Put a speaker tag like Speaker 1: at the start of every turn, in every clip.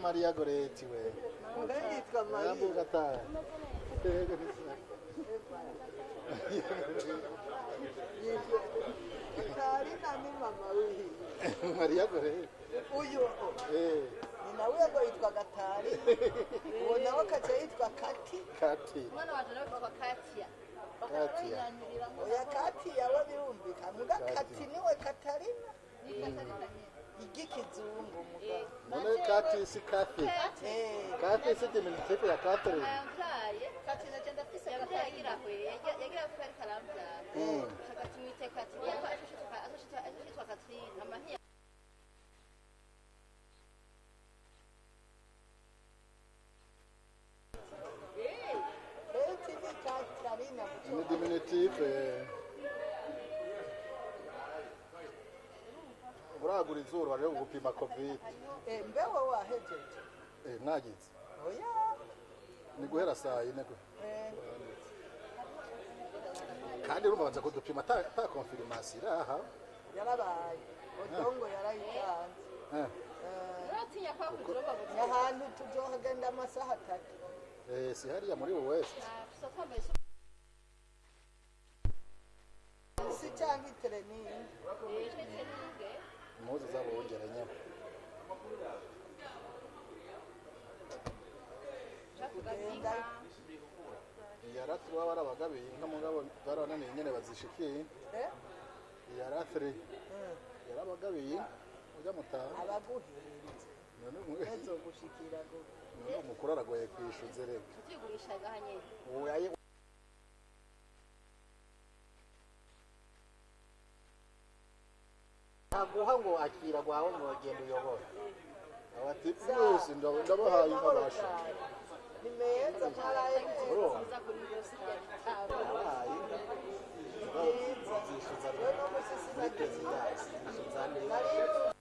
Speaker 1: Maria Goretti we.
Speaker 2: Ndayitwa Maria.
Speaker 1: Yambugata.
Speaker 2: Karina ni mama wihi.
Speaker 1: Maria Goretti.
Speaker 2: Uyu. Ni nawe yitwa Gatari. Uwo nawe kacha yitwa Kati.
Speaker 1: Kati.
Speaker 3: Mwana waje nawe kwa Katia.
Speaker 1: Katia.
Speaker 2: Oya Katia we birumvika. Muga Kati niwe Katarina.
Speaker 3: Ni Katarina.
Speaker 2: Igikizungu muga.
Speaker 1: None Kati si Kati. Kati si diminutive ya Catherine.
Speaker 3: Amvyaye Kati na jenda fisa yagira kwe. Yagira kwe karamvyaye. Shaka tumite Kati. Yako ashitwa Katrina. Amahia.
Speaker 1: Ni diminutive. Uragura izuru baje gupima covid.
Speaker 2: Mbewe wahejeje.
Speaker 1: Mwagize.
Speaker 2: Oya.
Speaker 1: Ni guhera saa 4 ko. Kandi urumva banza kudupima ta confirmation aha.
Speaker 2: Yarabaye. Odongo yarayitanze.
Speaker 3: Uratinya kwa kujiroba buti.
Speaker 2: Ahantu tuzohagenda amasaha 3.
Speaker 1: Si hariya muri West.
Speaker 2: Si cyangwa itereni.
Speaker 1: Muzi zabo wongeranye. Yaratri waba arabagabiye inka mugabo barananiye nyene bazishikiye. Yaratri. Yarabagabiye ujya mutaha.
Speaker 2: Abaguhirinze.
Speaker 1: None mugezo
Speaker 2: gushikira go.
Speaker 1: None umukuru aragoye kwishuze reka.
Speaker 3: Tutigurisha gahanye.
Speaker 1: Oyaye aguha ngo akira gwawe ngo bagenda uyobora. Abati byose ndabahaye inkabasha.
Speaker 2: Ni meza mwaraye
Speaker 3: Nza kuri yose.
Speaker 1: Abahaye. Zishuza
Speaker 2: no musisi na
Speaker 1: zishuza neza.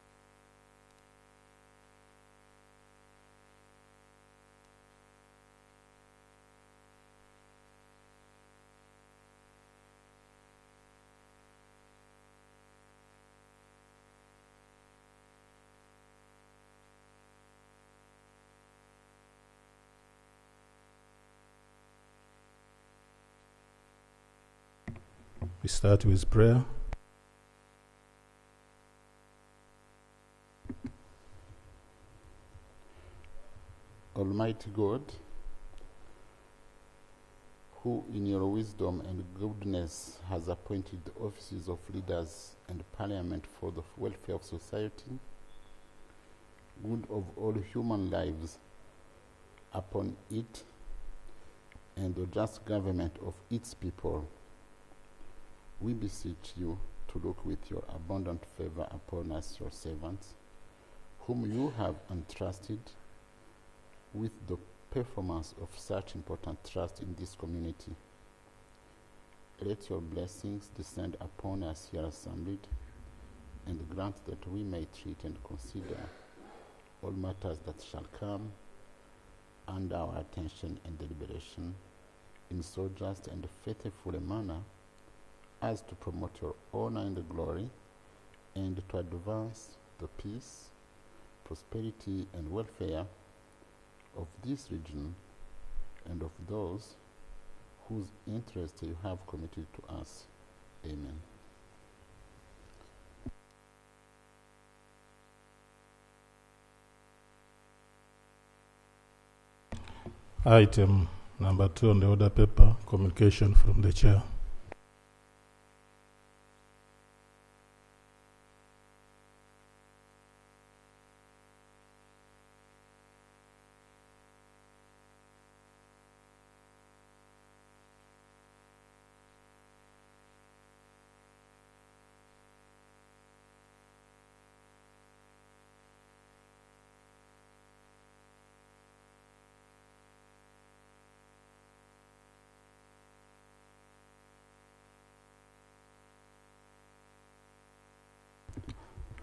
Speaker 4: We start with prayer. Almighty God, who in your wisdom and goodness has appointed the offices of leaders and parliament for the welfare of society, good of all human lives, upon it, and the just government of its people, we beseech you to look with your abundant favor upon us, your servants, whom you have entrusted with the performance of such important trust in this community. Let your blessings descend upon us here assembled, and grant that we may treat and consider all matters that shall come under our attention and deliberation in so just and faithful a manner as to promote your honor and glory, and to advance the peace, prosperity, and welfare of this region and of those whose interest you have committed to us. Amen. Item number 2 on the order paper, communication from the chair.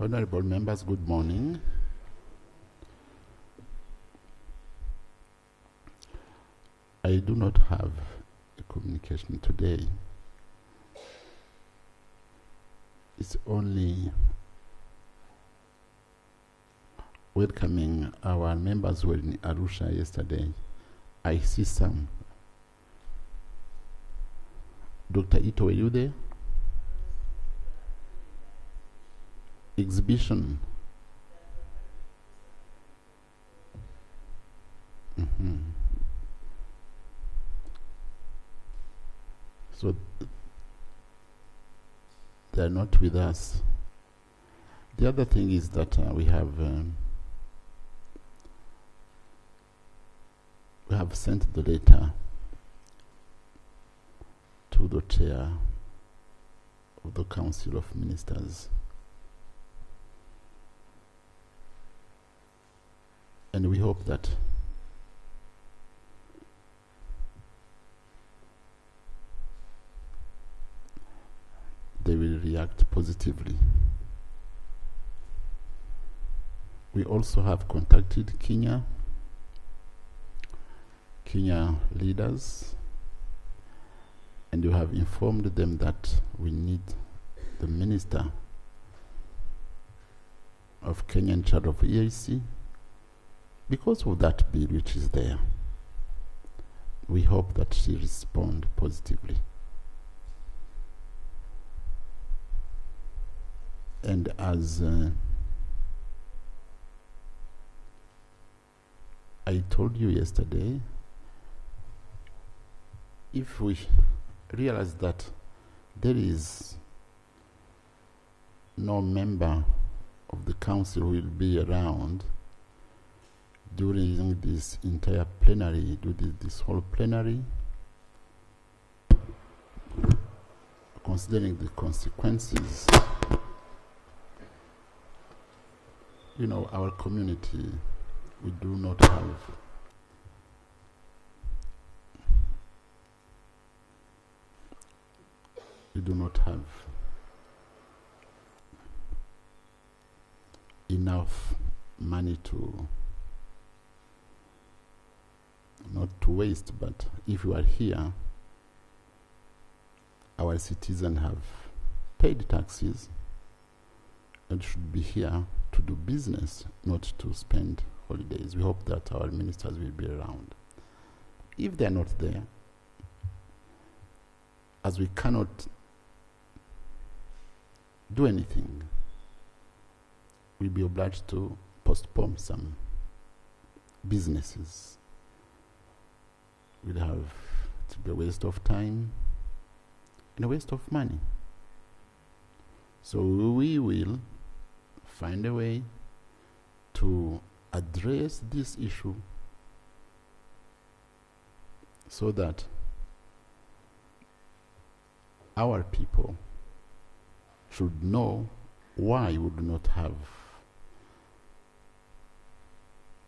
Speaker 4: Honorable members, good morning. I do not have a communication today. It's only welcoming our members who were in Arusha yesterday. I see some. Dr. Ito, were you there? Exhibition. So they are not with us. The other thing is that we have sent the letter to the chair of the Council of Ministers, and we hope that they will react positively. We also have contacted Kenya leaders, and you have informed them that we need the Minister of Kenya in charge of EAC because of that bill which is there. We hope that she responds positively. And as I told you yesterday, if we realize that there is no member of the council who will be around during this entire plenary, this whole plenary, considering the consequences, you know, our community, we do not have enough money to not to waste, but if you are here, our citizens have paid taxes and should be here to do business, not to spend holidays. We hope that our ministers will be around. If they are not there, as we cannot do anything, we'll be obliged to postpone some businesses. We'll have to be a waste of time and a waste of money. So we will find a way to address this issue so that our people should know why we do not have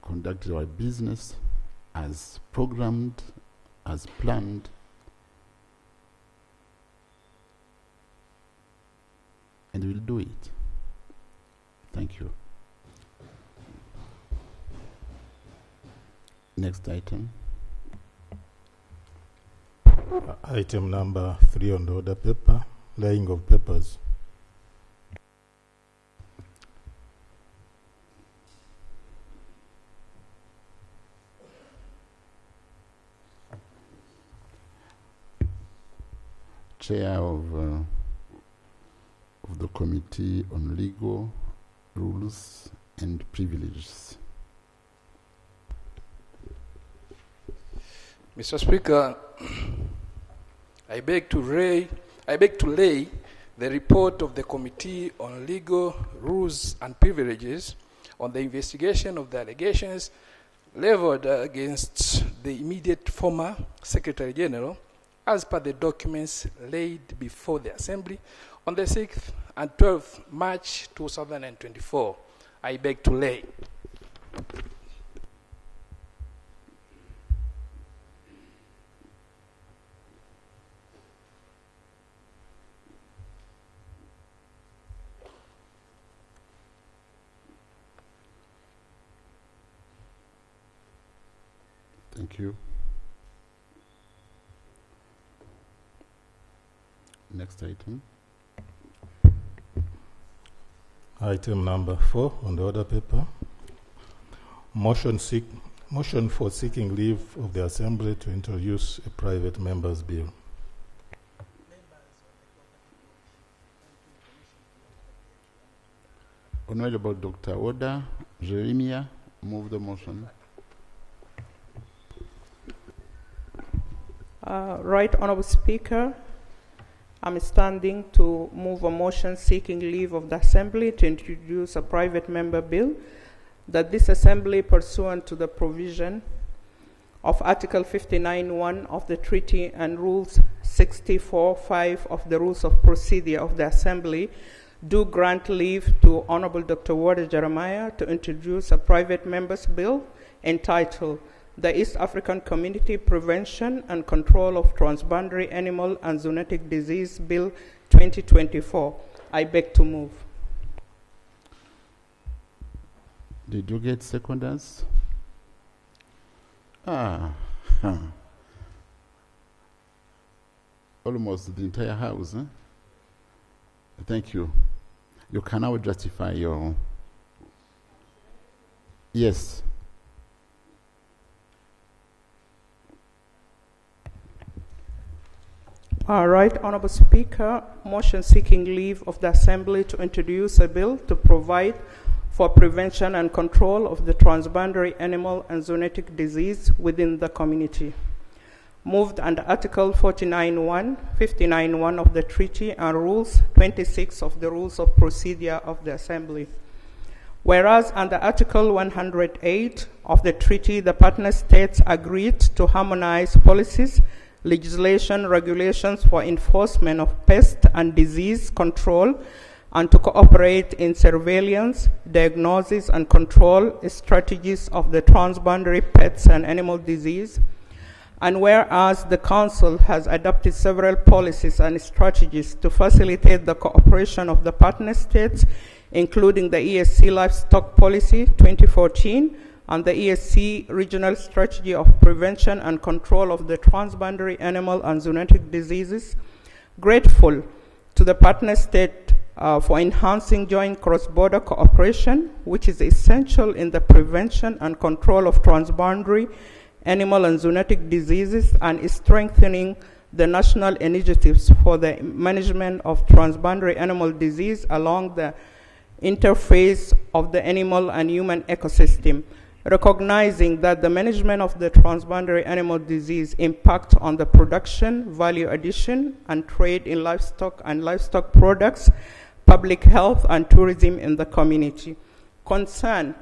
Speaker 4: conducted our business as programmed, as planned, and we'll do it. Thank you. Next item.
Speaker 5: Item number 3 on the order paper, laying of papers.
Speaker 4: Chair of the Committee on Legal, Rules and Privileges.
Speaker 6: Mr. Speaker, I beg to lay the report of the Committee on Legal, Rules and Privileges on the investigation of the allegations leveled against the immediate former Secretary General as per the documents laid before the Assembly on the 6th and 12th March 2024. I beg to lay.
Speaker 4: Thank you. Next item.
Speaker 5: Item number 4 on the order paper, Motion for seeking leave of the Assembly to introduce a private member's bill.
Speaker 4: Honorable Dr. Oda Jeremiah, move the motion.
Speaker 7: Right Honorable Speaker, I'm standing to move a motion seeking leave of the Assembly to introduce a private member bill that this Assembly, pursuant to the provision of Article 59(1) of the Treaty and Rules 64(5) of the Rules of Procedure of the Assembly, do grant leave to Honorable Dr. Oda Jeremiah to introduce a private member's bill entitled the East African Community Prevention and Control of Transboundary Animal and Zoonotic Disease Bill 2024. I beg to move.
Speaker 4: Did you get seconders? Almost the entire house, huh? Thank you. You can now justify your... Yes.
Speaker 7: Right, Honorable Speaker, motion seeking leave of the Assembly to introduce a bill to provide for prevention and control of the transboundary animal and zoonotic disease within the community. Moved under Article 49(1), 59(1) of the Treaty and Rules 26 of the Rules of Procedure of the Assembly. Whereas under Article 108 of the Treaty, the partner states agreed to harmonize policies, legislation, regulations for enforcement of pest and disease control, and to cooperate in surveillance, diagnosis, and control strategies of the transboundary pests and animal disease. And whereas the Council has adopted several policies and strategies to facilitate the cooperation of the partner states, including the ESC Livestock Policy 2014 and the ESC Regional Strategy of Prevention and Control of the Transboundary Animal and Zoonotic Diseases, grateful to the partner state for enhancing joint cross-border cooperation, which is essential in the prevention and control of transboundary animal and zoonotic diseases, and is strengthening the national initiatives for the management of transboundary animal disease along the interface of the animal and human ecosystem, recognizing that the management of the transboundary animal disease impact on the production, value addition, and trade in livestock and livestock products, public health, and tourism in the community. Concern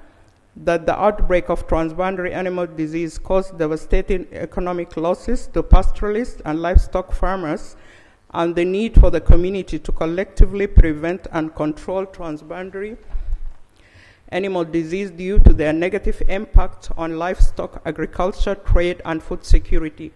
Speaker 7: that the outbreak of transboundary animal disease caused devastating economic losses to pastoralists and livestock farmers, and the need for the community to collectively prevent and control transboundary animal disease due to their negative impact on livestock, agriculture, trade, and food security.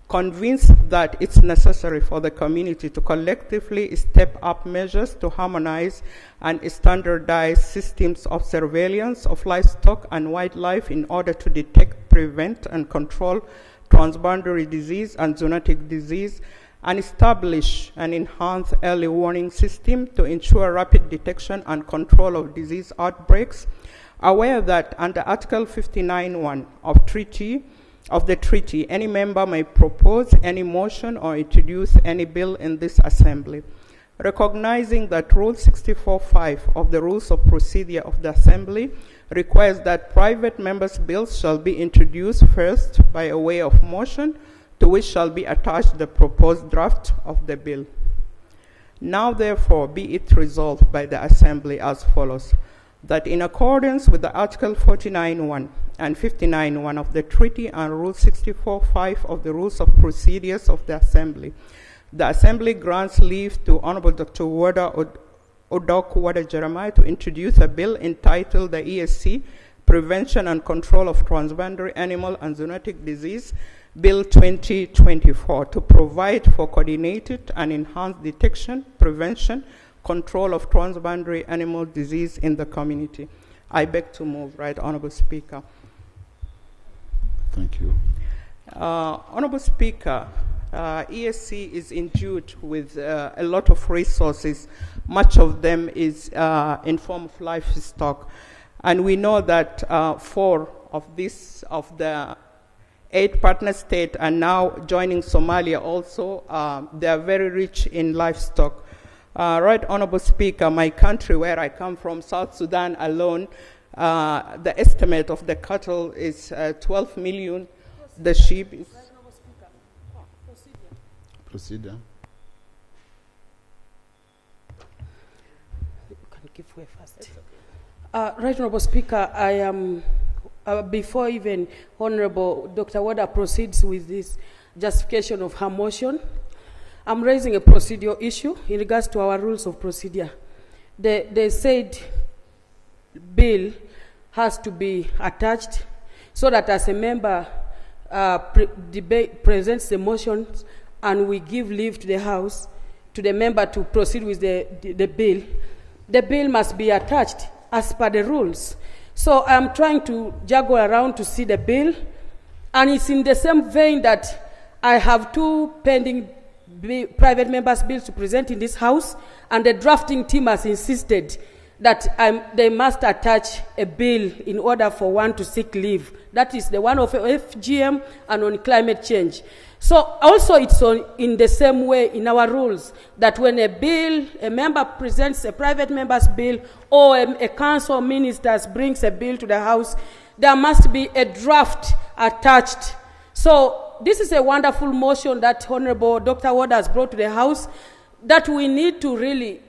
Speaker 7: Convinced that it's necessary for the community to collectively step up measures to harmonize and standardize systems of surveillance of livestock and wildlife in order to detect, prevent, and control transboundary disease and zoonotic disease, and establish and enhance early warning system to ensure rapid detection and control of disease outbreaks, aware that under Article 59(1) of the treaty, any member may propose any motion or introduce any bill in this Assembly. Recognizing that Rule 64(5) of the Rules of Procedure of the Assembly requires that private members' bills shall be introduced first by a way of motion, to which shall be attached the proposed draft of the bill. Now, therefore, be it resolved by the Assembly as follows: that in accordance with the Article 49(1) and 59(1) of the Treaty and Rule 64(5) of the Rules of Procedures of the Assembly, the Assembly grants leave to Honorable Dr. Oda Jeremiah to introduce a bill entitled the ESC Prevention and Control of Transboundary Animal and Zoonotic Disease Bill 2024, to provide for coordinated and enhanced detection, prevention, control of transboundary animal disease in the community. I beg to move, Right Honorable Speaker.
Speaker 4: Thank you.
Speaker 7: Honorable Speaker, ESC is endued with a lot of resources. Much of them is in form of livestock. And we know that for of the 8 partner states are now joining Somalia also. They are very rich in livestock. Right Honorable Speaker, my country where I come from, South Sudan alone, the estimate of the cattle is 12 million. The sheep is...
Speaker 4: Procedure.
Speaker 8: You can give way first. Right Honorable Speaker, I am, before even Honorable Dr. Wada proceeds with this justification of her motion, I'm raising a procedural issue in regards to our rules of procedure. They said bill has to be attached so that as a member presents the motions and we give leave to the House, to the member to proceed with the bill must be attached as per the rules. So I'm trying to juggle around to see the bill, and it's in the same vein that I have 2 pending private members' bills to present in this House, and the drafting team has insisted that they must attach a bill in order for one to seek leave. That is the one of FGM and on climate change. So also it's in the same way in our rules that when a member presents a private member's bill or a council of ministers brings a bill to the House, there must be a draft attached. So this is a wonderful motion that Honorable Dr. Ward has brought to the House that we need to really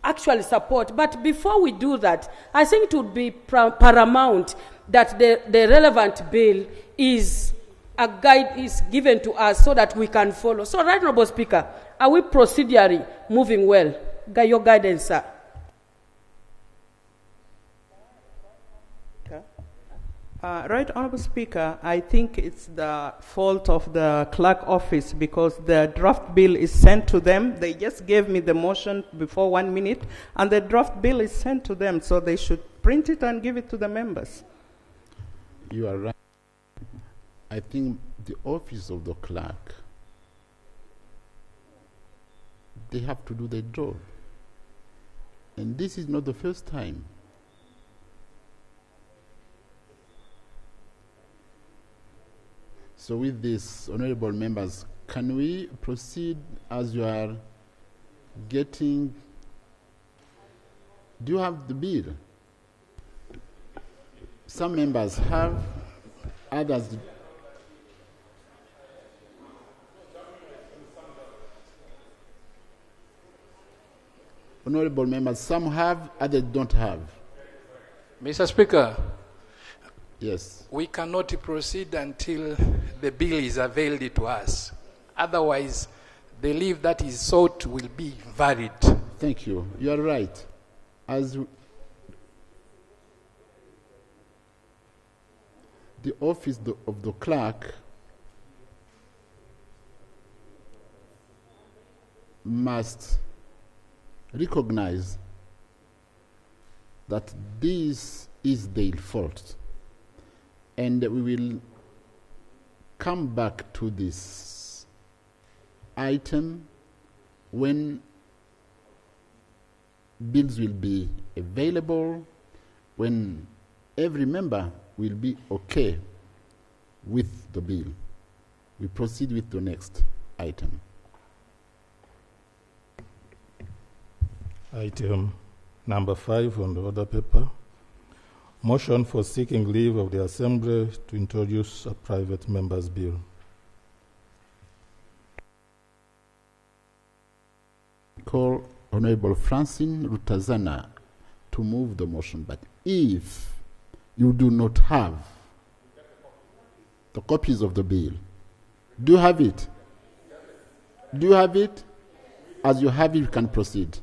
Speaker 8: actually support. But before we do that, I think it would be paramount that the relevant bill is a guide is given to us so that we can follow. So, Right Honorable Speaker, are we procedurally moving well? Your guidance, sir.
Speaker 7: Right Honorable Speaker, I think it's the fault of the clerk office because the draft bill is sent to them. They just gave me the motion before 1 minute, and the draft bill is sent to them, so they should print it and give it to the members.
Speaker 4: You are right. I think the office of the clerk, they have to do their job. And this is not the first time. So with this, honorable members, can we proceed as you are getting... Do you have the bill? Some members have, others... Honorable members, some have, others don't have.
Speaker 6: Mr. Speaker.
Speaker 4: Yes.
Speaker 6: We cannot proceed until the bill is availed to us. Otherwise, the leave that is sought will be valid.
Speaker 4: Thank you. You are right. As the office of the clerk must recognize that this is their fault. And we will come back to this item when bills will be available, when every member will be okay with the bill. We proceed with the next item.
Speaker 5: Item number 5 on the order paper. Motion for seeking leave of the Assembly to introduce a private member's bill.
Speaker 4: Call Honorable Francine Rutazana to move the motion. But if you do not have the copies of the bill, do you have it? Do you have it? As you have it, you can proceed.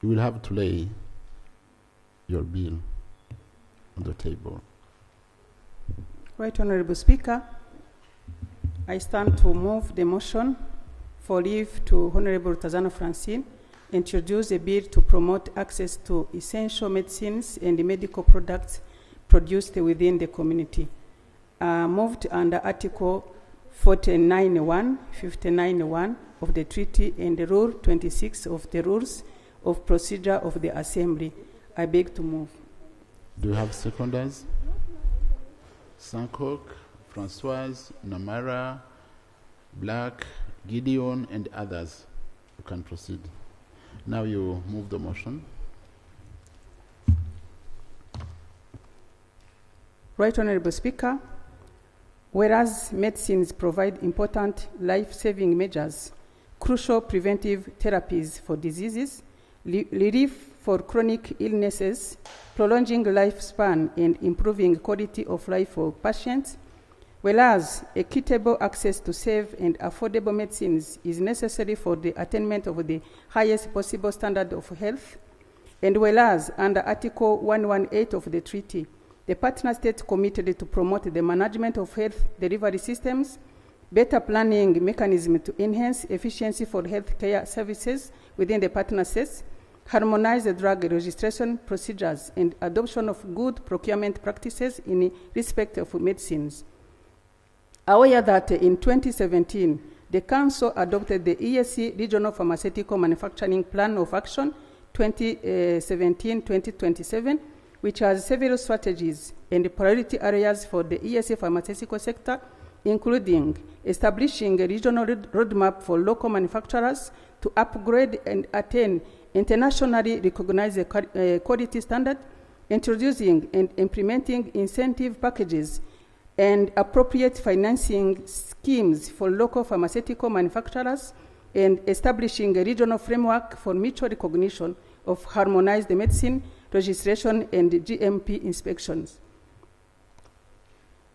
Speaker 4: You will have to lay your bill on the table.
Speaker 9: Right Honorable Speaker, I stand to move the motion for leave to Honorable Tazana Francine introduce a bill to promote access to essential medicines and medical products produced within the community. Moved under Article 49.1, 59.1 of the treaty and Rule 26 of the Rules of Procedure of the Assembly. I beg to move.
Speaker 4: Do you have seconders? Sankok, Francoise, Namara, Black, Gideon, and others. You can proceed. Now you move the motion.
Speaker 9: Right Honorable Speaker, whereas medicines provide important life-saving measures, crucial preventive therapies for diseases, relief for chronic illnesses, prolonging lifespan and improving quality of life for patients, whereas equitable access to safe and affordable medicines is necessary for the attainment of the highest possible standard of health, and whereas under Article 118 of the treaty, the partner states committed to promote the management of health delivery systems, better planning mechanism to enhance efficiency for healthcare services within the partner states, harmonize the drug registration procedures, and adoption of good procurement practices in respect of medicines. Aware that in 2017, the Council adopted the EAC Regional Pharmaceutical Manufacturing Plan of Action 2017-2027, which has several strategies and priority areas for the EAC pharmaceutical sector, including establishing a regional roadmap for local manufacturers to upgrade and attain internationally recognized quality standard, introducing and implementing incentive packages and appropriate financing schemes for local pharmaceutical manufacturers, and establishing a regional framework for mutual recognition of harmonized medicine registration and GMP inspections.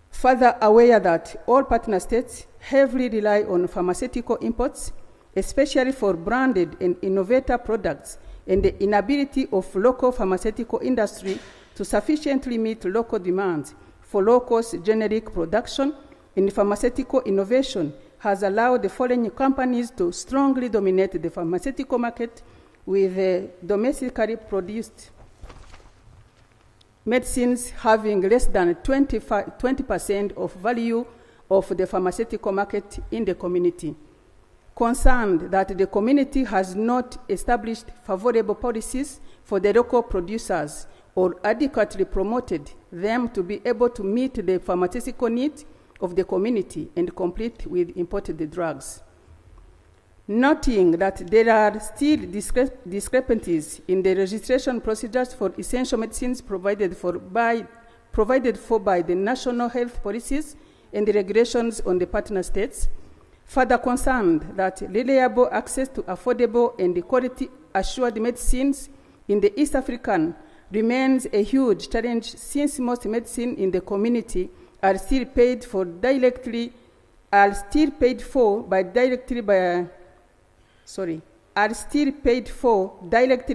Speaker 9: Further aware that all partner states heavily rely on pharmaceutical imports, especially for branded and innovator products, and the inability of local pharmaceutical industry to sufficiently meet local demands for low-cost generic production in pharmaceutical innovation has allowed the foreign companies to strongly dominate the pharmaceutical market with domestically produced medicines having less than 20% of value of the pharmaceutical market in the community. Concerned that the community has not established favorable policies for the local producers or adequately promoted them to be able to meet the pharmaceutical needs of the community and compete with imported drugs. Noting that there are still discrepancies in the registration procedures for essential medicines provided for by the national health policies and the regulations on the partner states, further concerned that reliable access to affordable and quality assured medicines in the East African remains a huge challenge, since most medicine in the community are still paid for directly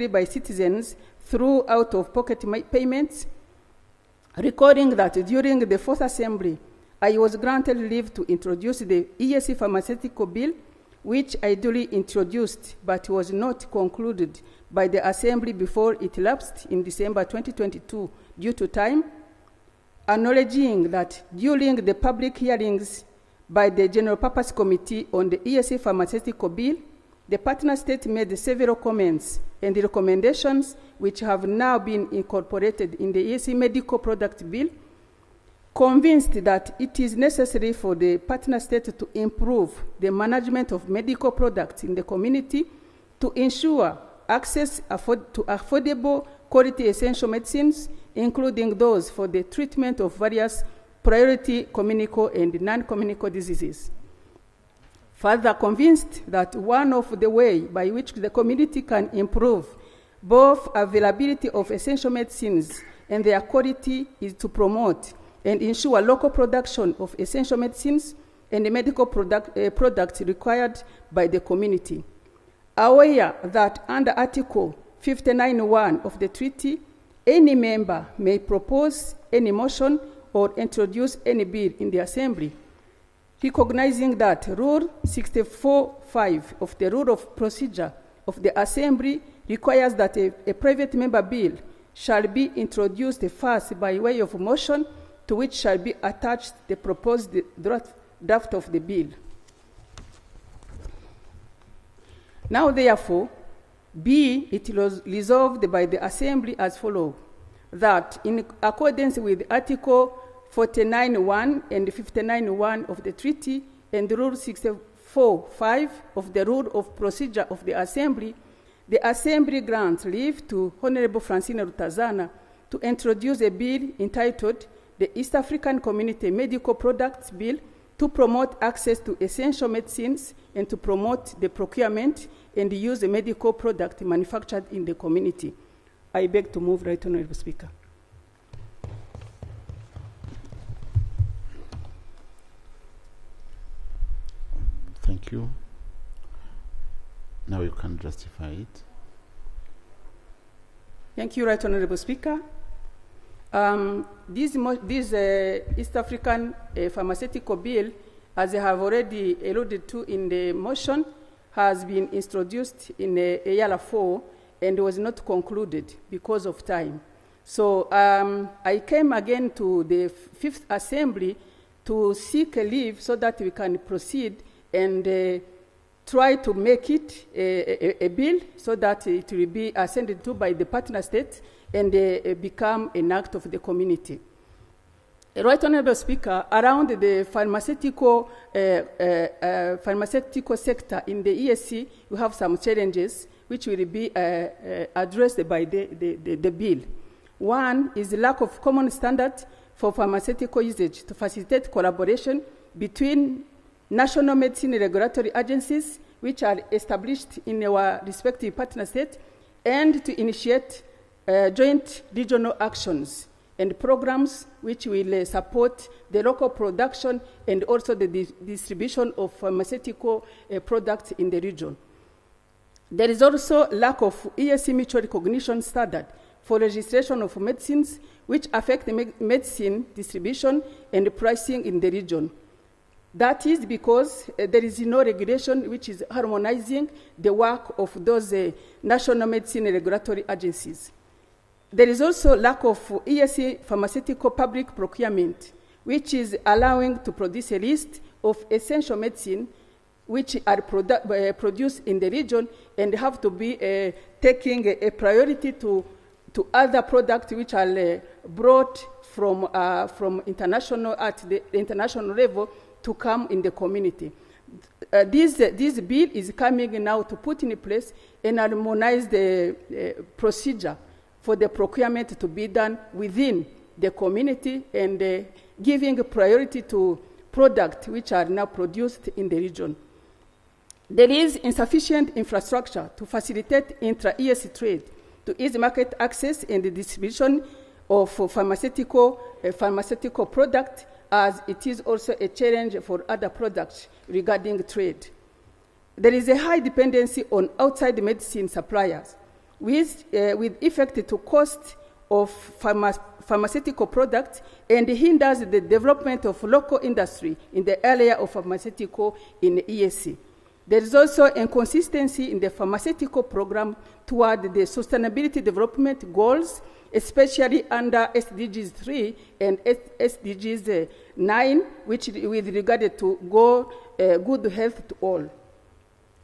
Speaker 9: by citizens through out-of-pocket payments. Recording that during the fourth assembly, I was granted leave to introduce the EAC pharmaceutical bill, which I duly introduced but was not concluded by the assembly before it lapsed in December 2022 due to time. Acknowledging that during the public hearings by the General Purpose Committee on the EAC pharmaceutical bill, the partner state made several comments and recommendations which have now been incorporated in the EAC medical product bill. Convinced that it is necessary for the partner state to improve the management of medical products in the community to ensure access to affordable quality essential medicines, including those for the treatment of various priority communicable and non-communicable diseases. Further convinced that one of the ways by which the community can improve both availability of essential medicines and their quality is to promote and ensure local production of essential medicines and the medical products required by the community. Aware that under Article 59.1 of the treaty, any member may propose any motion or introduce any bill in the Assembly, recognizing that Rule 64.5 of the Rule of Procedure of the Assembly requires that a private member bill shall be introduced first by way of motion, to which shall be attached the proposed draft of the bill. Now, therefore, be it resolved by the Assembly as follows, that in accordance with Article 49.1 and 59.1 of the Treaty and Rule 64.5 of the Rule of Procedure of the Assembly, the Assembly grants leave to Honorable Francina Rutazana to introduce a bill entitled the East African Community Medical Products Bill to promote access to essential medicines and to promote the procurement and use of medical products manufactured in the community. I beg to move, Right Honorable Speaker.
Speaker 4: Thank you. Now you can justify it.
Speaker 9: Thank you, Right Honorable Speaker. This East African pharmaceutical bill, as I have already alluded to in the motion, has been introduced in Eala 4 and was not concluded because of time. So I came again to the Fifth Assembly to seek a leave so that we can proceed and try to make it a bill so that it will be ascended to by the partner states and become an act of the community. Right Honorable Speaker, around the pharmaceutical sector in the ESC, we have some challenges which will be addressed by the bill. One is the lack of common standards for pharmaceutical usage to facilitate collaboration between national medicine regulatory agencies, which are established in our respective partner states, and to initiate joint regional actions and programs which will support the local production and also the distribution of pharmaceutical products in the region. There is also lack of ESC mutual recognition standard for registration of medicines, which affect the medicine distribution and pricing in the region. That is because there is no regulation which is harmonizing the work of those national medicine regulatory agencies. There is also lack of ESC pharmaceutical public procurement, which is allowing to produce a list of essential medicine which are produced in the region and have to be taking a priority to other products which are brought from international at the international level to come in the community. This bill is coming now to put in place and harmonize the procedure for the procurement to be done within the community and giving priority to products which are now produced in the region. There is insufficient infrastructure to facilitate intra-ESC trade, to ease market access and the distribution of pharmaceutical products, as it is also a challenge for other products regarding trade. There is a high dependency on outside medicine suppliers, with effect to cost of pharmaceutical products and hinders the development of local industry in the area of pharmaceutical in the ESC. There is also inconsistency in the pharmaceutical program toward the sustainability development goals, especially under SDGs 3 and SDGs 9, which with regard to good health to all.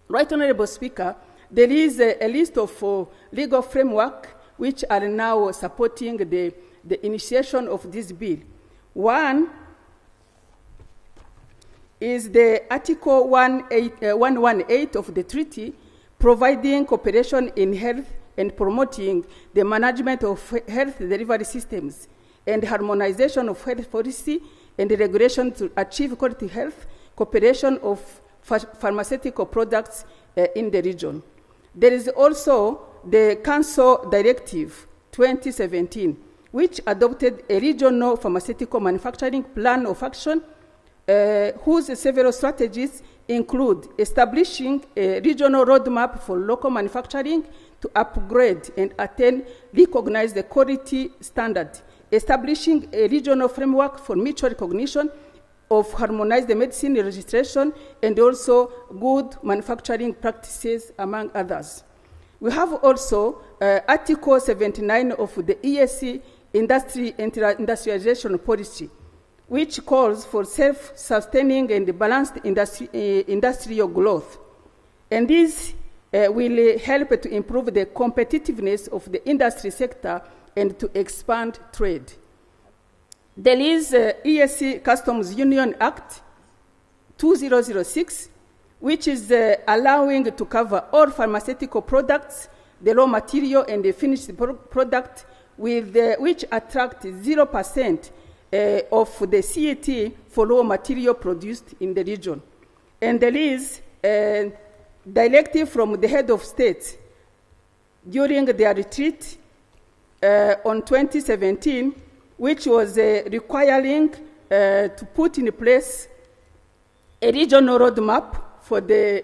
Speaker 9: Right Honorable Speaker, there is a list of legal framework which are now supporting the initiation of this bill. One is the Article 118 of the treaty, providing cooperation in health and promoting the management of health delivery systems and harmonization of health policy and regulation to achieve quality health, cooperation of pharmaceutical products in the region. There is also the Council Directive 2017, which adopted a regional pharmaceutical manufacturing plan of action, whose several strategies include establishing a regional roadmap for local manufacturing to upgrade and attain recognized quality standard, establishing a regional framework for mutual recognition of harmonized medicine registration and also good manufacturing practices, among others. We have also Article 79 of the EAC industrialization policy, which calls for self-sustaining and balanced industrial growth. And this will help to improve the competitiveness of the industry sector and to expand trade. There is EAC Customs Union Act 2006, which is allowing to cover all pharmaceutical products, the raw material and the finished product, with which attract 0% of the CAT for raw material produced in the region. And there is a directive from the head of state during their retreat on 2017, which was requiring to put in place a regional roadmap for the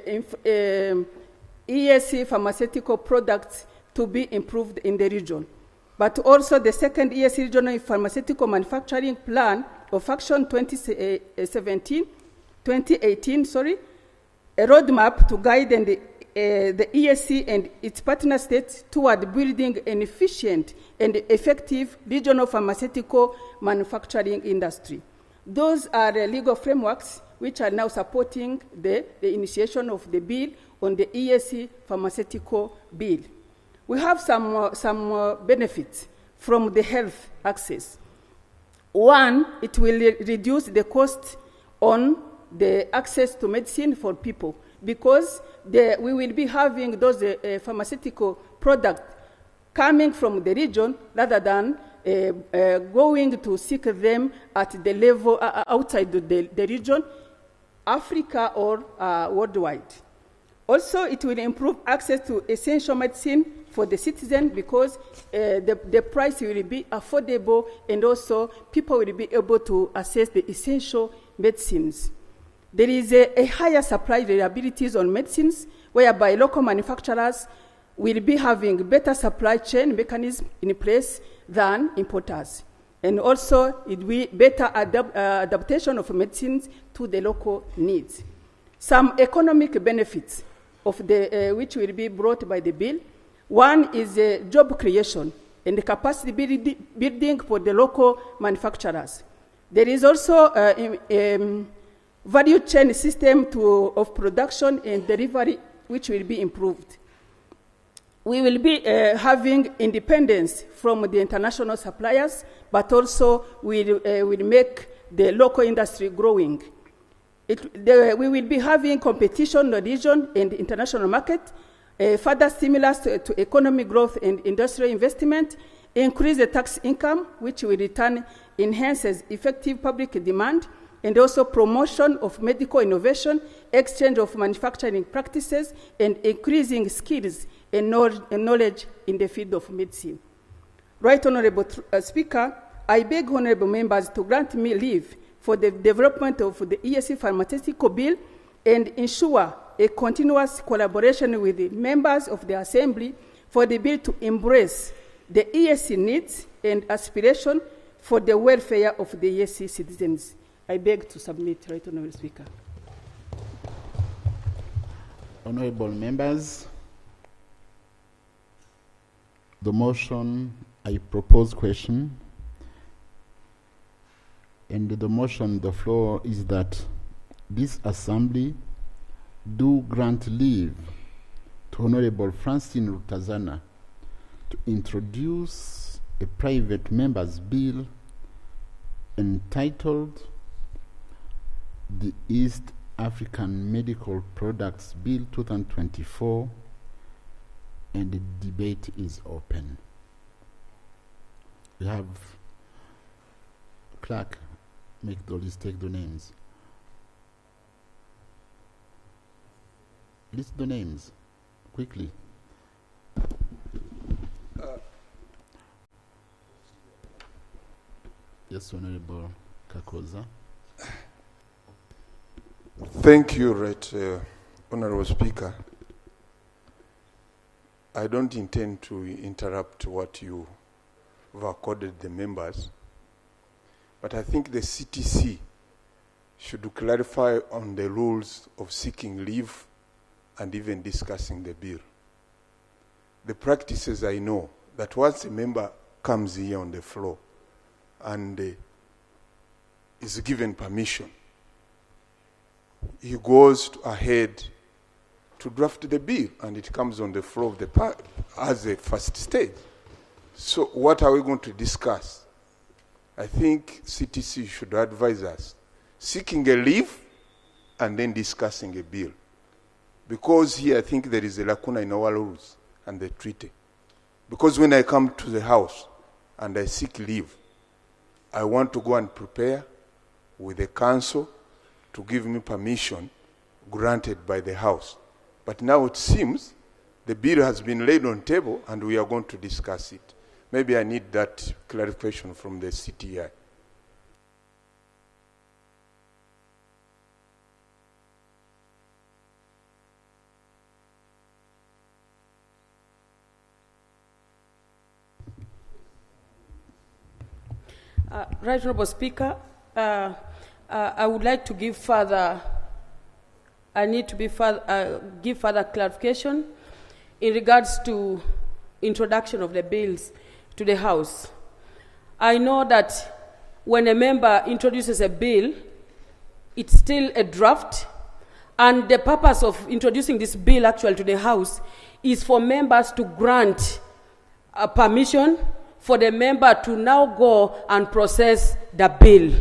Speaker 9: EAC pharmaceutical products to be improved in the region. But also the second EAC regional pharmaceutical manufacturing plan of action 2018, a roadmap to guide the EAC and its partner states toward building an efficient and effective regional pharmaceutical manufacturing industry. Those are legal frameworks which are now supporting the initiation of the bill on the EAC pharmaceutical bill. We have some benefits from the health access. One, it will reduce the cost on the access to medicine for people, because we will be having those pharmaceutical products coming from the region rather than going to seek them at the level outside the region, Africa or worldwide. Also, it will improve access to essential medicine for the citizen, because the price will be affordable, and also people will be able to access the essential medicines. There is a higher supply reliabilities on medicines, whereby local manufacturers will be having better supply chain mechanism in place than importers. And also, it will be better adaptation of medicines to the local needs. Some economic benefits of the which will be brought by the bill. One is job creation and the capacity building for the local manufacturers. There is also a value chain system of production and delivery which will be improved. We will be having independence from the international suppliers, but also will make the local industry growing. We will be having competition in the region and the international market, further stimulus to economic growth and industrial investment, increase the tax income, which will return enhances effective public demand, and also promotion of medical innovation, exchange of manufacturing practices, and increasing skills and knowledge in the field of medicine. Right, Honorable Speaker, I beg honorable members to grant me leave for the development of the EAC pharmaceutical bill and ensure a continuous collaboration with the members of the Assembly for the bill to embrace the EAC needs and aspiration for the welfare of the EAC citizens. I beg to submit, Right, Honorable Speaker.
Speaker 4: Honorable members, the motion, I propose question, and the motion, the floor is that this Assembly do grant leave to Honorable Francine Rutazana to introduce a private member's bill entitled the East African Medical Products Bill 2024, and the debate is open. We have clerk make the list, take the names. List the names quickly. Yes, Honorable Kakoza.
Speaker 10: Thank you, Right, Honorable Speaker. I don't intend to interrupt what you have accorded the members, but I think the CTC should clarify on the rules of seeking leave and even discussing the bill. the practices I know, that once a member comes here on the floor and is given permission, he goes ahead to draft the bill, and it comes on the floor of the as a first stage. So what are we going to discuss? I think CTC should advise us seeking a leave and then discussing a bill. Because here I think there is a lacuna in our rules and the treaty. Because when I come to the house and I seek leave, I want to go and prepare with the council to give me permission granted by the house. But now it seems the bill has been laid on table and we are going to discuss it. Maybe I need that clarification from the CTI.
Speaker 8: Right Honourable Speaker, I would like to give further, give further clarification in regards to introduction of the bills to the House. I know that when a member introduces a bill, it's still a draft, and the purpose of introducing this bill actually to the House is for members to grant permission for the member to now go and process the bill.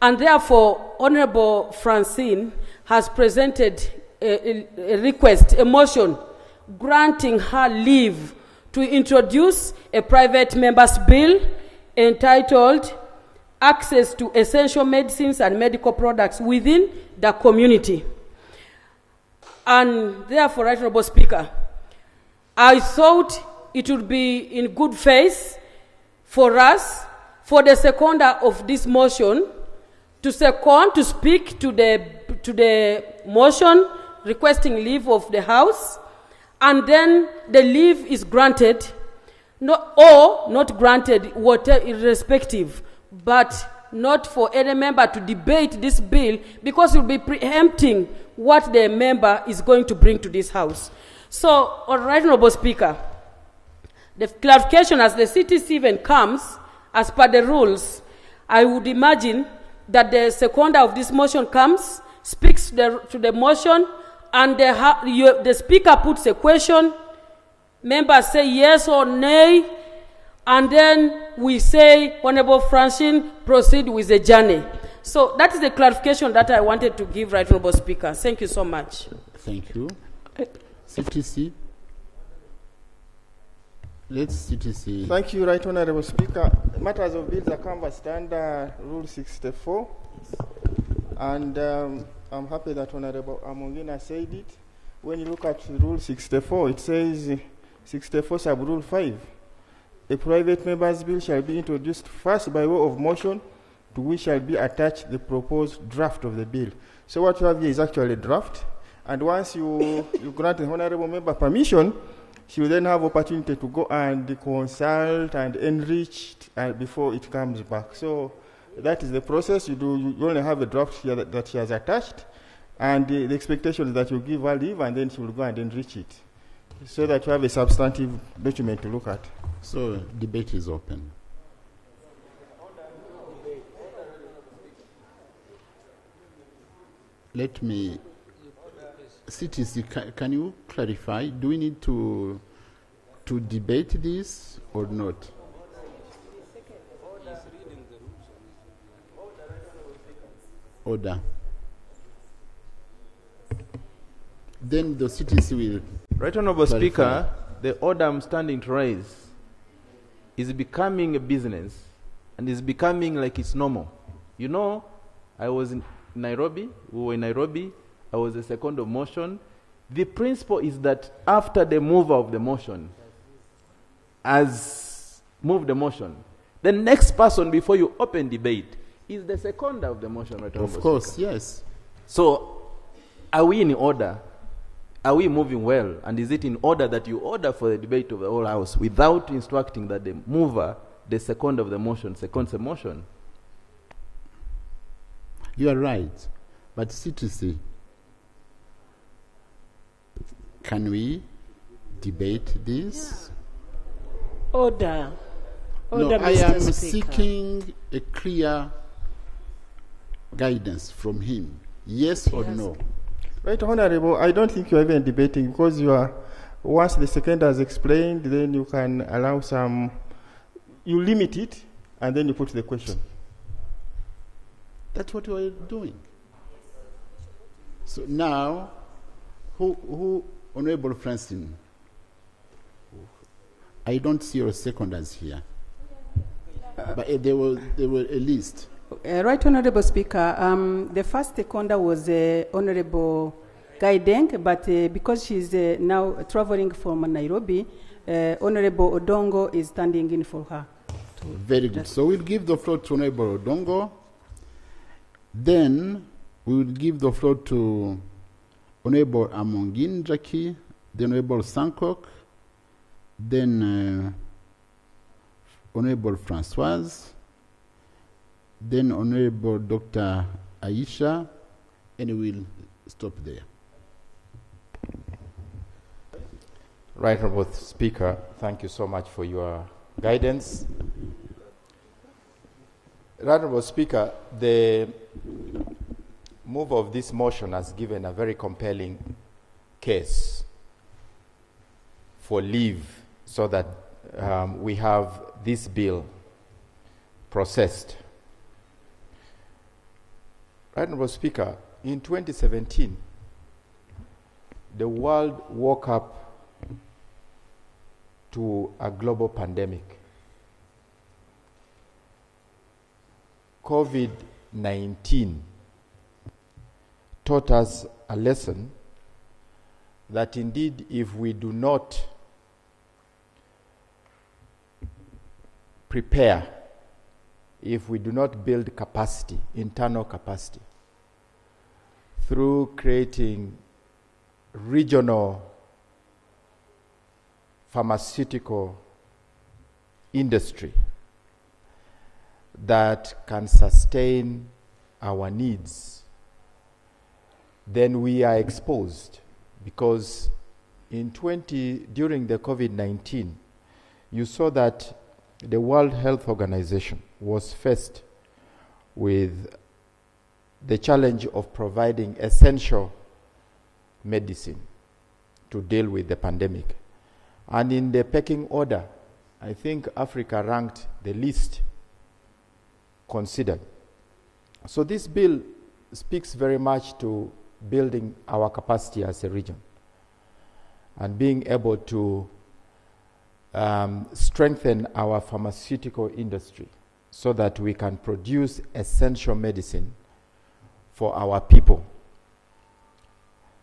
Speaker 8: And therefore, Honorable Francine has presented a request, a motion, granting her leave to introduce a private member's bill entitled Access to Essential Medicines and Medical Products Within the Community. And therefore, Right Honourable Speaker, I thought it would be in good faith for us, for the seconder of this motion, to speak to the motion requesting leave of the House, and then the leave is granted, or not granted, whatever, irrespective, but not for any member to debate this bill, because it will be preempting what the member is going to bring to this House. So, all right, Honourable Speaker, the clarification as the CTC even comes, as per the rules, I would imagine that the seconder of this motion comes, speaks to the motion, and the speaker puts a question, members say yes or nay, and then we say, Honourable Francine, proceed with the journey. So that is the clarification that I wanted to give, Right Honourable Speaker. Thank you so much.
Speaker 4: Thank you. CTC. Let's CTC.
Speaker 11: Thank you, Right Honourable Speaker. Matters of bills are canvassed under Rule 64. And I'm happy that Honourable Amongina said it. When you look at Rule 64, it says 64 sub Rule 5. A private member's bill shall be introduced first by way of motion, to which shall be attached the proposed draft of the bill. So what you have here is actually a draft. And once you grant the honourable member permission, she will then have opportunity to go and consult and enrich before it comes back. So that is the process. You only have a draft here that she has attached, and the expectation is that you give her leave and then she will go and enrich it, so that you have a substantive document to look at.
Speaker 4: So debate is open. Let me, CTC, can you clarify? Do we need to debate this or not? Order. Then the CTC will.
Speaker 12: Right Honourable Speaker, the order I'm standing to raise is becoming a business and is becoming like it's normal. You know, I was in Nairobi, we were in Nairobi, I was the second of motion. The principle is that after the mover of the motion has moved the motion, the next person before you open debate is the seconder of the motion. Right,
Speaker 4: of course, yes.
Speaker 12: So, are we in order? Are we moving well? And is it in order that you order for the debate of the whole House without instructing that the mover, the second of the motion, seconds the motion?
Speaker 4: You are right. But CTC, can we debate this.
Speaker 8: Order.
Speaker 4: No,
Speaker 8: Order,
Speaker 4: I
Speaker 8: Mr.
Speaker 4: am
Speaker 8: Speaker.
Speaker 4: seeking a clear guidance from him. Yes or no?
Speaker 11: Right, Honorable, I don't think you're even debating because you are, once the secretary has explained, then you can allow some, you limit it and then you put the question.
Speaker 4: That's what we're doing. So now, who Honorable Francine? I don't see your seconders here. But there were a list.
Speaker 9: Right, Honorable Speaker. The first seconder was Honorable Gaideng, but because she's now traveling from Nairobi, Honorable Odongo is standing in for her.
Speaker 4: Very good. So we'll give the floor to Honorable Odongo. Then we will give the floor to Honorable Amongin Jackie, then Honorable Sankok, then Honorable Francoise, then Honorable Dr. Aisha, and we'll stop there.
Speaker 13: Right, Honorable Speaker, thank you so much for your guidance. Right, Honorable Speaker, the move of this motion has given a very compelling case for leave so that we have this bill processed. Right, Honorable Speaker, in 2017, the world woke up to a global pandemic. COVID-19 taught us a lesson that indeed if we do not prepare, if we do not build capacity, internal capacity, through creating regional pharmaceutical industry that can sustain our needs, then we are exposed. Because during the COVID-19, you saw that the World Health Organization was faced with the challenge of providing essential medicine to deal with the pandemic. And in the pecking order, I think Africa ranked the least considered. So this bill speaks very much to building our capacity as a region and being able to strengthen our pharmaceutical industry so that we can produce essential medicine for our people.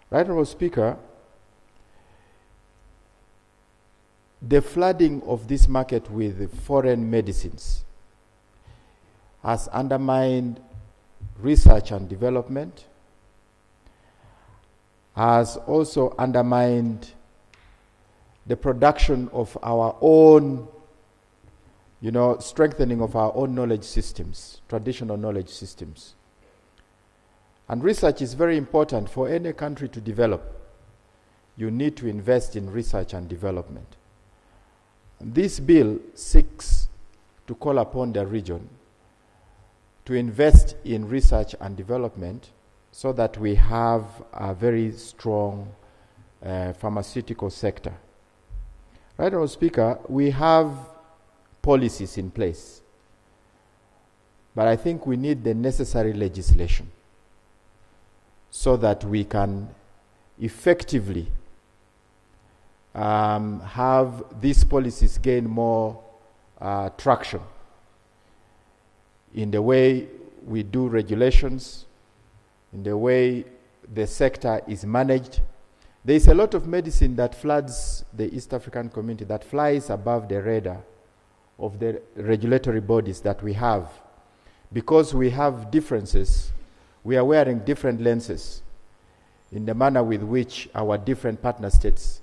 Speaker 13: Right, Honorable Speaker, the flooding of this market with foreign medicines has undermined research and development, has also undermined the production of our own, strengthening of our own knowledge systems, traditional knowledge systems. And research is very important for any country to develop. You need to invest in research and development. This bill seeks to call upon the region to invest in research and development so that we have a very strong pharmaceutical sector. Right, Honorable Speaker, we have policies in place, but I think we need the necessary legislation so that we can effectively have these policies gain more traction in the way we do regulations, in the way the sector is managed. There is a lot of medicine that floods the East African community that flies above the radar of the regulatory bodies that we have. Because we have differences, we are wearing different lenses in the manner with which our different partner states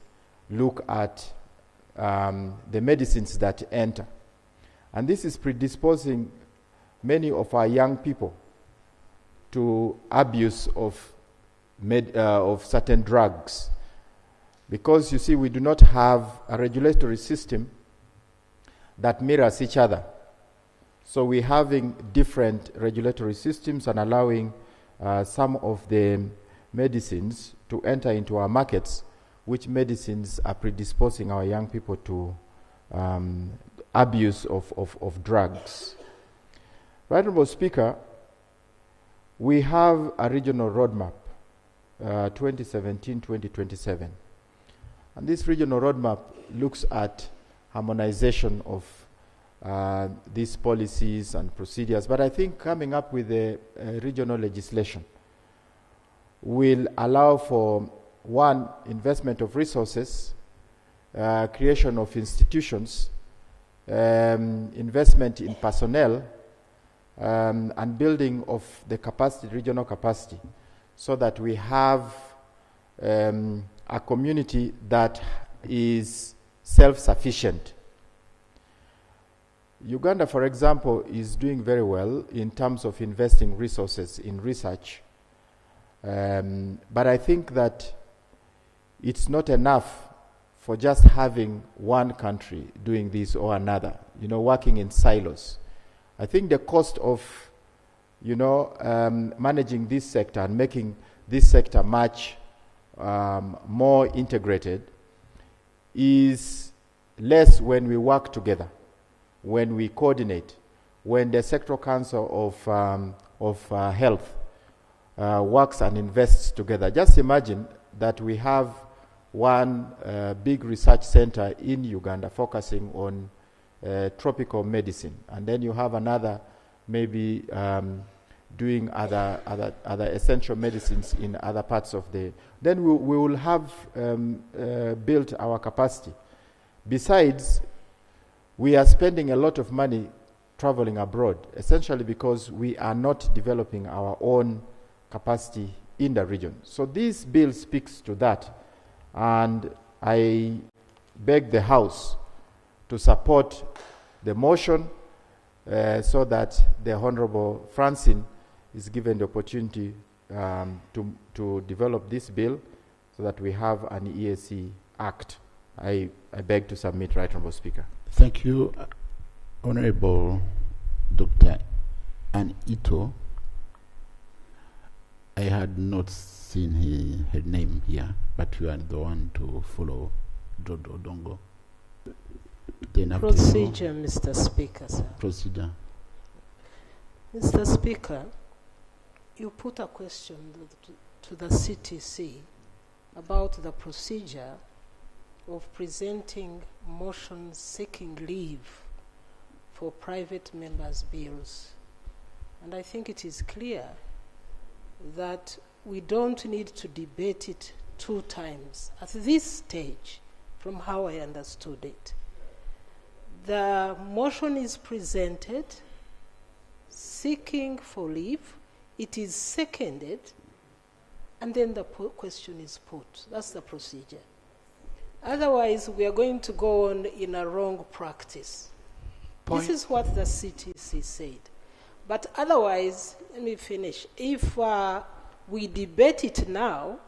Speaker 13: look at the medicines that enter. And this is predisposing many of our young people to abuse of certain drugs Because you see, we do not have a regulatory system that mirrors each other. So we're having different regulatory systems and allowing some of the medicines to enter into our markets, which medicines are predisposing our young people to abuse of drugs. Right, Honorable Speaker, we have a regional roadmap, 2017-2027. And this regional roadmap looks at harmonization of these policies and procedures. But I think coming up with a regional legislation will allow for, one, investment of resources, creation of institutions, investment in personnel, and building of the capacity, regional capacity, so that we have a community that is self-sufficient. Uganda, for example, is doing very well in terms of investing resources in research. But I think that it's not enough for just having one country doing this or another, working in silos. I think the cost of, managing this sector and making this sector much more integrated is less when we work together, when we coordinate, when the Sectoral Council of Health works and invests together. Just imagine that we have one big research center in Uganda focusing on tropical medicine, and then you have another maybe doing other essential medicines in other parts of the... Then we will have built our capacity. Besides, we are spending a lot of money traveling abroad, essentially because we are not developing our own capacity in the region. So this bill speaks to that, and I beg the House to support the motion so that the Honorable Francine is given the opportunity to develop this bill so that we have an EAC Act. I beg to submit, Right Honorable Speaker.
Speaker 4: Thank you, Honorable Dr. Ann Ito. I had not seen her name here, but you are the one to follow Dodo Dongo.
Speaker 14: Procedure, Mr. Speaker, sir.
Speaker 4: Procedure.
Speaker 14: Mr. Speaker, you put a question to the CTC about the procedure of presenting motions seeking leave for private members' bills. And I think it is clear that we don't need to debate it 2 times at this stage, from how I understood it. The motion is presented, seeking for leave, it is seconded, and then the question is put. That's the procedure. Otherwise, we are going to go on in a wrong practice. This is what the CTC said. But otherwise, let me finish. If we debate it now,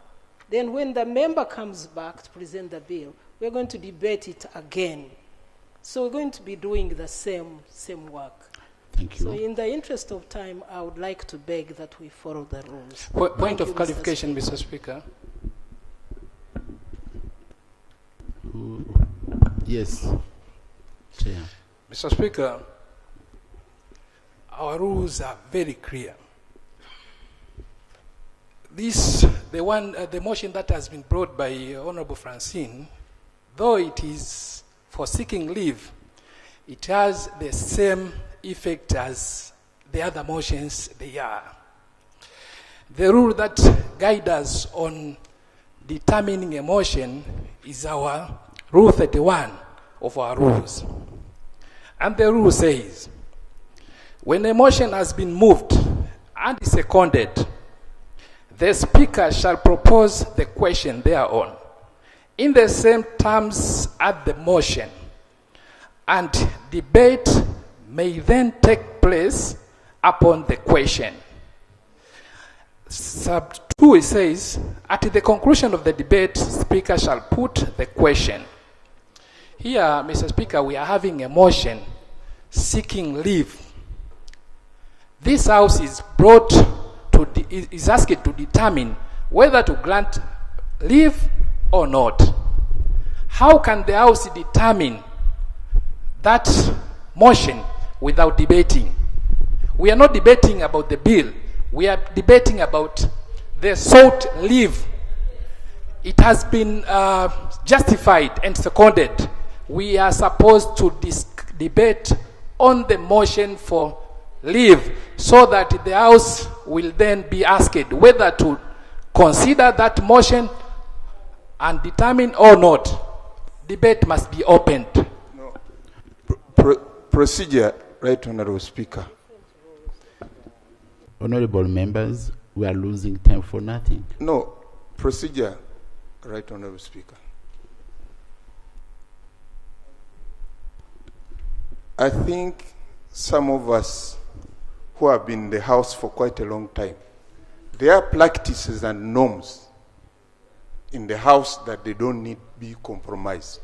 Speaker 14: then when the member comes back to present the bill, we're going to debate it again. So we're going to be doing the same work.
Speaker 4: Thank you.
Speaker 14: So in the interest of time, I would like to beg that we follow the rules.
Speaker 6: Point of clarification, Mr. Speaker.
Speaker 4: Yes, Chair.
Speaker 6: Mr. Speaker, our rules are very clear. The motion that has been brought by Honorable Francine, though it is for seeking leave, it has the same effect as the other motions they are. The rule that guides us on determining a motion is our Rule 31 of our rules. And the rule says, when a motion has been moved and is seconded, the Speaker shall propose the question thereon in the same terms as the motion, and debate may then take place upon the question. Sub 2, it says, at the conclusion of the debate, Speaker shall put the question. Here, Mr. Speaker, we are having a motion seeking leave. This House is is asked to determine whether to grant leave or not. How can the House determine that motion without debating? We are not debating about the bill. We are debating about the sought leave. It has been justified and seconded. We are supposed to debate on the motion for leave so that the House will then be asked whether to consider that motion and determine or not. Debate must be opened.
Speaker 10: No. Procedure, Right Honorable Speaker.
Speaker 4: Honorable members, we are losing time for nothing.
Speaker 10: No, procedure, Right Honorable Speaker. I think some of us who have been in the House for quite a long time, there are practices and norms in the House that they don't need to be compromised.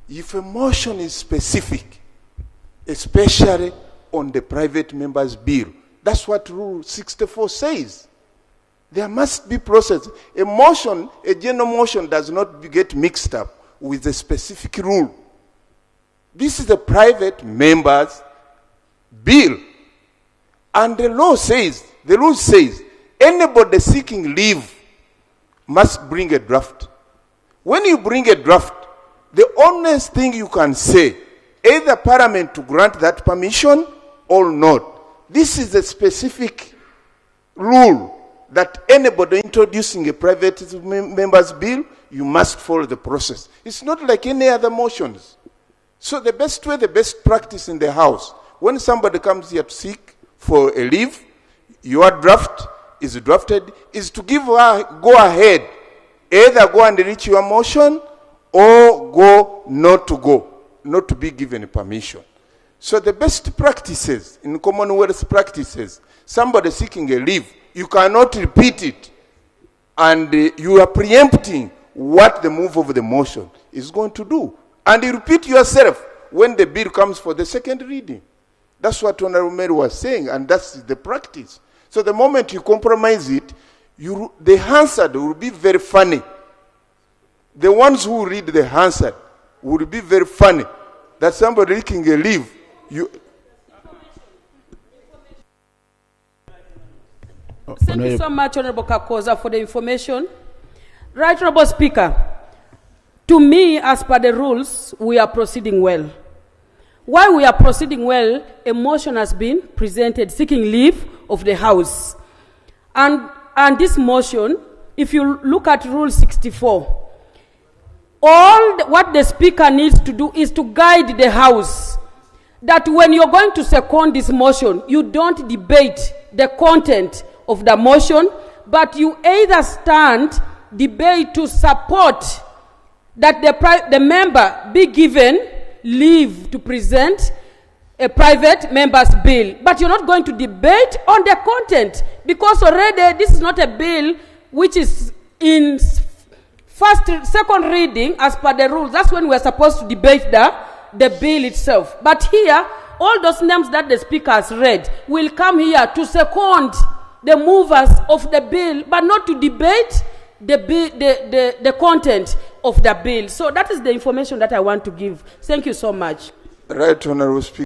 Speaker 10: If a motion is specific, especially on the private member's bill, that's what Rule 64 says. There must be process. A motion, a general motion, does not get mixed up with a specific rule. This is a private member's bill. And the rule says, anybody seeking leave must bring a draft. When you bring a draft, the only thing you can say, either Parliament to grant that permission or not. This is a specific rule that anybody introducing a private member's bill, you must follow the process. It's not like any other motions. So the best way, the best practice in the House, when somebody comes here to seek for a leave, your draft is drafted, is to give go ahead. Either go and reach your motion or go, not to be given permission. So the best practices, in Commonwealth practices, somebody seeking a leave, you cannot repeat it. And you are preempting what the move of the motion is going to do. And you repeat yourself when the bill comes for the second reading. That's what Honorable Mary was saying, and that's the practice. So the moment you compromise it, the Hansard will be very funny. The ones who read the Hansard will be very funny. That somebody seeking a leave,
Speaker 8: Thank you so much, Honorable Kakoza, for the information. Right, Honorable Speaker, to me, as per the rules, we are proceeding well. While we are proceeding well, a motion has been presented seeking leave of the House. And this motion, if you look at Rule 64, what the Speaker needs to do is to guide the House that when you're going to second this motion, you don't debate the content of the motion, but you either debate to support that the member be given leave to present a private member's bill. But you're not going to debate on the content, because already this is not a bill which is in second reading as per the rules. That's when we're supposed to debate the bill itself. But here, all those names that the Speaker has read will come here to second the movers of the bill, but not to debate the content of the bill. So that is the information that I want to give. Thank you so much.
Speaker 10: Right, Honorable Speaker.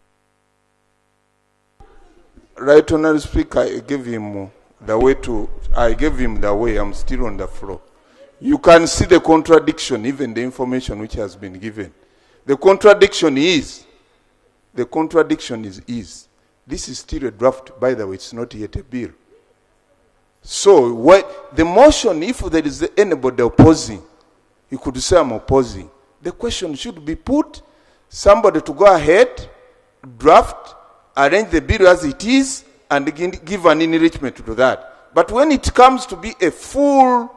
Speaker 10: Right, Honorable Speaker, I gave him the way. I'm still on the floor. You can see the contradiction, even the information which has been given. The contradiction is, this is still a draft, by the way, it's not yet a bill. So, the motion, if there is anybody opposing, you could say I'm opposing. The question should be put, somebody to go ahead, draft, arrange the bill as it is, and give an enrichment to that. But when it comes to be a full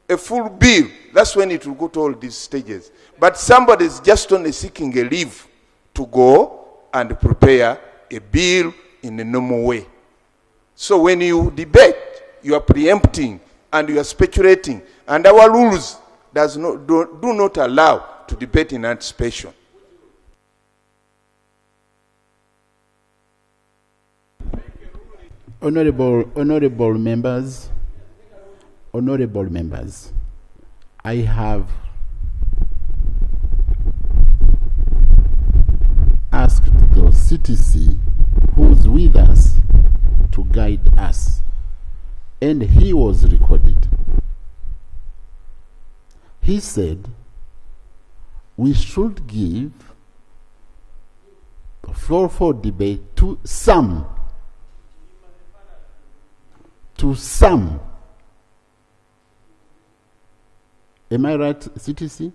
Speaker 10: bill, that's when it will go to all these stages. But somebody is just only seeking a leave to go and prepare a bill in a normal way. So when you debate, you are preempting and you are speculating, and our rules do not allow to debate in anticipation.
Speaker 4: Honorable members, I have asked the CTC who's with us to guide us, and he was recorded. He said we should give the floor for debate to some. Am I right, CTC?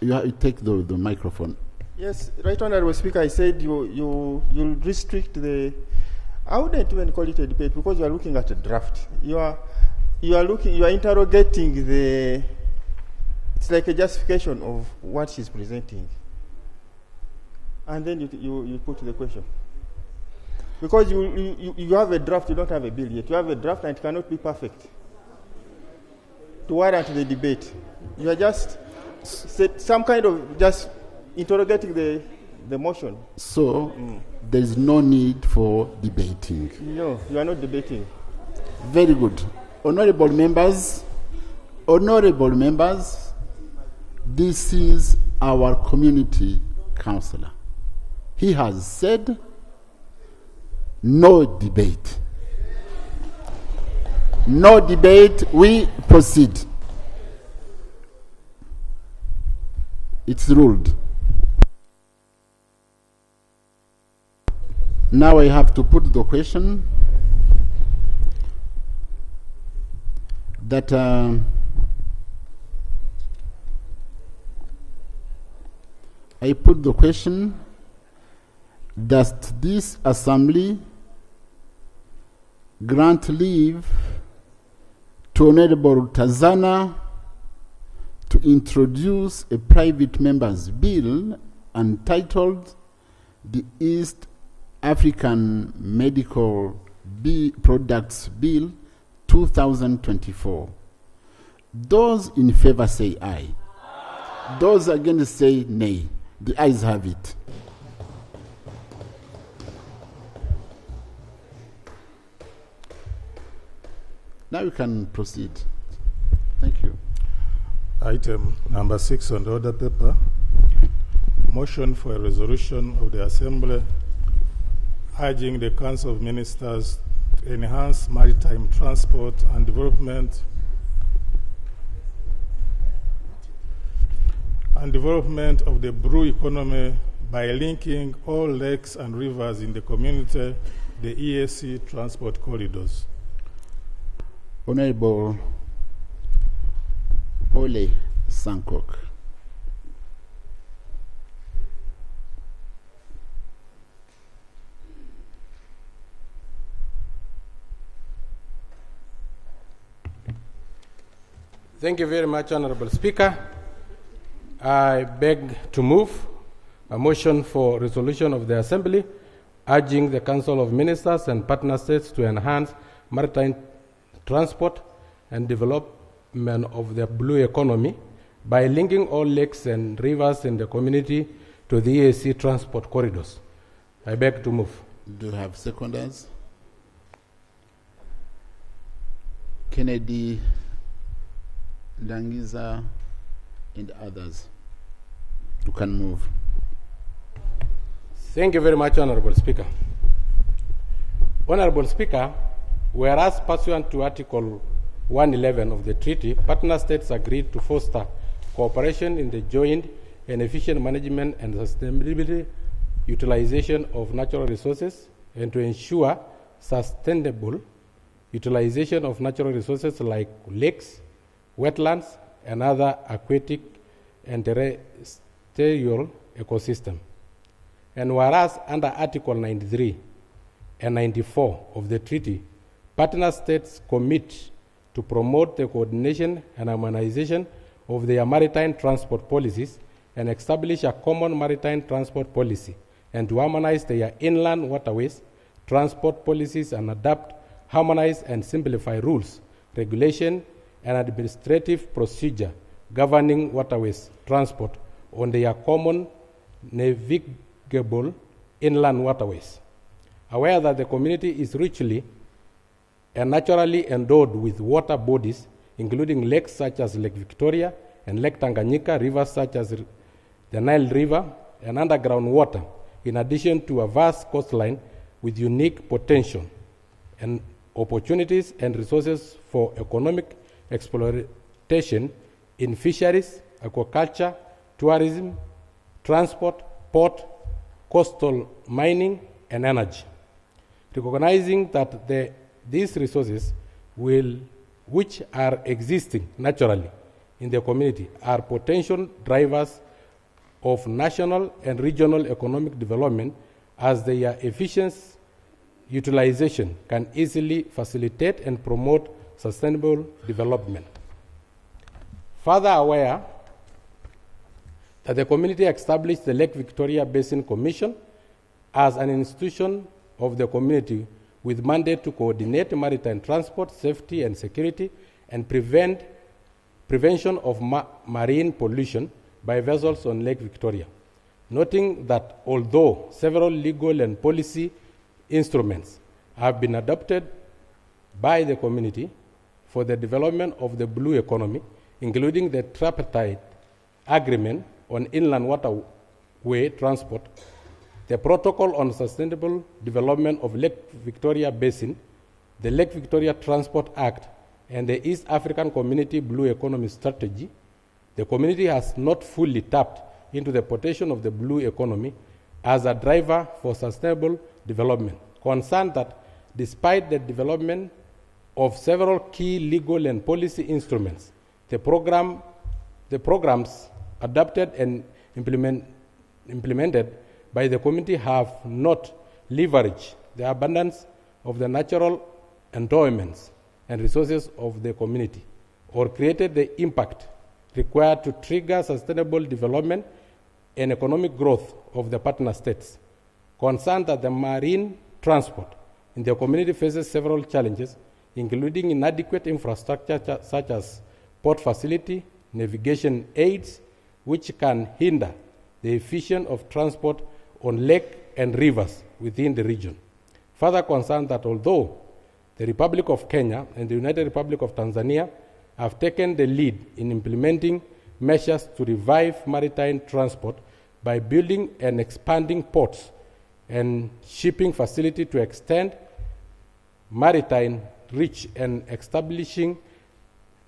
Speaker 4: You take the microphone.
Speaker 11: Yes, Right Honorable Speaker, I said you'll restrict the. I wouldn't even call it a debate because you are looking at a draft. You are interrogating the. It's like a justification of what she's presenting, and then you put the question. Because you have a draft, you don't have a bill yet. You have a draft and it cannot be perfect to warrant the debate. You are just some kind of just interrogating the motion.
Speaker 4: So there is no need for debating.
Speaker 11: No, you are not debating.
Speaker 4: Very good. Honorable members, this is our community councillor. He has said no debate. No debate, we proceed. It's ruled. Now I have to put the question that does this assembly grant leave to Honorable Tanzania to introduce a private member's bill entitled the East African Medical Products Bill 2024. Those in favor say aye. Those against say nay. The ayes have it. Now you can proceed. Thank you.
Speaker 5: Item number 6 on the order paper. Motion for a resolution of the Assembly urging the Council of Ministers to enhance maritime transport and development of the blue economy by linking all lakes and rivers in the community, the EAC transport corridors.
Speaker 4: Honorable Ole Sankok.
Speaker 15: Thank you very much, Honorable Speaker. I beg to move a motion for resolution of the Assembly urging the Council of Ministers and partner states to enhance maritime transport and development of the blue economy by linking all lakes and rivers in the community to the EAC transport corridors. I beg to move.
Speaker 4: Do you have seconders? Kennedy, Dangiza, and others. You can move.
Speaker 15: Thank you very much, Honorable Speaker. Honorable Speaker, whereas pursuant to Article 111 of the treaty, partner states agreed to foster cooperation in the joint and efficient management and sustainability utilization of natural resources and to ensure sustainable utilization of natural resources like lakes, wetlands, and other aquatic and terrestrial ecosystem. And whereas under Article 93 and 94 of the treaty, partner states commit to promote the coordination and harmonization of their maritime transport policies and establish a common maritime transport policy and to harmonize their inland waterways transport policies and adopt, harmonize, and simplify rules, regulation, and administrative procedure governing waterways transport on their common navigable inland waterways. Aware that the community is richly and naturally endowed with water bodies, including lakes such as Lake Victoria and Lake Tanganyika, rivers such as the Nile River, and underground water, in addition to a vast coastline with unique potential and opportunities and resources for economic exploitation in fisheries, aquaculture, tourism, transport, port, coastal mining, and energy. Recognizing that these resources which are existing naturally in the community are potential drivers of national and regional economic development, as their efficient utilization can easily facilitate and promote sustainable development. Further aware that the community established the Lake Victoria Basin Commission as an institution of the community with mandate to coordinate maritime transport, safety and security, and prevention of marine pollution by vessels on Lake Victoria, noting that although several legal and policy instruments have been adopted by the community for the development of the blue economy, including the tripartite agreement on inland waterway transport, the Protocol on Sustainable Development of Lake Victoria Basin, the Lake Victoria Transport Act, and the East African Community Blue Economy Strategy, the community has not fully tapped into the potential of the blue economy as a driver for sustainable development, concerned that despite the development of several key legal and policy instruments, the programs adopted and implemented by the community have not leveraged the abundance of the natural endowments and resources of the community, or created the impact required to trigger sustainable development and economic growth of the partner states. Concerned that the marine transport in the community faces several challenges, including inadequate infrastructure such as port facility, navigation aids, which can hinder the efficiency of transport on lake and rivers within the region. Further concerned that although the Republic of Kenya and the United Republic of Tanzania have taken the lead in implementing measures to revive maritime transport by building and expanding ports and shipping facilities to extend maritime reach and establishing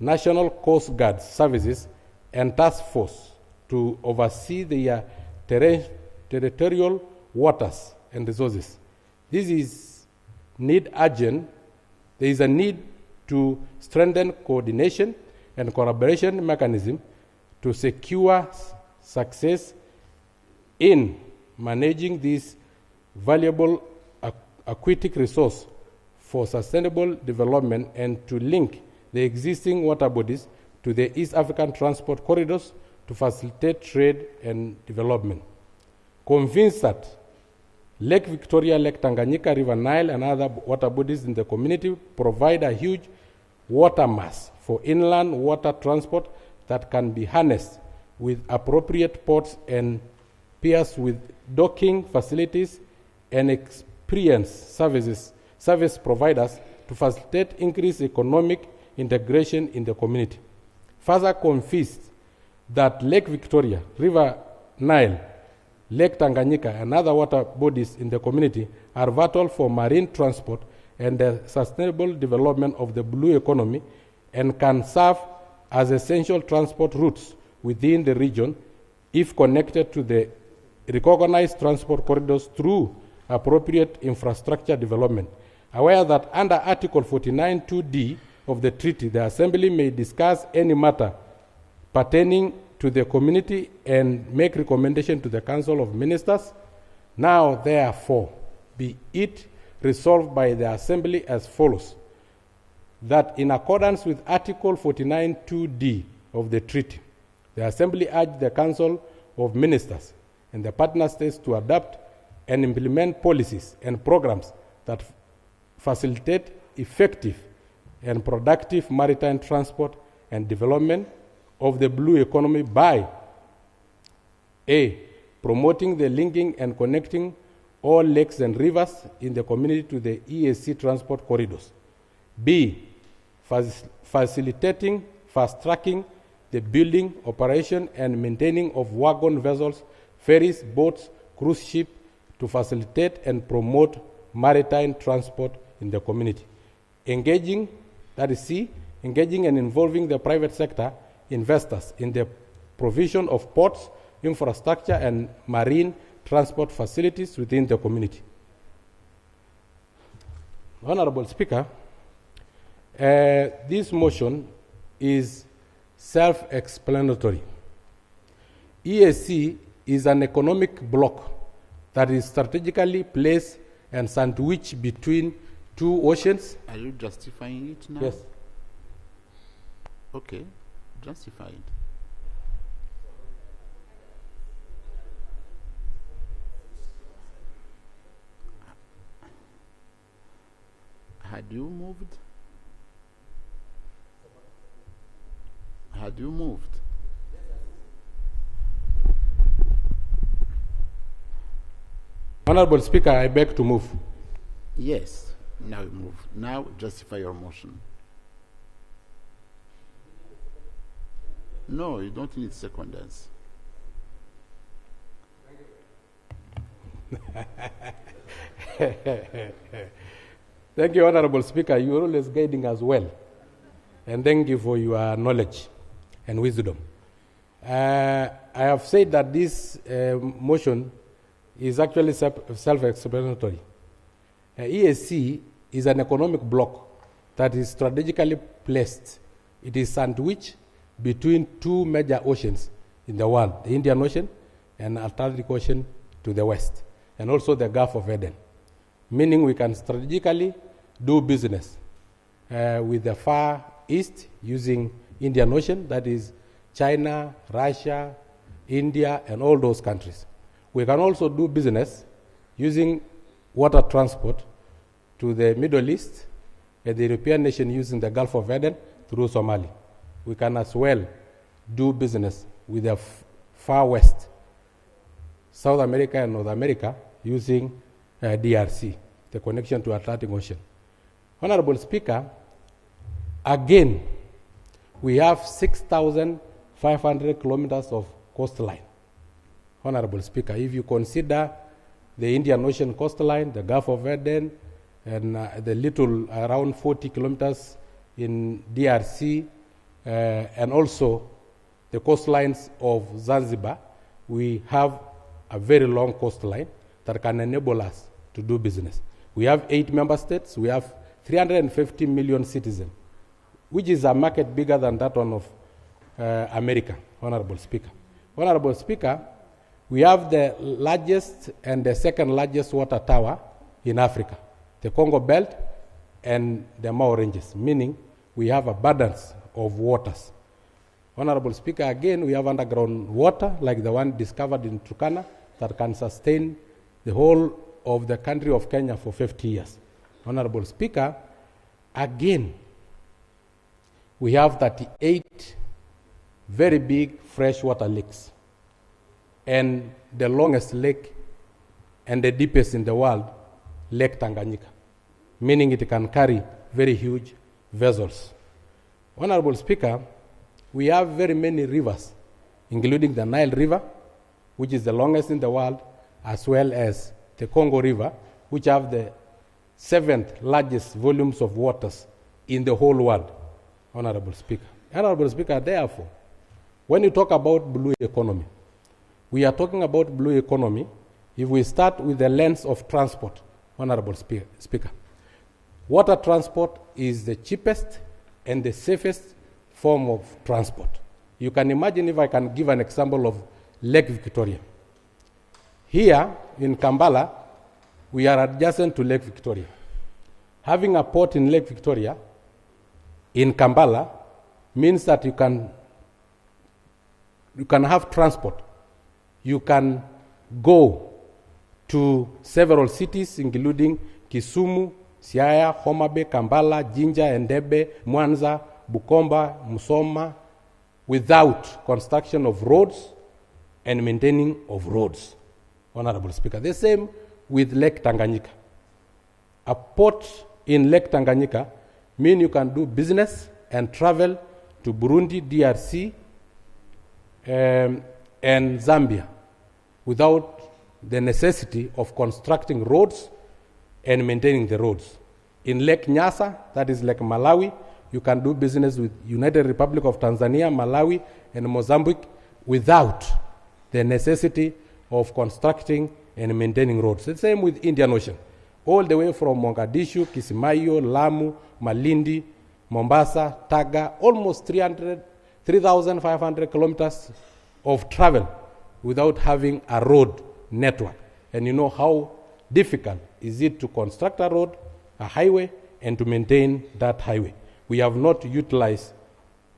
Speaker 15: national coast guard services and task force to oversee their territorial waters and resources. This is urgent. There is a need to strengthen coordination and collaboration mechanism to secure success in managing this valuable aquatic resource for sustainable development, and to link the existing water bodies to the East African transport corridors to facilitate trade and development. Convinced that Lake Victoria, Lake Tanganyika, River Nile, and other water bodies in the community provide a huge water mass for inland water transport that can be harnessed with appropriate ports and piers with docking facilities and experienced service providers to facilitate increased economic integration in the community. Further convinced that Lake Victoria, River Nile, Lake Tanganyika, and other water bodies in the community are vital for marine transport and the sustainable development of the blue economy, and can serve as essential transport routes within the region if connected to the recognized transport corridors through appropriate infrastructure development. Aware that under Article 49(2)(d) of the treaty, the Assembly may discuss any matter pertaining to the community and make recommendation to the Council of Ministers. Now, therefore, be it resolved by the Assembly as follows: that in accordance with Article 49(2)(d) of the treaty, the Assembly urged the Council of Ministers and the partner states to adopt and implement policies and programs that facilitate effective and productive maritime transport and development of the blue economy by A, promoting the linking and connecting all lakes and rivers in the community to the EAC transport corridors. B, facilitating, fast-tracking the building, operation, and maintaining of wagon vessels, ferries, boats, cruise ships to facilitate and promote maritime transport in the community. Engaging, that is C, engaging and involving the private sector investors in the provision of ports, infrastructure, and marine transport facilities within the community. Honorable Speaker, this motion is self-explanatory. EAC is an economic bloc that is strategically placed and sandwiched between two oceans.
Speaker 4: Are you justifying it now?
Speaker 15: Yes.
Speaker 4: Okay, justify it. Had you moved? Had you moved?
Speaker 15: Honorable Speaker, I beg to move.
Speaker 4: Yes, now you move. Now justify your motion. No, you don't need seconders.
Speaker 15: Thank you, Honorable Speaker. You are always guiding us well. And thank you for your knowledge and wisdom. I have said that this motion is actually self-explanatory. EAC is an economic bloc that is strategically placed. It is sandwiched between two major oceans in the world, the Indian Ocean and Atlantic Ocean to the west, and also the Gulf of Aden, meaning we can strategically do business with the Far East using Indian Ocean, that is China, Russia, India, and all those countries. We can also do business using water transport to the Middle East and the European nation using the Gulf of Aden through Somalia. We can as well do business with the Far West, South America and North America using DRC, the connection to Atlantic Ocean. Honorable Speaker, again, we have 6,500 kilometers of coastline. Honorable Speaker, if you consider the Indian Ocean coastline, the Gulf of Aden, and the little around 40 kilometers in DRC, and also the coastlines of Zanzibar, we have a very long coastline that can enable us to do business. We have 8 member states. We have 350 million citizens, which is a market bigger than that one of America, Honorable Speaker. Honorable Speaker, we have the largest and the second largest water tower in Africa, the Congo Belt and the Mao Ranges, meaning we have abundance of waters. Honorable Speaker, again, we have underground water like the one discovered in Turkana that can sustain the whole of the country of Kenya for 50 years. Honorable Speaker, again, we have 38 very big freshwater lakes, and the longest lake and the deepest in the world, Lake Tanganyika, meaning it can carry very huge vessels. Honorable Speaker, we have very many rivers, including the Nile River, which is the longest in the world, as well as the Congo River, which have the 7th largest volumes of waters in the whole world. Honorable Speaker. Honorable Speaker, therefore, when you talk about blue economy, we are talking about blue economy if we start with the lens of transport. Honorable Speaker, water transport is the cheapest and the safest form of transport. You can imagine, if I can give an example of Lake Victoria. Here in Kampala, we are adjacent to Lake Victoria. Having a port in Lake Victoria in Kampala means that you can have transport. You can go to several cities, including Kisumu, Siaya, Homa Bay, Kampala, Jinja, Entebbe, Mwanza, Bukomba, Musoma, without construction of roads and maintaining of roads. Honorable Speaker. The same with Lake Tanganyika. A port in Lake Tanganyika means you can do business and travel to Burundi, DRC, and Zambia without the necessity of constructing roads and maintaining the roads. In Lake Nyasa, that is Lake Malawi, you can do business with United Republic of Tanzania, Malawi, and Mozambique without the necessity of constructing and maintaining roads. The same with Indian Ocean. All the way from Mogadishu, Kismayo, Lamu, Malindi, Mombasa, Taga, almost 3,500 kilometers of travel without having a road network. And you know how difficult is it to construct a road, a highway, and to maintain that highway. We have not utilized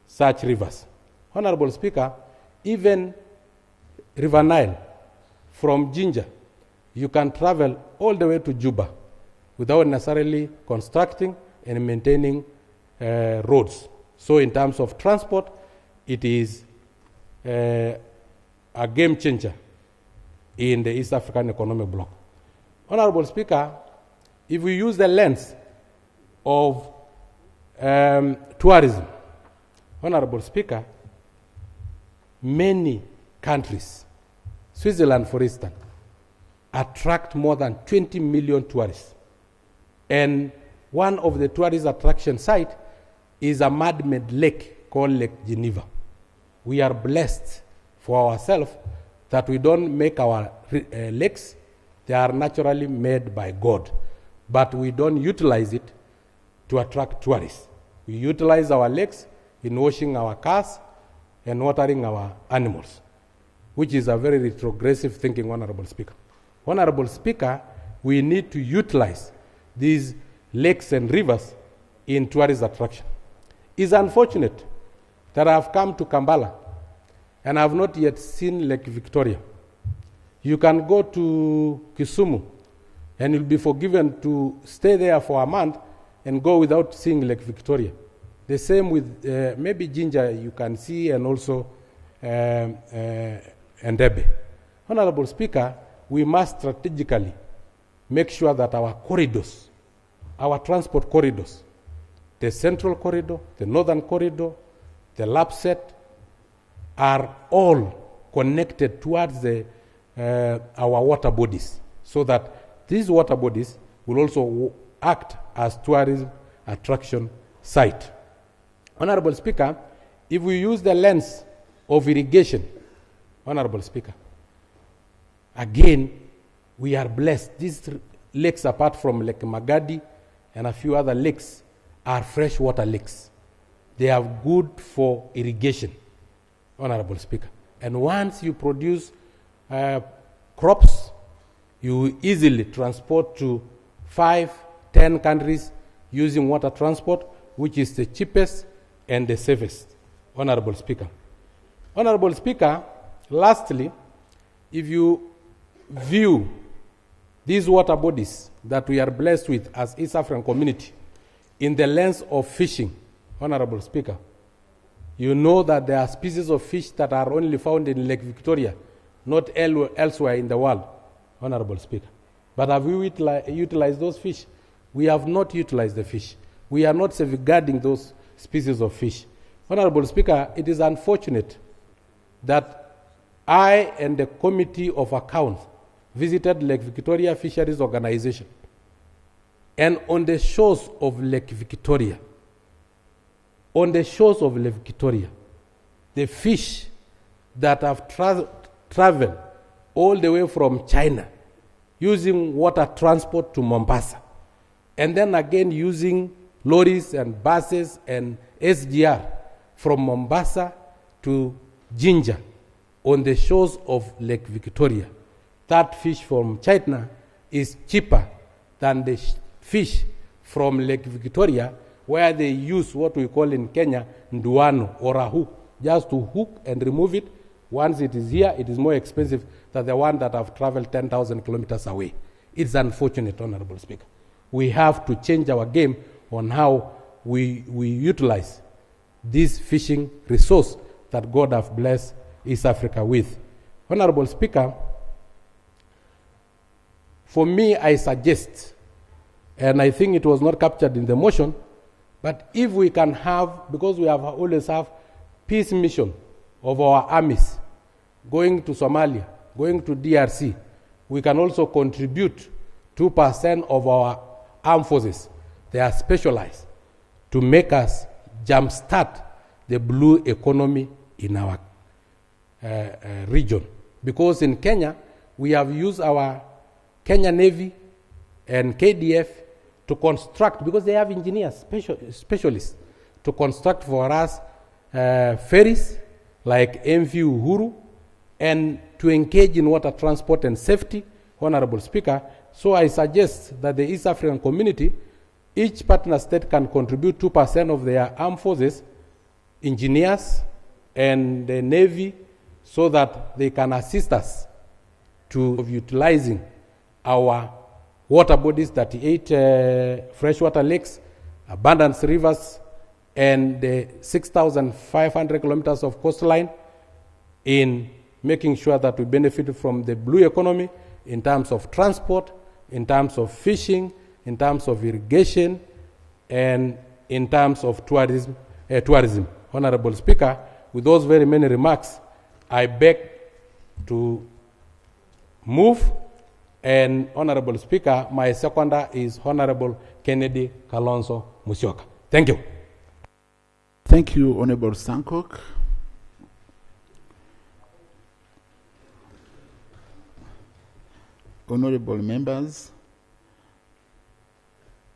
Speaker 15: such rivers. Honorable Speaker, even River Nile from Jinja, you can travel all the way to Juba without necessarily constructing and maintaining roads. So in terms of transport, it is a game changer in the East African Economic Bloc. Honorable Speaker, if we use the lens of tourism, Honorable Speaker, many countries, Switzerland for instance, attract more than 20 million tourists. And one of the tourist attraction sites is a man-made lake called Lake Geneva. We are blessed for ourselves that we don't make our lakes. They are naturally made by God. But we don't utilize it to attract tourists. We utilize our lakes in washing our cars and watering our animals, which is a very retrogressive thinking, Honorable Speaker. Honorable Speaker, we need to utilize these lakes and rivers in tourist attraction. It's unfortunate that I have come to Kampala and I have not yet seen Lake Victoria. You can go to Kisumu and you'll be forgiven to stay there for a month and go without seeing Lake Victoria. The same with maybe Jinja you can see, and also Entebbe. Honorable Speaker, we must strategically make sure that our corridors, our transport corridors, the central corridor, the northern corridor, the LAPSET, are all connected towards our water bodies, so that these water bodies will also act as tourism attraction site. Honorable Speaker, if we use the lens of irrigation, Honorable Speaker, again, we are blessed. These lakes, apart from Lake Magadi and a few other lakes, are freshwater lakes. They are good for irrigation, Honorable Speaker. And once you produce crops, you easily transport to 5-10 countries using water transport, which is the cheapest and the safest, Honorable Speaker. Honorable Speaker, lastly, if you view these water bodies that we are blessed with as East African community in the lens of fishing, Honorable Speaker, you know that there are species of fish that are only found in Lake Victoria, not elsewhere in the world, Honorable Speaker. But have we utilized those fish? We have not utilized the fish. We are not safeguarding those species of fish. Honorable Speaker, it is unfortunate that I and the Committee of Accounts visited Lake Victoria Fisheries Organization. And on the shores of Lake Victoria, the fish that have traveled all the way from China using water transport to Mombasa, and then again using lorries and buses and SGR from Mombasa to Jinja on the shores of Lake Victoria. That fish from China is cheaper than the fish from Lake Victoria, where they use what we call in Kenya nduano, or a hook, just to hook and remove it. Once it is here, it is more expensive than the one that have traveled 10,000 kilometers away. It's unfortunate, Honorable Speaker. we have to change our game on how we utilize this fishing resource that God has blessed East Africa with. Honorable Speaker, for me, I suggest, and I think it was not captured in the motion, but if we can have, because we have always have peace mission of our armies going to Somalia, going to DRC, we can also contribute 2% of our armed forces. They are specialized to make us jumpstart the blue economy in our region. Because in Kenya, we have used our Kenya Navy and KDF to construct, because they have engineers, specialists, to construct for us ferries like MV Uhuru, and to engage in water transport and safety, Honorable Speaker. So I suggest that the East African community, each partner state can contribute 2% of their armed forces, engineers, and the Navy, so that they can assist us to utilizing our water bodies, 38 freshwater lakes, abundance rivers, and the 6,500 kilometers of coastline, in making sure that we benefit from the blue economy in terms of transport, in terms of fishing, in terms of irrigation, and in terms of tourism. Honorable Speaker, with those very many remarks, I beg to move. And Honorable Speaker, my seconder is Honorable Kennedy Kalonzo Musyoka. Thank you.
Speaker 4: Thank you, Honorable Sankok. Honorable members,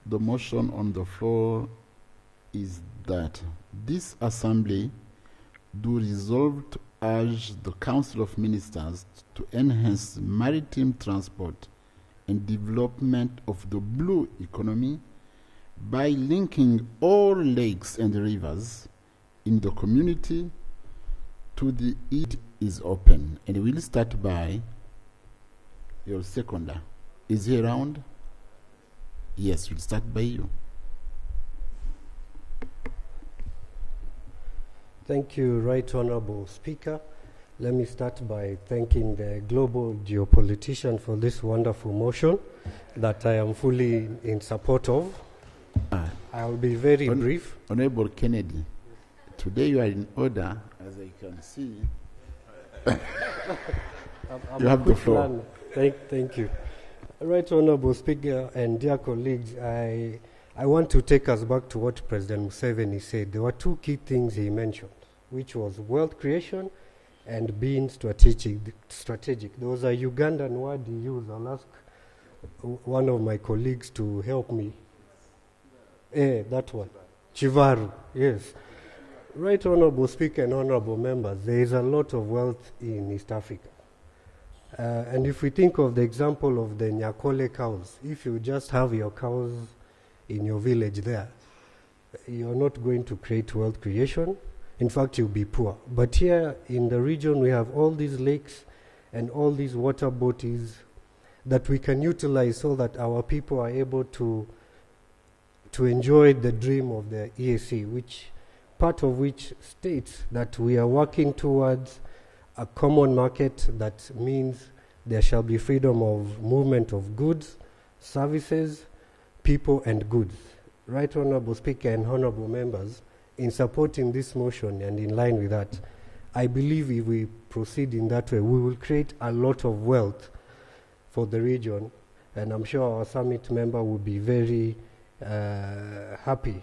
Speaker 4: the motion on the floor is that this assembly do resolve to urge the Council of Ministers to enhance maritime transport and development of the blue economy by linking all lakes and rivers in the community to the it is open. And we'll start by your seconder. Is he around? Yes, we'll start by you.
Speaker 16: Thank you, Right Honorable Speaker. Let me start by thanking the global geopolitician for this wonderful motion that I am fully in support of. I will be very brief.
Speaker 4: Honorable Kennedy, today you are in order, as I can see. You have the floor.
Speaker 16: Thank you. Right Honorable Speaker and dear colleagues, I want to take us back to what President Museveni said. There were two key things he mentioned, which was wealth creation and being strategic. There was a Ugandan word he used. I'll ask one of my colleagues to help me. That one. Chivaru, yes. Right Honorable Speaker and honorable members, there is a lot of wealth in East Africa. And if we think of the example of the Nyakole cows, if you just have your cows in your village there, you're not going to create wealth creation. In fact, you'll be poor. But here in the region, we have all these lakes and all these water bodies that we can utilize so that our people are able to enjoy the dream of the EAC, which part of which states that we are working towards a common market that means there shall be freedom of movement of goods, services, people, and goods. Right Honorable Speaker and honorable members, in supporting this motion and in line with that, I believe if we proceed in that way, we will create a lot of wealth for the region, and I'm sure our summit member will be very happy.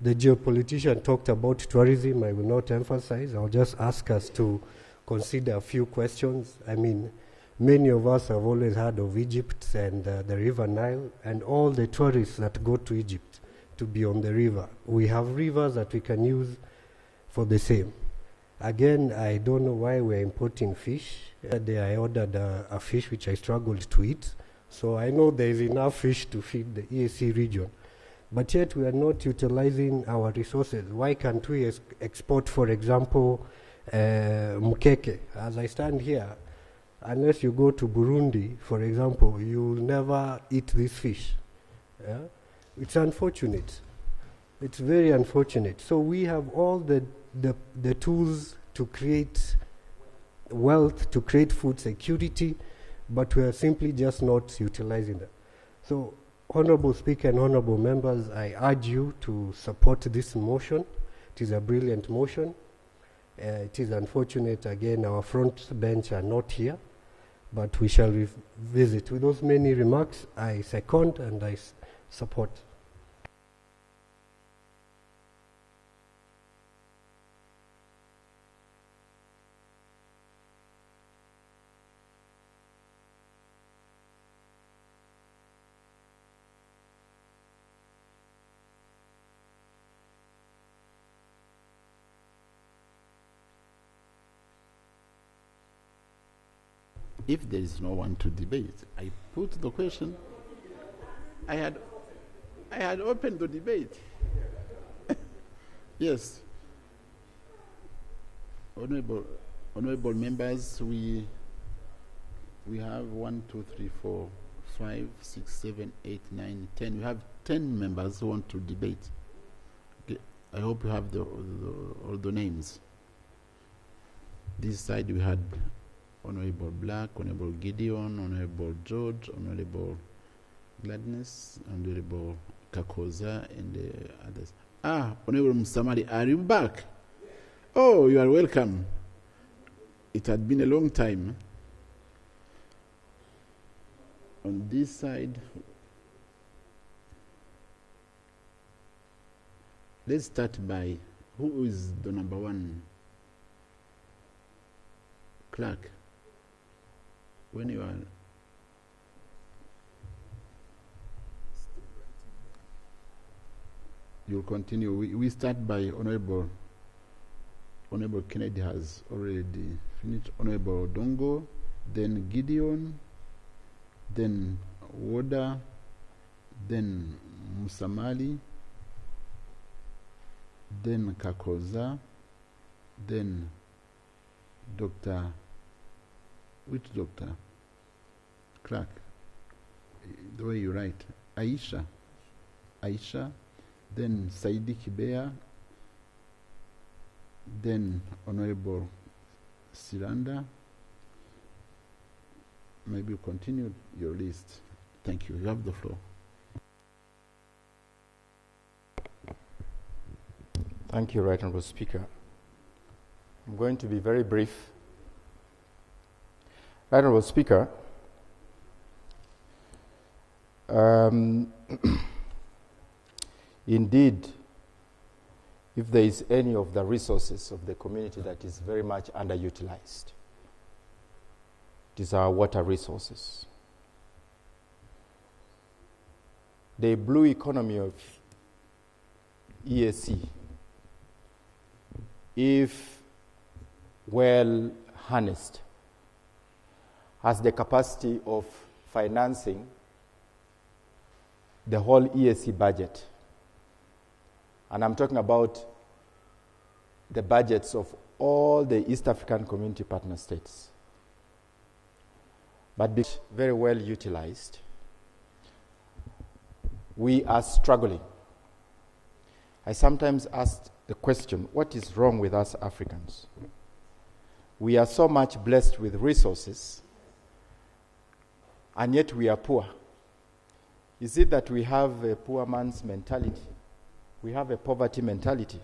Speaker 16: The geopolitician talked about tourism. I will not emphasize. I'll just ask us to consider a few questions. I mean, many of us have always heard of Egypt and the River Nile and all the tourists that go to Egypt to be on the river. We have rivers that we can use for the same. Again, I don't know why we're importing fish. That day I ordered a fish which I struggled to eat. So I know there is enough fish to feed the EAC region. But yet we are not utilizing our resources. Why can't we export, for example, mukeke? As I stand here, unless you go to Burundi, for example, you will never eat this fish. Yeah? It's unfortunate. It's very unfortunate. So we have all the tools to create wealth, to create food security, but we are simply just not utilizing them. So, Honorable Speaker and Honorable Members, I urge you to support this motion. It is a brilliant motion. It is unfortunate, again, our front bench are not here, but we shall revisit. With those many remarks, I second and I support.
Speaker 4: If there is no one to debate, I put the question. I had opened the debate. Yes. Honorable members, we have 1, 2, 3, 4, 5, 6, 7, 8, 9, 10. We have 10 members who want to debate. Okay. I hope you have all the names. This side we had Honorable Black, Honorable Gideon, Honorable George, Honorable Gladness, Honorable Kakoza, and others. Honorable Musamali, are you back? Oh, you are welcome. It had been a long time. On this side, let's start by who is the number one clerk. When you are you'll continue. We start by Honorable Kennedy has already finished. Honorable Dongo, then Gideon, then Woda, then Musamali, then Kakoza, then Dr. Which doctor? Clark. The way you write. Aisha, then Saidi Kibea, then Honorable Siranda. Maybe you continue your list. Thank you. You have the floor.
Speaker 13: Thank you, Right Honorable Speaker. I'm going to be very brief. Right Honorable Speaker, indeed, if there is any of the resources of the community that is very much underutilized, it is our water resources. The blue economy of EAC, if well harnessed, has the capacity of financing the whole EAC budget. And I'm talking about the budgets of all the East African Community Partner States. But being very well utilized, we are struggling. I sometimes ask the question, what is wrong with us Africans? We are so much blessed with resources, and yet we are poor. Is it that we have a poor man's mentality? We have a poverty mentality.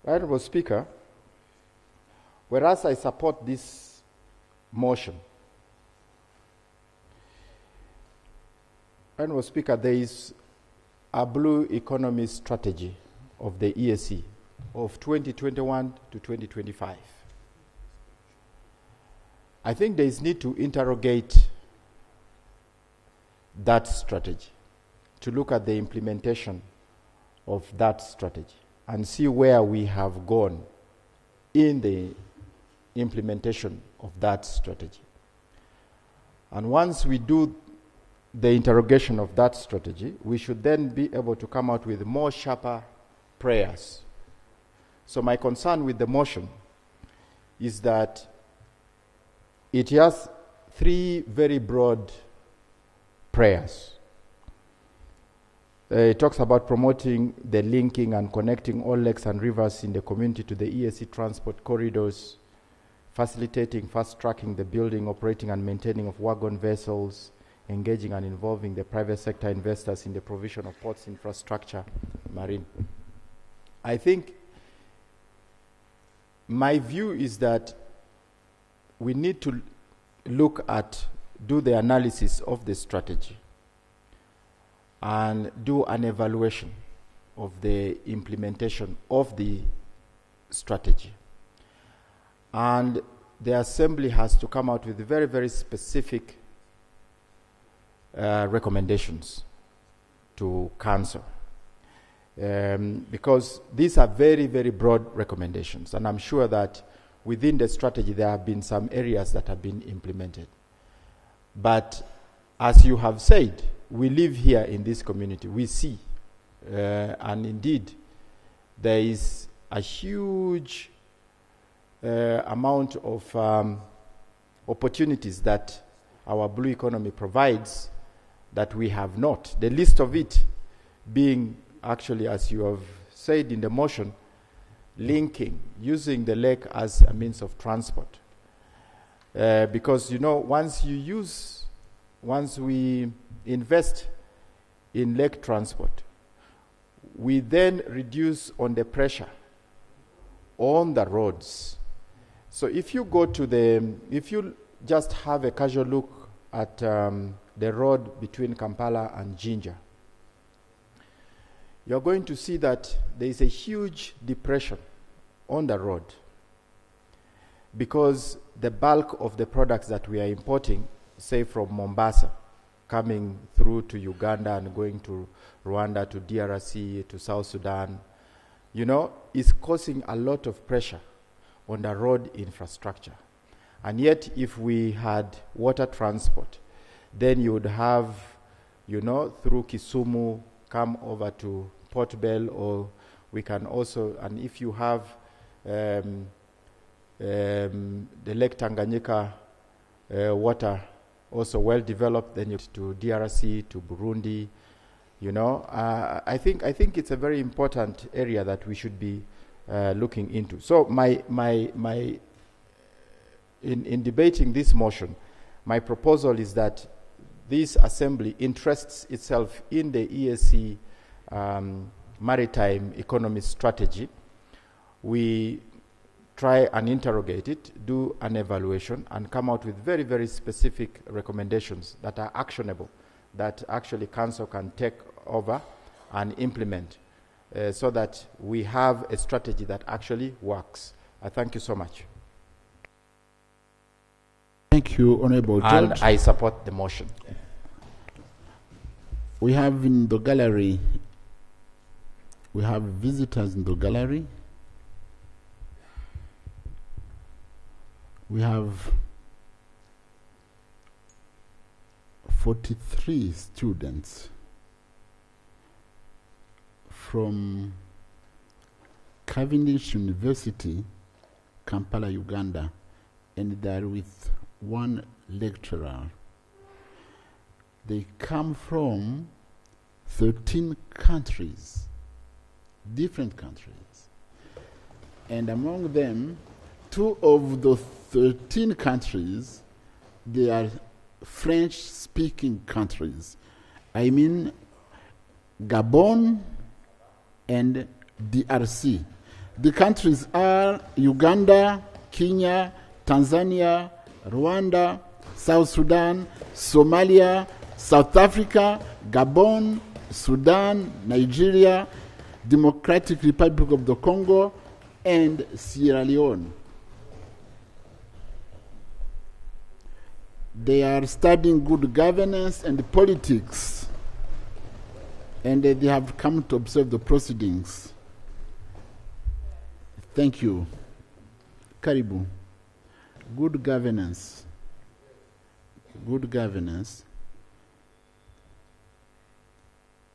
Speaker 13: Right, Honorable Speaker, whereas I support this motion, Right, Honorable Speaker, there is a blue economy strategy of the EAC of 2021 to 2025. I think there is need to interrogate that strategy, to look at the implementation of that strategy and see where we have gone in the implementation of that strategy. And once we do the interrogation of that strategy, we should then be able to come out with more sharper prayers. So my concern with the motion is that it has three very broad prayers. It talks about promoting the linking and connecting all lakes and rivers in the community to the EAC transport corridors, facilitating, fast-tracking the building, operating and maintaining of wagon vessels, engaging and involving the private sector investors in the provision of ports infrastructure, marine. I think my view is that we need to do the analysis of the strategy and do an evaluation of the implementation of the strategy. And the Assembly has to come out with very, very specific recommendations to Council. Because these are very, very broad recommendations. And I'm sure that within the strategy there have been some areas that have been implemented. But as you have said, we live here in this community. We see, and indeed, there is a huge amount of opportunities that our blue economy provides that we have not. The least of it being, actually, as you have said in the motion, linking, using the lake as a means of transport. Because, you know, once we invest in lake transport, we then reduce on the pressure on the roads. So if you if you just have a casual look at the road between Kampala and Jinja, you're going to see that there is a huge depression on the road because the bulk of the products that we are importing, say from Mombasa, coming through to Uganda and going to Rwanda, to DRC, to South Sudan, you know, is causing a lot of pressure on the road infrastructure. And yet, if we had water transport, then you would have, you know, through Kisumu, come over to Port Bell, or we can also, and if you have the Lake Tanganyika water also well developed, then you to DRC, to Burundi, you know. I think it's a very important area that we should be looking into. So in debating this motion, my proposal is that this Assembly interests itself in the EAC maritime economy strategy. We try and interrogate it, do an evaluation, and come out with very, very specific recommendations that are actionable, that actually Council can take over and implement, so that we have a strategy that actually works. I thank you so much.
Speaker 4: Thank you, Honorable George.
Speaker 13: And I support the motion.
Speaker 4: We have in the gallery, we have visitors in the gallery. We have 43 students from Cavendish University, Kampala, Uganda, and they are with one lecturer. They come from 13 countries, different countries. And among them, 2 of the 13 countries, they are French-speaking countries. I mean Gabon and DRC. The countries are Uganda, Kenya, Tanzania, Rwanda, South Sudan, Somalia, South Africa, Gabon, Sudan, Nigeria, Democratic Republic of the Congo, and Sierra Leone. They are studying good governance and politics, and they have come to observe the proceedings. Thank you. Karibu. Good governance. Good governance,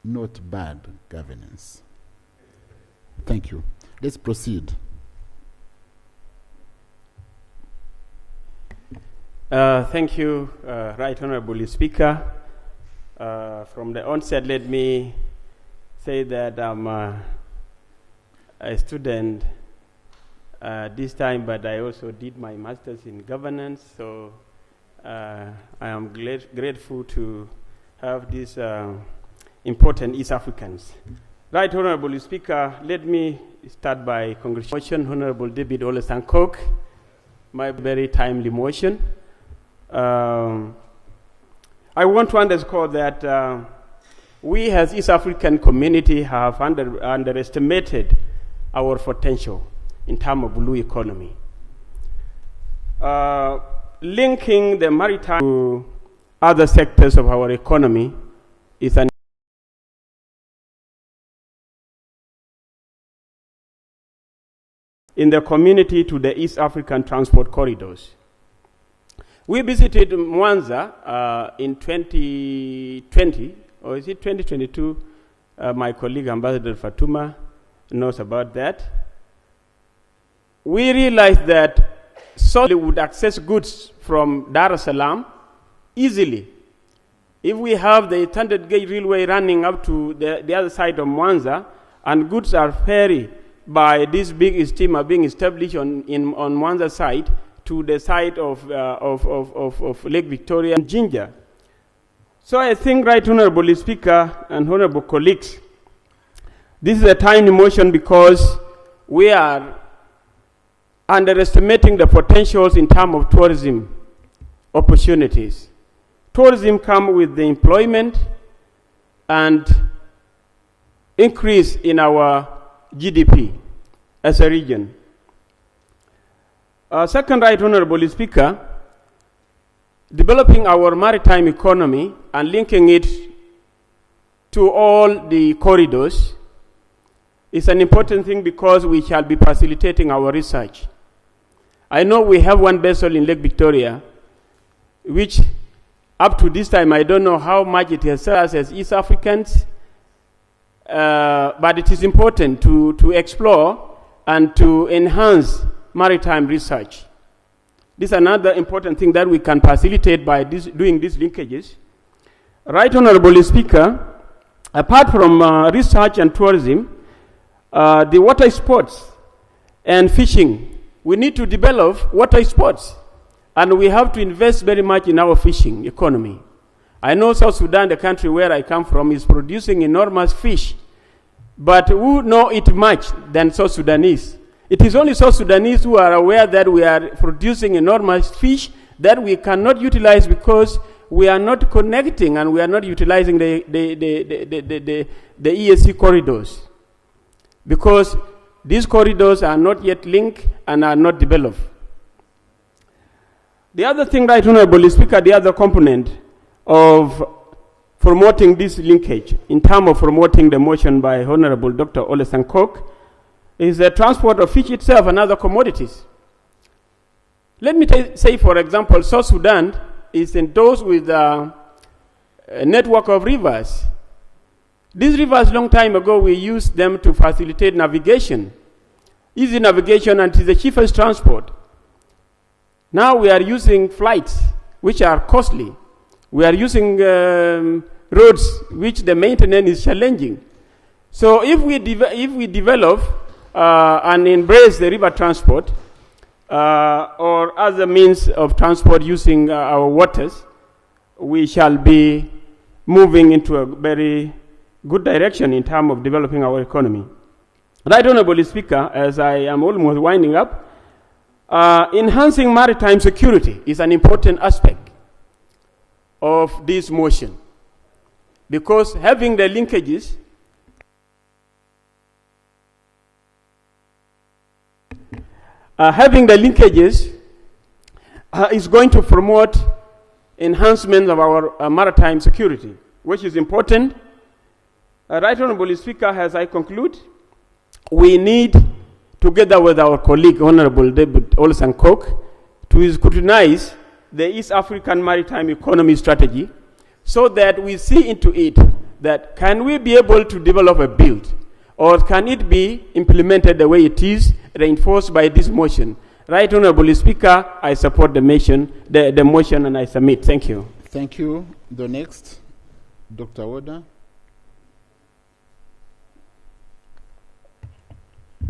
Speaker 4: not bad governance. Thank you. Let's proceed.
Speaker 17: Thank you, Right Honorable Speaker. From the onset, let me say that I'm a student this time, but I also did my master's in governance, so I am grateful to have these important East Africans. Right, Honorable Speaker, let me start by congratulating Honorable David Ole Sankok, my very timely motion. I want to underscore that we as East African community have underestimated our potential in terms of blue economy. Linking the maritime to other sectors of our economy is an in the community to the East African transport corridors. We visited Mwanza in 2020, or is it 2022? My colleague Ambassador Fatuma knows about that. We realized that Somali would access goods from Dar es Salaam easily. If we have the standard gauge railway running up to the other side of Mwanza, and goods are ferried by this big steamer being established on Mwanza side to the side of Lake Victoria and Jinja. So I think, Right Honorable Speaker and Honorable colleagues, this is a timely motion because we are underestimating the potentials in terms of tourism opportunities. Tourism comes with the employment and increase in our GDP as a region. Second, Right Honorable Speaker, developing our maritime economy and linking it to all the corridors is an important thing because we shall be facilitating our research. I know we have one vessel in Lake Victoria, which up to this time, I don't know how much it has served us as East Africans, but it is important to explore and to enhance maritime research. This is another important thing that we can facilitate by doing these linkages. Right Honorable Speaker, apart from research and tourism, the water sports and fishing, we need to develop water sports, and we have to invest very much in our fishing economy. I know South Sudan, the country where I come from, is producing enormous fish, but who know it much than South Sudanese? It is only South Sudanese who are aware that we are producing enormous fish that we cannot utilize because we are not connecting and we are not utilizing the EAC corridors, because these corridors are not yet linked and are not developed. The other thing, Right Honorable Speaker, the other component of promoting this linkage in terms of promoting the motion by Honorable Dr. Ole Sankok is the transport of fish itself and other commodities. Let me say, for example, South Sudan is endorsed with a network of rivers. These rivers, long time ago, we used them to facilitate navigation, easy navigation, and it is the cheapest transport. Now we are using flights, which are costly. We are using roads, which the maintenance is challenging. So if we develop and embrace the river transport or other means of transport using our waters, we shall be moving into a very good direction in terms of developing our economy. Right Honorable Speaker, as I am almost winding up, enhancing maritime security is an important aspect of this motion, because having the linkages is going to promote enhancement of our maritime security, which is important. Right Honorable Speaker, as I conclude, we need, together with our colleague Honorable David Ole Sankok, to scrutinize the East African maritime economy strategy so that we see into it that can we be able to develop a build, or can it be implemented the way it is, reinforced by this motion. Right Honorable Speaker, I support the motion, and I submit. Thank you.
Speaker 4: Thank you. The next, Dr. Oda.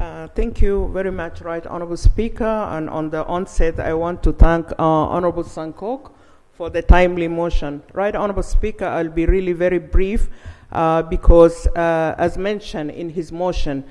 Speaker 7: Thank you very much, Right Honourable Speaker. And on the onset, I want to thank Honourable Sankok for the timely motion. Right Honourable Speaker, I'll be really very brief because, as mentioned in his motion,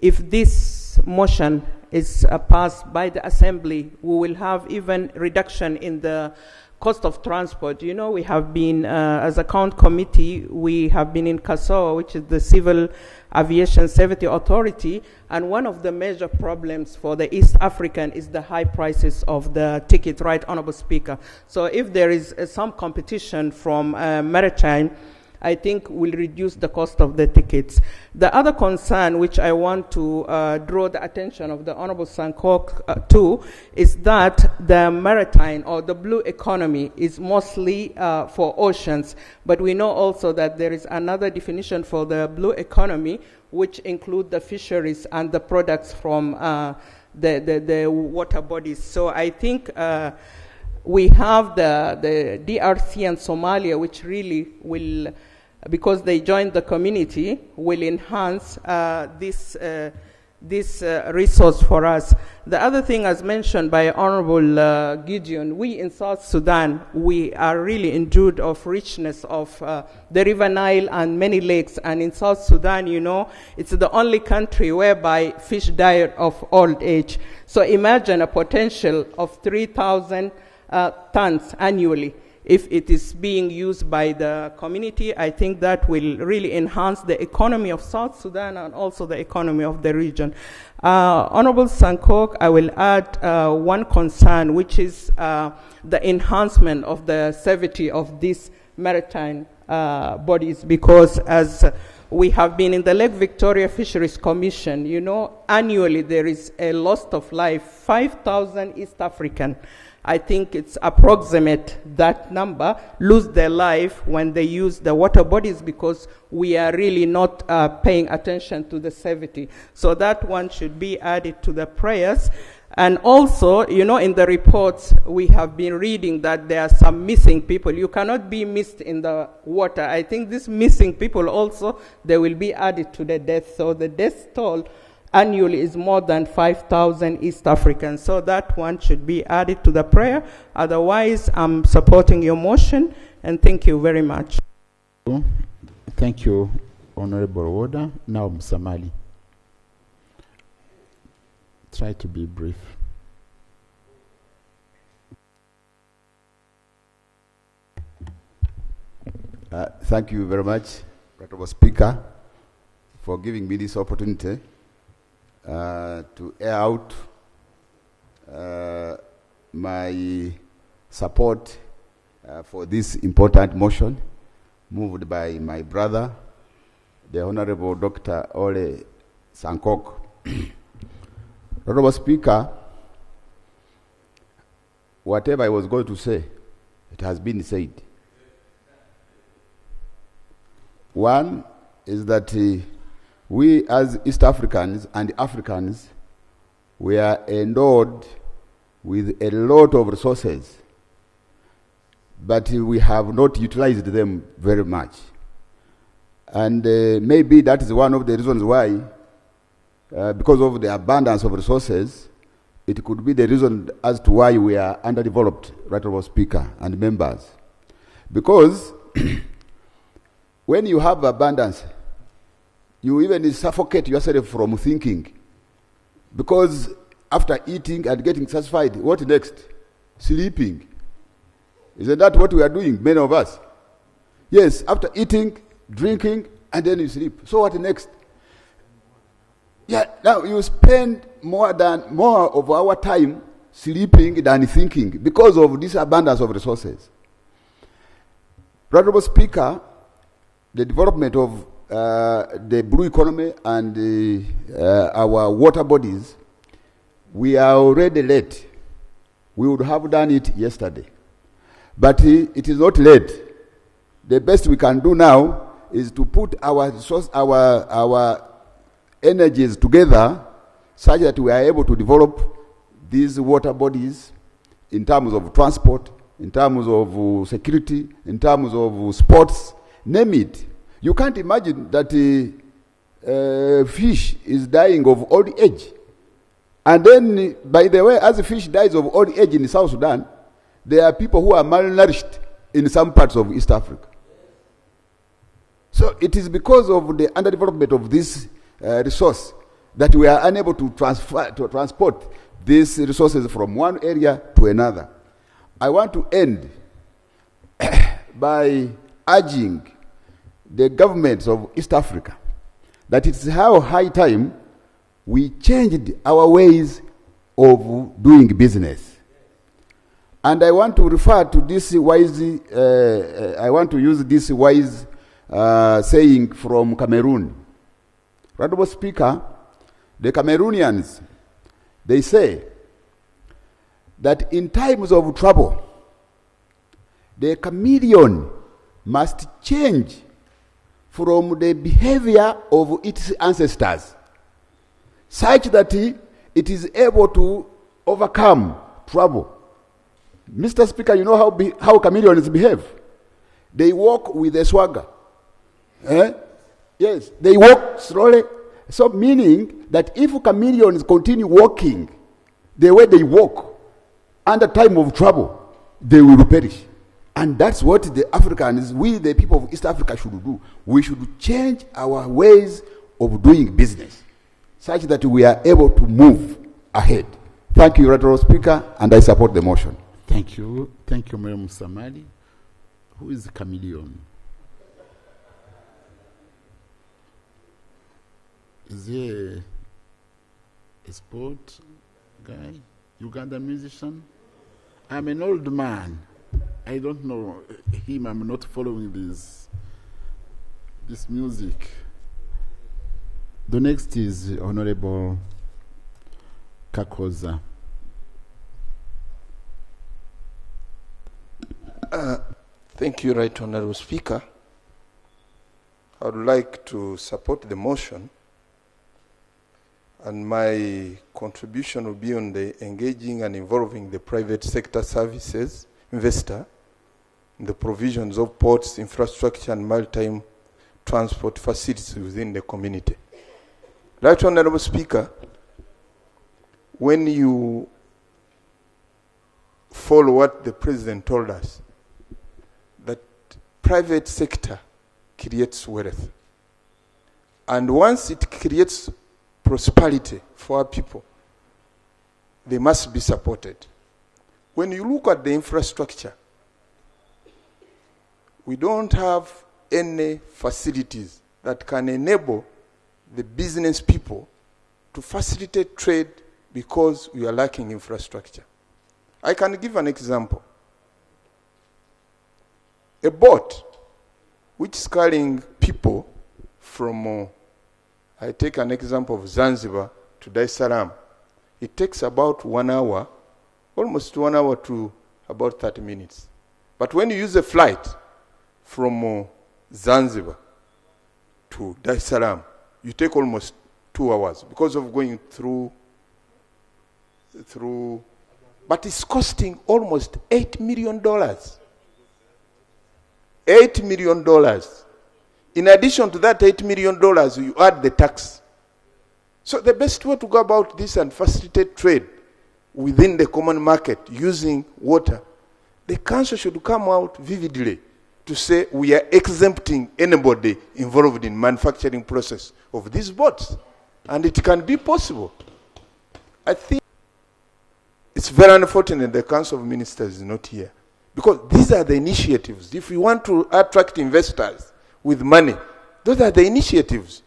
Speaker 7: if this motion is passed by the Assembly, we will have even reduction in the cost of transport. You know, we have been, as a Count Committee, we have been in CASOA, which is the Civil Aviation Safety Authority, and one of the major problems for the East African is the high prices of the ticket, Right Honourable Speaker. So if there is some competition from maritime, I think will reduce the cost of the tickets. The other concern which I want to draw the attention of the Honourable Sankok to is that the maritime or the blue economy is mostly for oceans, but we know also that there is another definition for the blue economy which include the fisheries and the products from the water bodies. So I think we have the DRC and Somalia, which really will, because they joined the community, will enhance this resource for us. The other thing, as mentioned by Honorable Gideon, we in South Sudan, we are really endued of richness of the River Nile and many lakes. And in South Sudan, you know, it's the only country whereby fish die of old age. So imagine a potential of 3,000 tons annually. If it is being used by the community, I think that will really enhance the economy of South Sudan and also the economy of the region. Honorable Sankok, I will add one concern, which is the enhancement of the safety of these maritime bodies, because as we have been in the Lake Victoria Fisheries Commission, you know, annually there is a loss of life, 5,000 East African. I think it's approximate that number lose their life when they use the water bodies because we are really not paying attention to the safety. So that one should be added to the prayers. And also, you know, in the reports, we have been reading that there are some missing people. You cannot be missed in the water. I think these missing people also, they will be added to the death. So the death toll annually is more than 5,000 East Africans. So that one should be added to the prayer. Otherwise, I'm supporting your motion, and thank you very much.
Speaker 4: Thank you, Honorable Woda. Now, Msamali. Try to be brief.
Speaker 18: Thank you very much, Honorable Speaker, for giving me this opportunity to air out my support for this important motion moved by my brother, the Honorable Dr. Ole Sankok. Honorable Speaker, whatever I was going to say, it has been said. One is that we as East Africans and Africans, we are endowed with a lot of resources, but we have not utilized them very much. And maybe that is one of the reasons why, because of the abundance of resources, it could be the reason as to why we are underdeveloped, Right Honourable Speaker and members. Because when you have abundance, you even suffocate yourself from thinking. Because after eating and getting satisfied, what next? Sleeping. Isn't that what we are doing, many of us? Yes, after eating, drinking, and then you sleep. So what next? Yeah, now you spend more of our time sleeping than thinking because of this abundance of resources. Honourable Speaker, the development of the blue economy and our water bodies, we are already late. We would have done it yesterday. But it is not late. The best we can do now is to put our energies together such that we are able to develop these water bodies in terms of transport, in terms of security, in terms of sports, name it. You can't imagine that fish is dying of old age. And then, by the way, as the fish dies of old age in South Sudan, there are people who are malnourished in some parts of East Africa. So it is because of the underdevelopment of this resource that we are unable to transport these resources from one area to another. I want to end by urging the governments of East Africa that it's now high time we changed our ways of doing business. And I want to refer to this wise, I want to use this wise saying from Cameroon. Honorable Speaker, the Cameroonians, they say that in times of trouble, the chameleon must change from the behavior of its ancestors, such that it is able to overcome trouble. Mr. Speaker, you know how chameleons behave? They walk with a swagger. Yes, they walk slowly. So meaning that if chameleons continue walking the way they walk, under time of trouble, they will perish. And that's what the Africans, we the people of East Africa should do. We should change our ways of doing business such that we are able to move ahead. Thank you, Honorable Speaker, and I support the motion.
Speaker 4: Thank you. Thank you, Madam Samadi. Who is the chameleon? Is he a sport guy? Ugandan musician? I'm an old man. I don't know him. I'm not following this music. The next is Honorable Kakoza.
Speaker 10: Thank you, Right Honorable Speaker. I would like to support the motion, and my contribution will be on the engaging and involving the private sector services investor in the provisions of ports, infrastructure, and maritime transport facilities within the community. Right Honorable Speaker, when you follow what the President told us, that private sector creates wealth. And once it creates prosperity for our people, they must be supported. When you look at the infrastructure, we don't have any facilities that can enable the business people to facilitate trade because we are lacking infrastructure. I can give an example. A boat which is carrying people from, I take an example of Zanzibar to Dar es Salaam. It takes about 1 hour, almost 1 hour to about 30 minutes. But when you use a flight from Zanzibar to Dar es Salaam, you take almost 2 hours because of going through, but it's costing almost $8 million. $8 million. In addition to that $8 million, you add the tax. So the best way to go about this and facilitate trade within the common market using water, the council should come out vividly to say we are exempting anybody involved in manufacturing process of these boats. And it can be possible. I think it's very unfortunate the Council of Ministers is not here. Because these are the initiatives. If we want to attract investors with money, those are the initiatives.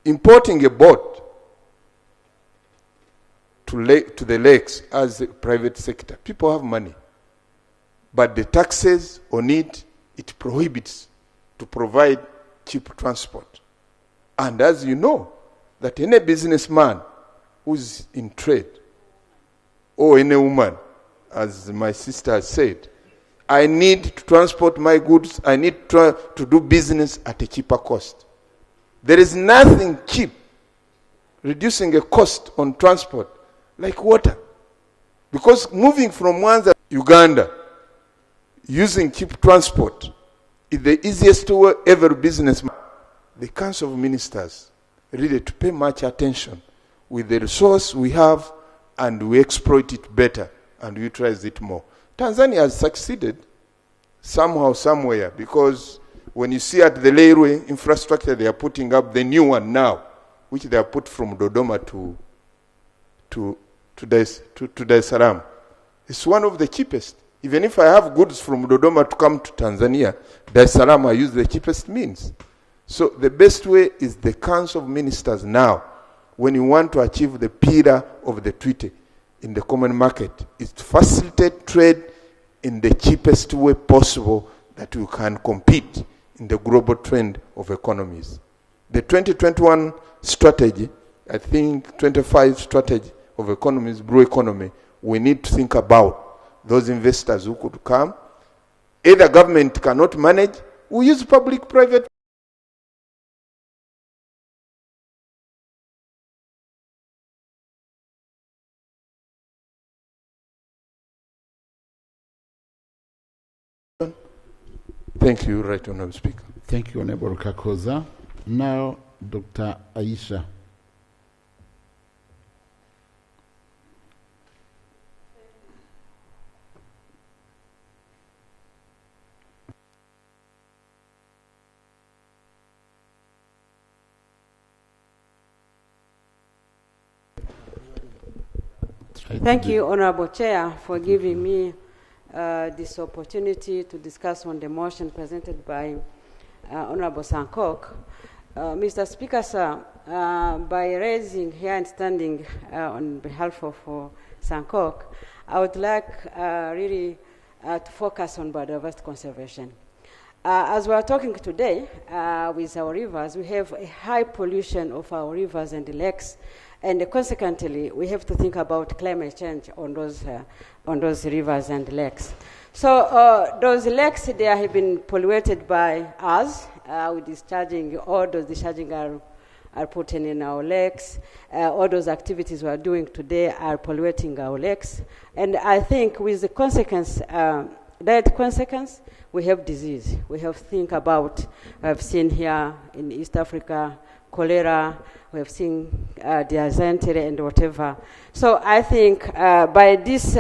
Speaker 10: Importing a boat to the lakes as a private sector, people have money. But the taxes on it prohibits to provide cheap transport. And as you know, that any businessman who's in trade, or any woman, as my sister has said, I need to transport my goods, I need to do business at a cheaper cost. There is nothing cheap, reducing a cost on transport, like water. Because moving from Rwanda to Uganda, using cheap transport, is the easiest way every businessman. the Council of Ministers really to pay much attention with the resource we have, and we exploit it better and utilize it more. Tanzania has succeeded somehow, somewhere, because when you see at the railway infrastructure they are putting up, the new one now, which they are put from Dodoma to Dar es Salaam, it's one of the cheapest. Even if I have goods from Dodoma to come to Tanzania, Dar es Salaam, I use the cheapest means. So the best way is the Council of Ministers now, when you want to achieve the pillar of the treaty in the common market, is to facilitate trade in the cheapest way possible that you can compete in the global trend of economies. The 2021 strategy, I think 25 strategy of economies, blue economy, we need to think about those investors who could come. Either government cannot manage, we use public-private. Thank you, Right Honourable Speaker.
Speaker 4: Thank you, Honourable Kakoza. Now, Dr. Aisha.
Speaker 19: Thank you, Honorable Chair, for giving me this opportunity to discuss on the motion presented by Honorable Sankok. Mr. Speaker, sir, by raising here and standing on behalf of Sankok, I would like really to focus on biodiversity conservation. As we are talking today with our rivers, we have a high pollution of our rivers and lakes, and consequently, we have to think about climate change on those rivers and lakes. So those lakes, they have been polluted by us. With discharging, all those discharging are put in our lakes. All those activities we are doing today are polluting our lakes. And I think with the consequence, that consequence, we have disease. We have to think about, we have seen here in East Africa, cholera, we have seen dysentery and whatever. So I think by this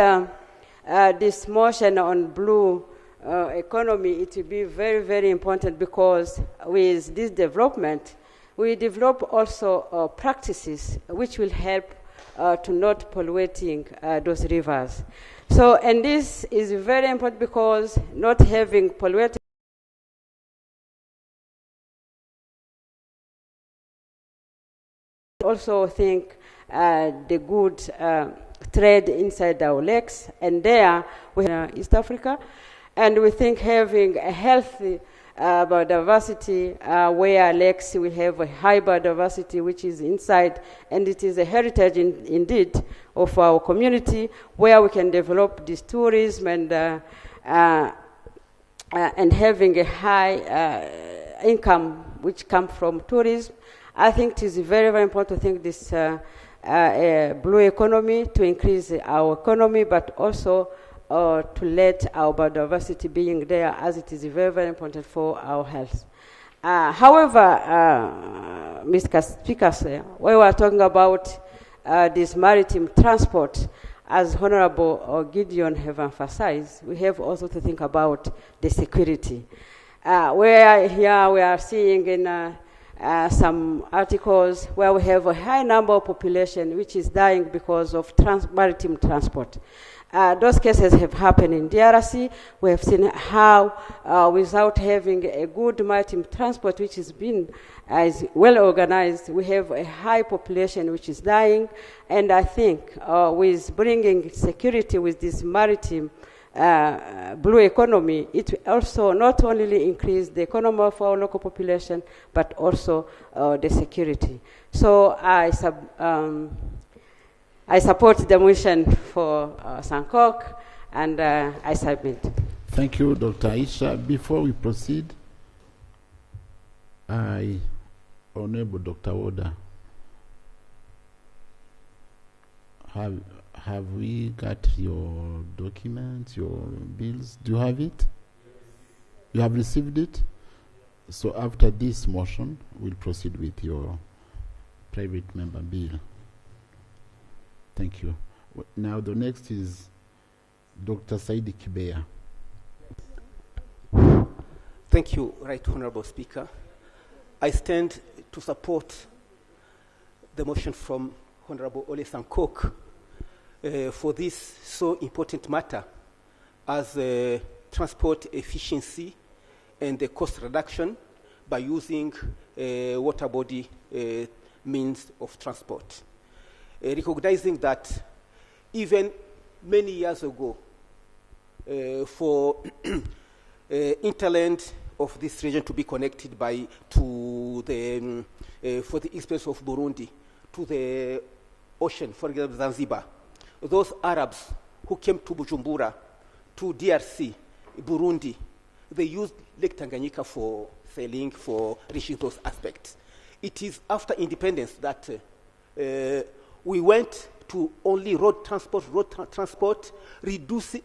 Speaker 19: motion on blue economy, it will be very, very important, because with this development, we develop also practices which will help to not polluting those rivers. So, and this is very important, because not having polluted also think the good trade inside our lakes, and there we have East Africa, and we think having a healthy biodiversity where lakes will have a high biodiversity which is inside, and it is a heritage indeed of our community, where we can develop this tourism and having a high income which comes from tourism. I think it is very, very important to think this blue economy to increase our economy, but also to let our biodiversity being there, as it is very, very important for our health. However, Mr. Speaker, when we are talking about this maritime transport, as Honorable Gideon have emphasized, we have also to think about the security. Where here we are seeing in some articles where we have a high number of population which is dying because of maritime transport. Those cases have happened in DRC. We have seen how without having a good maritime transport which has been is well organized, we have a high population which is dying. And I think with bringing security with this maritime blue economy, it will also not only increase the economy of our local population, but also the security. So I support the motion for Sankok, and I submit.
Speaker 4: Thank you, Dr. Aisha. Before we proceed, Honorable Dr. Woda, have we got your documents, your bills? Do you have it? You have received it? So after this motion, we'll proceed with your private member bill. Thank you. Now the next is Dr. Saidi Kibeya.
Speaker 20: Thank you, Right Honorable Speaker. I stand to support the motion from Honorable Ole Sankok for this so important matter as transport efficiency and the cost reduction by using water body means of transport. Recognizing that even many years ago, for interland of this region to be connected to the for the expense of Burundi to the ocean, for example, Zanzibar, those Arabs who came to Bujumbura, to DRC, Burundi, they used Lake Tanganyika for sailing, for reaching those aspects. It is after independence that we went to only road transport, reducing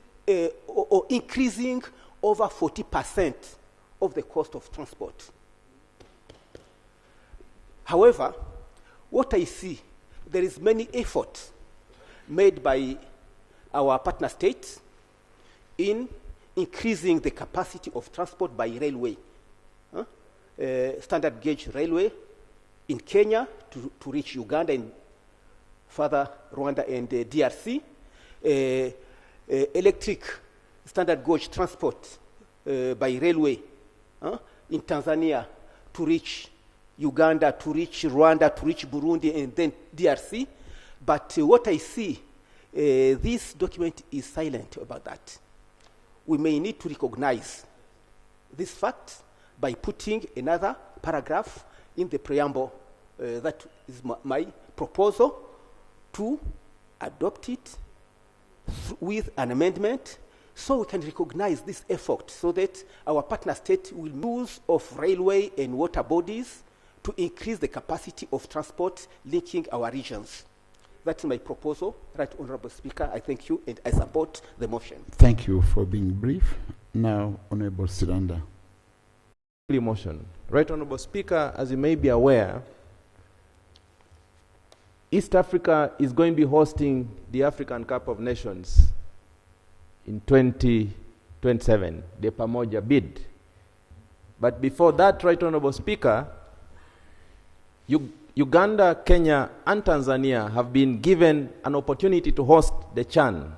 Speaker 20: or increasing over 40% of the cost of transport. However, what I see, there is many effort made by our partner states in increasing the capacity of transport by railway. Standard gauge railway in Kenya to reach Uganda and further Rwanda and DRC. Electric standard gauge transport by railway in Tanzania to reach Uganda, to reach Rwanda, to reach Burundi, and then DRC. But what I see, this document is silent about that. We may need to recognize this fact by putting another paragraph in the preamble. That is my proposal, to adopt it with an amendment so we can recognize this effort so that our partner state will use of railway and water bodies to increase the capacity of transport linking our regions. That's my proposal. Right Honorable Speaker, I thank you and I support the motion.
Speaker 4: Thank you for being brief. Now, Honorable Siranda.
Speaker 12: Motion. Right Honorable Speaker, as you may be aware, East Africa is going to be hosting the African Cup of Nations in 2027, the Pamoja bid. But before that, Right Honorable Speaker, Uganda, Kenya, and Tanzania have been given an opportunity to host the CHAN.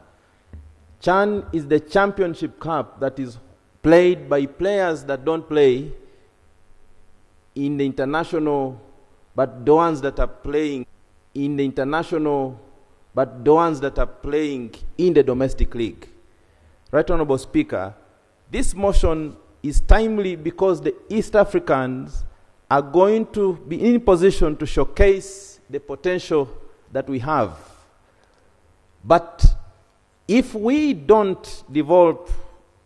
Speaker 12: CHAN is the championship cup that is played by players that don't play in the international, but the ones that are playing in the international, but the ones that are playing in the domestic league. Right Honorable Speaker, this motion is timely because the East Africans are going to be in position to showcase the potential that we have. But if we don't develop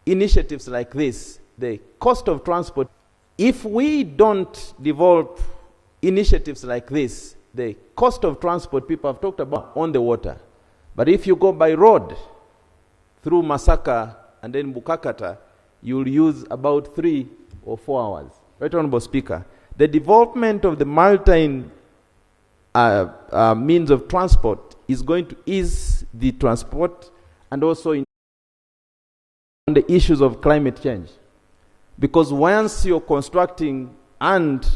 Speaker 12: initiatives like this, the cost of transport, if we don't develop initiatives like this, the cost of transport people have talked about on the water. But if you go by road through Masaka and then Bukakata, you'll use about 3 or 4 hours. Right Honorable Speaker, the development of the maritime means of transport is going to ease the transport and also on the issues of climate change. Because once you're constructing and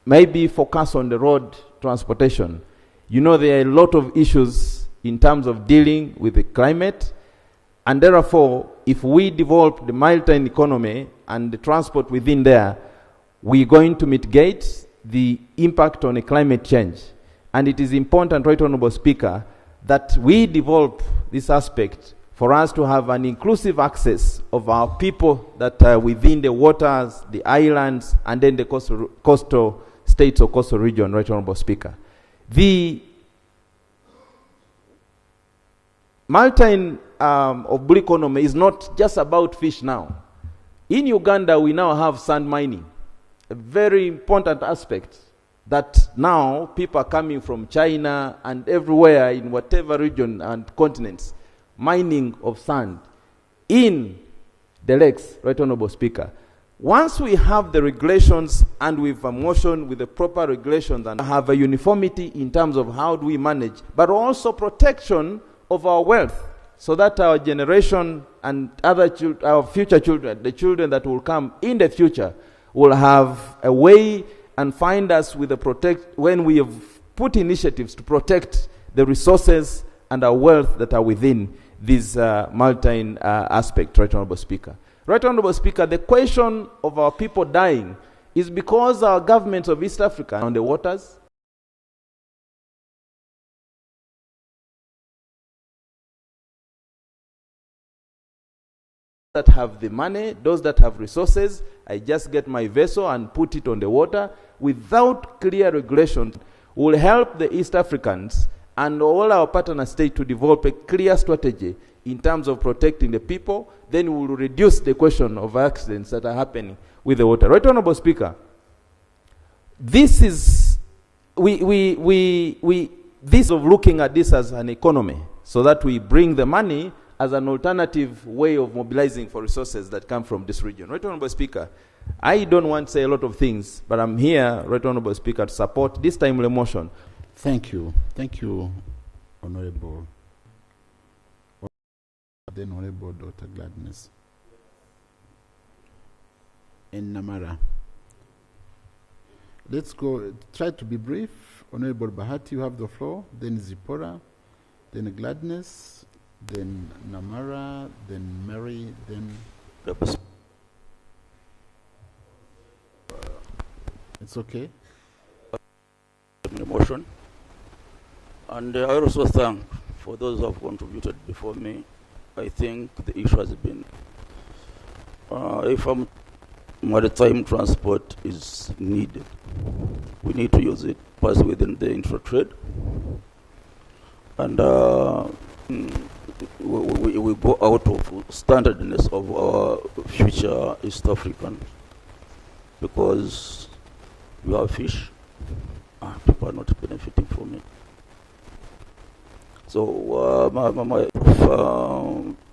Speaker 12: maybe focus on the road transportation, you know there are a lot of issues in terms of dealing with the climate, and therefore if we develop the maritime economy and the transport within there, we're going to mitigate the impact on the climate change. And it is important, Right Honorable Speaker, that we develop this aspect for us to have an inclusive access of our people that are within the waters, the islands, and then the coastal states or coastal region, Right Honorable Speaker. The maritime of blue economy is not just about fish now. In Uganda, we now have sand mining, a very important aspect that now people are coming from China and everywhere in whatever region and continents, mining of sand in the lakes, Right Honorable Speaker. Once we have the regulations and with a motion with the proper regulations and have a uniformity in terms of how do we manage, but also protection of our wealth, so that our generation and our future children, the children that will come in the future, will have a way and find us with when we have put initiatives to protect the resources and our wealth that are within this maritime aspect, Right Honorable Speaker. Right Honorable Speaker, the question of our people dying is because our governments of East Africa on the waters, that have the money, those that have resources, I just get my vessel and put it on the water without clear regulations, will help the East Africans and all our partner states to develop a clear strategy in terms of protecting the people. Then we will reduce the question of accidents that are happening with the water. Right Honorable Speaker, this is this of looking at this as an economy, so that we bring the money as an alternative way of mobilizing for resources that come from this region. Right Honorable Speaker, I don't want to say a lot of things, but I'm here, Right Honorable Speaker, to support this timely motion.
Speaker 4: Thank you. Thank you, Honorable. Then Honorable Dr. Gladness. And Namara. Let's go, try to be brief. Honorable Bahati, you have the floor. Then Zipporah, then Gladness, then Namara, then Mary, then... It's okay.
Speaker 21: Motion. And I also thank for those who have contributed before me. I think the issue has been, if maritime transport is needed, we need to use it first within the intra-trade. And we go out of standardness of our future East African, because we have fish and people are not benefiting from it. So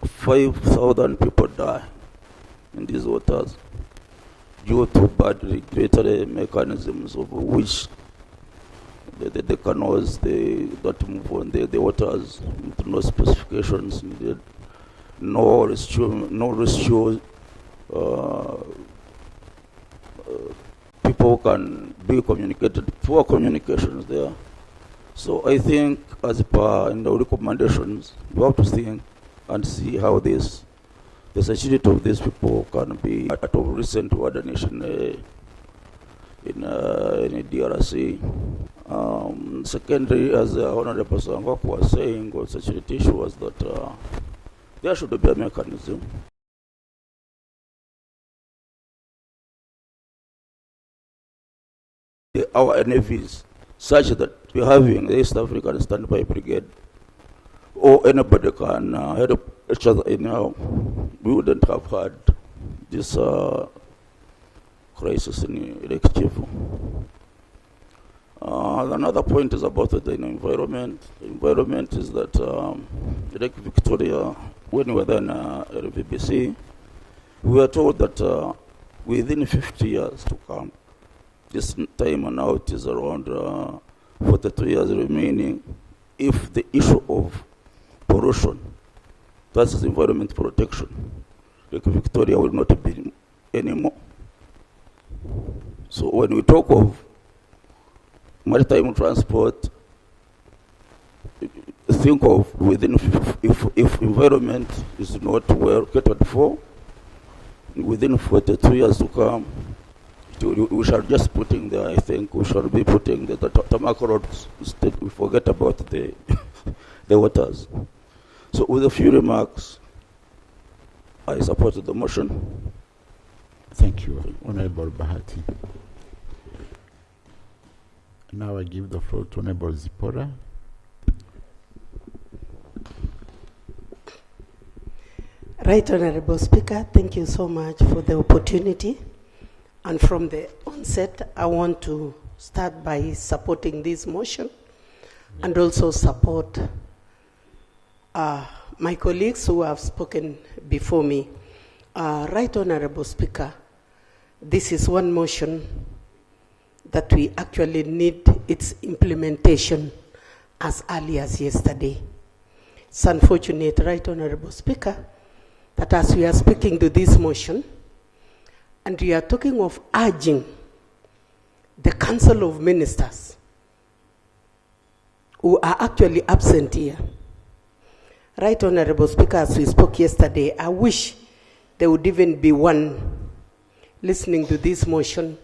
Speaker 21: 5,000 people die in these waters due to bad regulatory mechanisms, of which the canals that move on the waters with no specifications needed, no rescue. People can be communicated, poor communications there. So I think, as per in the recommendations, we have to think and see how the security of these people can be out of recent coordination in DRC. Secondly, as Honorable Sangok was saying, on security issue was that there should be a mechanism our NAVs, such that we're having the East African Standby Brigade, or anybody can help each other anyhow. We wouldn't have had this crisis in Lake Kivu. Another point is about the environment. The environment is that Lake Victoria, when we were then LVBC, we were told that within 50 years to come, this time and now it is around 42 years remaining, if the issue of pollution, that is environment protection, Lake Victoria will not be anymore. So when we talk of maritime transport, think of within, if environment is not well catered for, within 42 years to come, we shall just putting there, I think we shall be putting the tarmac roads instead. We forget about the waters. So with a few remarks, I support the motion.
Speaker 4: Thank you, Honorable Bahati. Now I give the floor to Honorable Zipporah.
Speaker 14: Right Honorable Speaker, thank you so much for the opportunity. And from the onset, I want to start by supporting this motion and also support my colleagues who have spoken before me. Right Honorable Speaker, this is one motion that we actually need its implementation as early as yesterday. It's unfortunate, Right Honorable Speaker, that as we are speaking to this motion, and we are talking of urging the Council of Ministers who are actually absent here. Right Honorable Speaker, as we spoke yesterday, I wish there would even be one listening to this motion.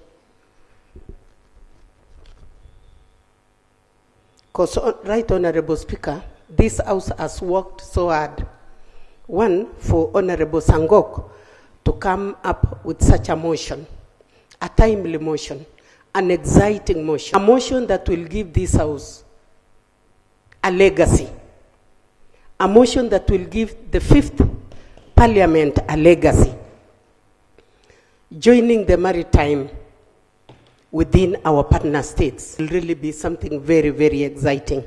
Speaker 14: Because, Right Honorable Speaker, this House has worked so hard. One, for Honorable Sangok to come up with such a motion, a timely motion, an exciting motion, a motion that will give this House a legacy, a motion that will give the 5th Parliament a legacy, joining the maritime within our partner states will really be something very, very exciting.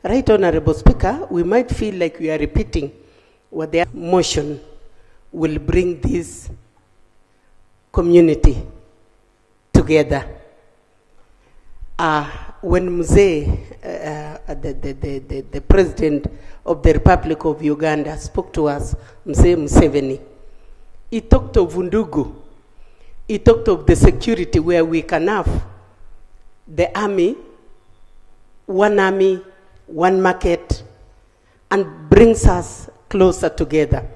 Speaker 14: Right Honorable Speaker, we might feel like we are repeating what their motion will bring this community together. When Mzee, the president of the Republic of Uganda, spoke to us, Mzee Museveni, he talked of Undugu. He talked of the security where we can have the army, one market, and brings us closer together.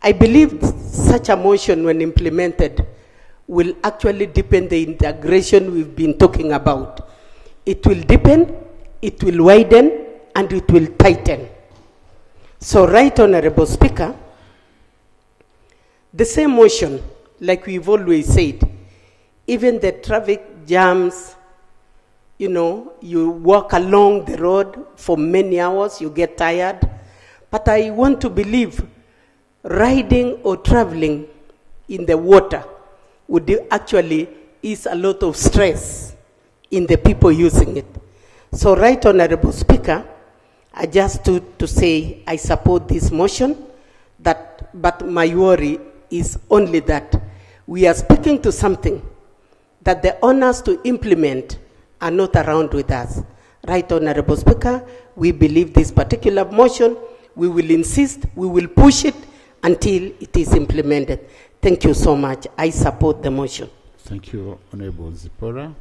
Speaker 14: I believe such a motion, when implemented, will actually deepen the integration we've been talking about. It will deepen, it will widen, and it will tighten. So, Right Honorable Speaker, the same motion, like we've always said, even the traffic jams, you know, you walk along the road for many hours, you get tired. But I want to believe riding or traveling in the water would actually ease a lot of stress in the people using it. So, Right Honorable Speaker, I just to say I support this motion, but my worry is only that we are speaking to something that the honors to implement are not around with us. Right Honorable Speaker, we believe this particular motion, we will insist, we will push it until it is implemented. Thank you so much. I support the motion.
Speaker 4: Thank you, Honorable Zipora.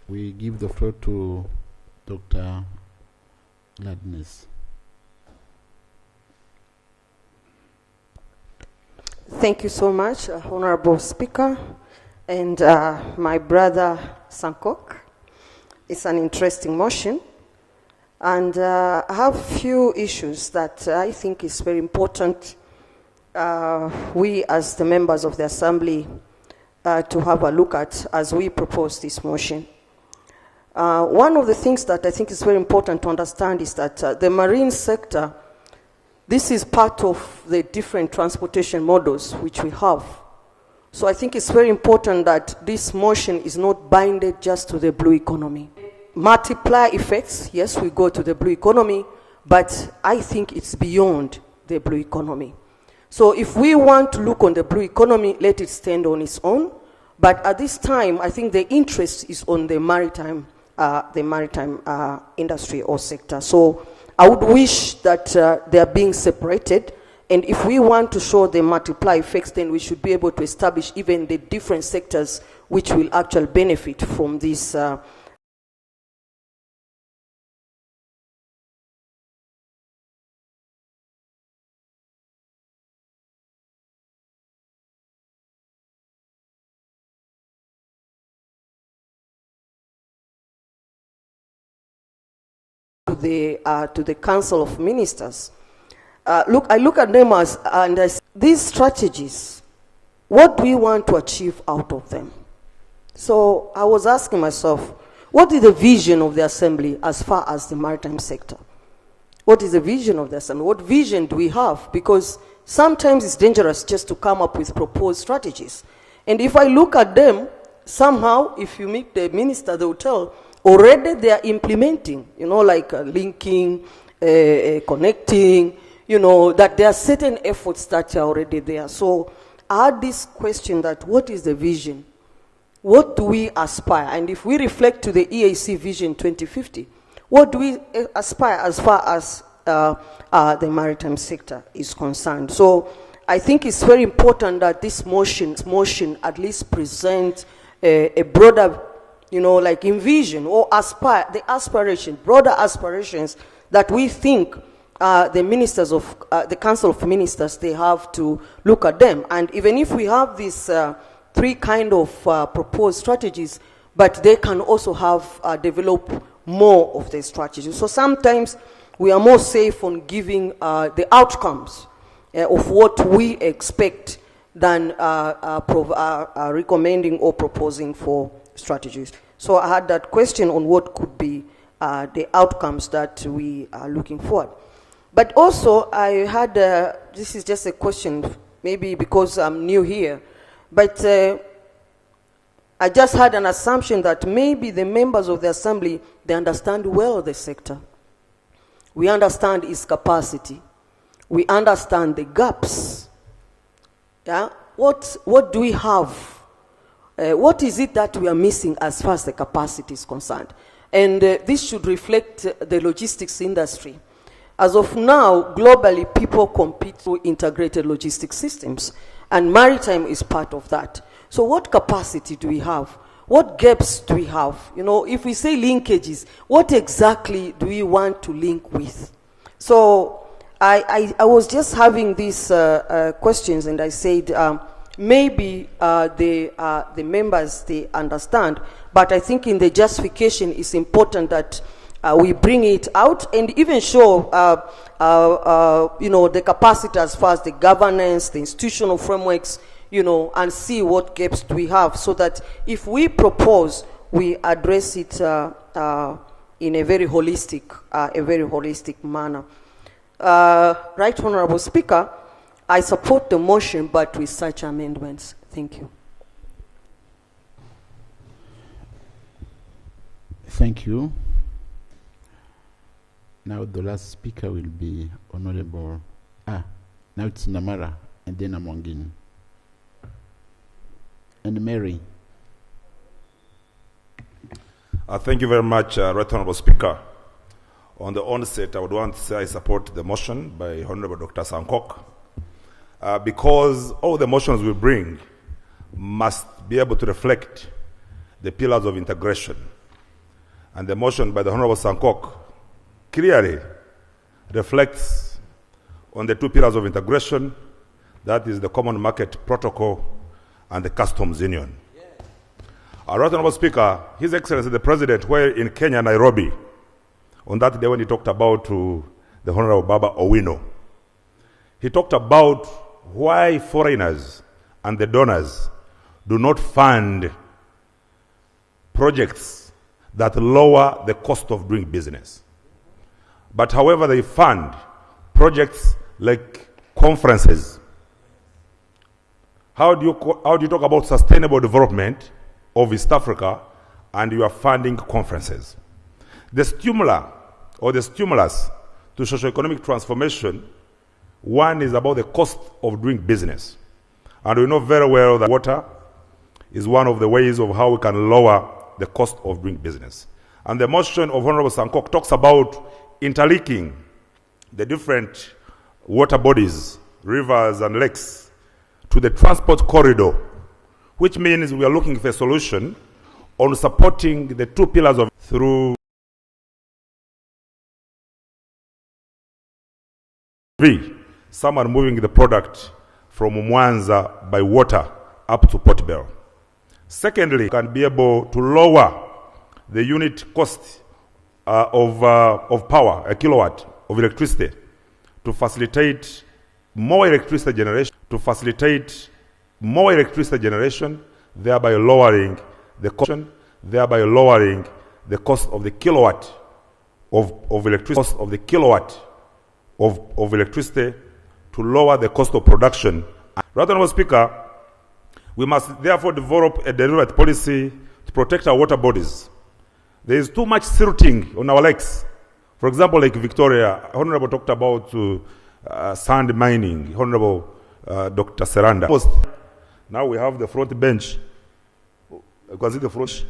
Speaker 4: We give the floor to Dr. Gladness.
Speaker 3: Thank you so much, Honorable Speaker, and my brother Sankok. It's an interesting motion, and I have a few issues that I think is very important we as the members of the Assembly to have a look at as we propose this motion. One of the things that I think is very important to understand is that the marine sector, this is part of the different transportation models which we have. So I think it's very important that this motion is not binded just to the blue economy. Multiply effects, yes, we go to the blue economy, but I think it's beyond the blue economy. So if we want to look on the blue economy, let it stand on its own. But at this time, I think the interest is on the maritime industry or sector. So I would wish that they are being separated. And if we want to show the multiply effects, then we should be able to establish even the different sectors which will actually benefit from this to the Council of Ministers. I look at them as, and these strategies, what do we want to achieve out of them? So I was asking myself, what is the vision of the Assembly as far as the maritime sector? What is the vision of the Assembly? What vision do we have? Because sometimes it's dangerous just to come up with proposed strategies. And if I look at them, somehow, if you meet the minister, they will tell, already they are implementing, like linking, connecting, that there are certain efforts that are already there. So I had this question that what is the vision? What do we aspire? And if we reflect to the EAC Vision 2050, what do we aspire as far as the maritime sector is concerned? So I think it's very important that this motion at least present a broader, like envision or broader aspirations that we think the ministers of the Council of Ministers, they have to look at them. And even if we have these three kind of proposed strategies, but they can also have develop more of the strategies. So sometimes we are more safe on giving the outcomes of what we expect than recommending or proposing for strategies. So I had that question on what could be the outcomes that we are looking for. But also I had, this is just a question, maybe because I'm new here, but I just had an assumption that maybe the members of the assembly, they understand well the sector. We understand its capacity. We understand the gaps. Yeah? What do we have? What is it that we are missing as far as the capacity is concerned? And this should reflect the logistics industry. As of now, globally, people compete through integrated logistics systems, and maritime is part of that. So what capacity do we have? What gaps do we have? If we say linkages, what exactly do we want to link with? So I was just having these questions, and I said, maybe the members, they understand, but I think in the justification it's important that we bring it out and even show the capacity as far as the governance, the institutional frameworks, and see what gaps do we have, so that if we propose, we address it in a very holistic manner. Right Honorable Speaker, I support the motion, but with such amendments. Thank you.
Speaker 4: Thank you. Now the last speaker will be Honorable, now it's Namara, and then Amongin. And Mary.
Speaker 2: Thank you very much, Right Honorable Speaker. On the onset, I would want to say I support the motion by Honorable Dr. Sankok, because all the motions we bring must be able to reflect the pillars of integration. And the motion by the Honorable Sankok clearly reflects on the two pillars of integration, that is the Common Market Protocol and the Customs Union. Our Honorable Speaker, His Excellency the President, were in Kenya, Nairobi, on that day when he talked about the Honorable Baba Owino. He talked about why foreigners and the donors do not fund projects that lower the cost of doing business. But however, they fund projects like conferences. How do you talk about sustainable development of East Africa and you are funding conferences? The stimulus to socio-economic transformation, one is about the cost of doing business. And we know very well that water is one of the ways of how we can lower the cost of doing business. And the motion of Honorable Sankok talks about interlinking the different water bodies, rivers and lakes to the transport corridor, which means we are looking for a solution on supporting the two pillars of through some are moving the product from Mwanza by water up to Port Bell. Secondly, can be able to lower the unit cost of power, a kilowatt of electricity, to facilitate more electricity generation, thereby lowering the cost, of the kilowatt of electricity, to lower the cost of production. Right, Honorable Speaker, we must therefore develop a deliberate policy to protect our water bodies. There is too much silting on our lakes. For example, Lake Victoria, Honorable talked about sand mining, Honorable Dr. Seranda. Now we have the front bench. You can see the front.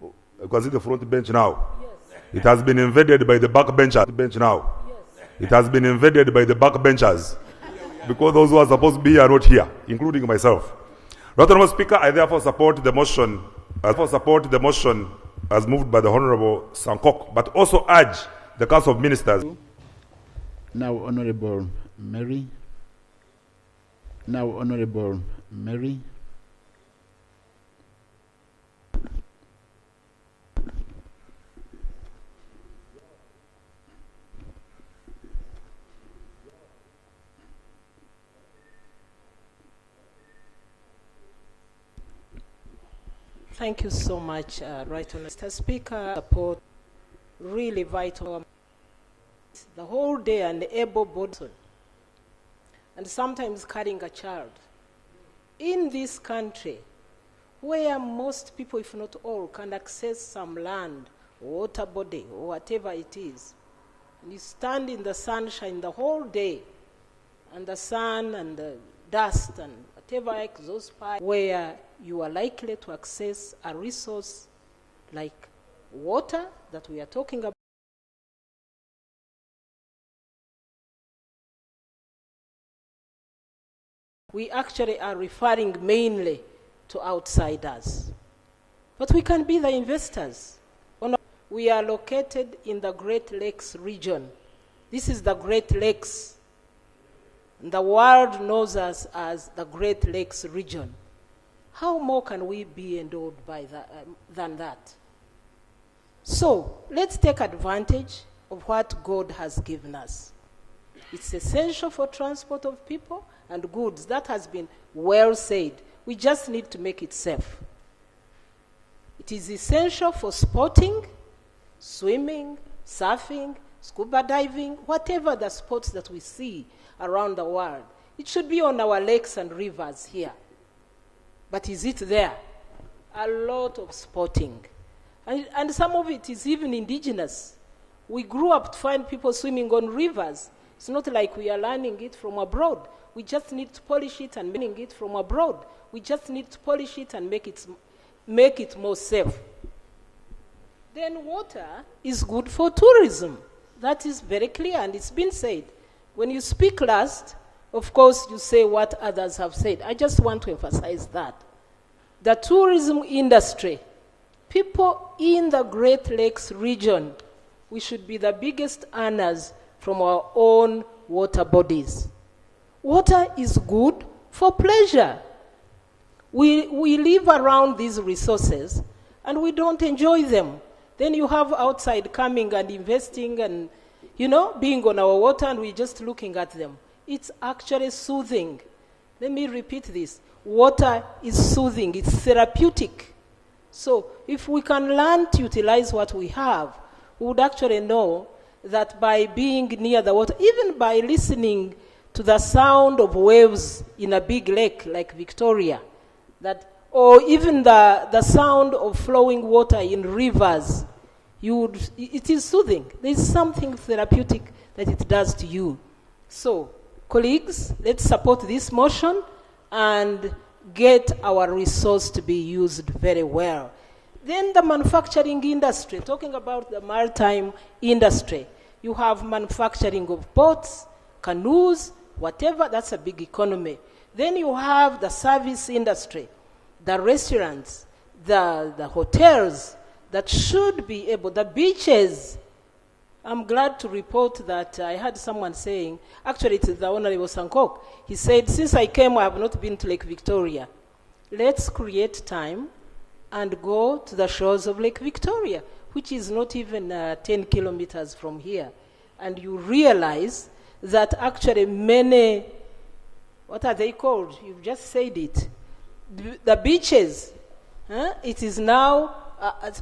Speaker 2: You can see the front bench now. Yes. It has been invaded by the back bench now. Yes. It has been invaded by the back benchers because those who are supposed to be are not here, including myself. Right, Honorable Speaker, I therefore support the motion. As moved by the Honorable Sankok, but also urge the Council of Ministers.
Speaker 18: Now, Honorable Mary.
Speaker 14: Thank you so much, Right Honourable Mr. Speaker. Support really vital. The whole day and able-bodied, and sometimes carrying a child. In this country, where most people, if not all, can access some land, water body, or whatever it is, and you stand in the sunshine the whole day, and the sun and the dust and whatever exhaust pipe, where you are likely to access a resource like water that we are talking about. We actually are referring mainly to outsiders. But we can be the investors. We are located in the Great Lakes region. This is the Great Lakes. The world knows us as the Great Lakes region. How more can we be endowed by than that? So let's take advantage of what God has given us. It's essential for transport of people and goods. That has been well said. We just need to make it safe. It is essential for sporting, swimming, surfing, scuba diving, whatever the sports that we see around the world. It should be on our lakes and rivers here. But is it there? A lot of sporting. And some of it is even indigenous. We grew up to find people swimming on rivers. It's not like we are learning it from abroad. We just need to polish it and make it from abroad. We just need to polish it and make it more safe. Then water is good for tourism. That is very clear, and it's been said. When you speak last, of course, you say what others have said. I just want to emphasize that. The tourism industry, people in the Great Lakes region, we should be the biggest earners from our own water bodies. Water is good for pleasure. We live around these resources and we don't enjoy them. Then you have outside coming and investing and, being on our water and we're just looking at them. It's actually soothing. Let me repeat this. Water is soothing. It's therapeutic. So if we can learn to utilize what we have, we would actually know that by being near the water, even by listening to the sound of waves in a big lake like Victoria, or even the sound of flowing water in rivers, it is soothing. There is something therapeutic that it does to you. So, colleagues, let's support this motion and get our resource to be used very well. Then the manufacturing industry, talking about the maritime industry, you have manufacturing of boats, canoes, whatever, that's a big economy. Then you have the service industry, the restaurants, the hotels that should be able, the beaches. I'm glad to report that I had someone saying, actually it's the Honorable Sankok, he said, since I came, I have not been to Lake Victoria. Let's create time and go to the shores of Lake Victoria, which is not even 10 kilometers from here. And you realize that actually many, what are they called? You've just said it. The beaches, it is now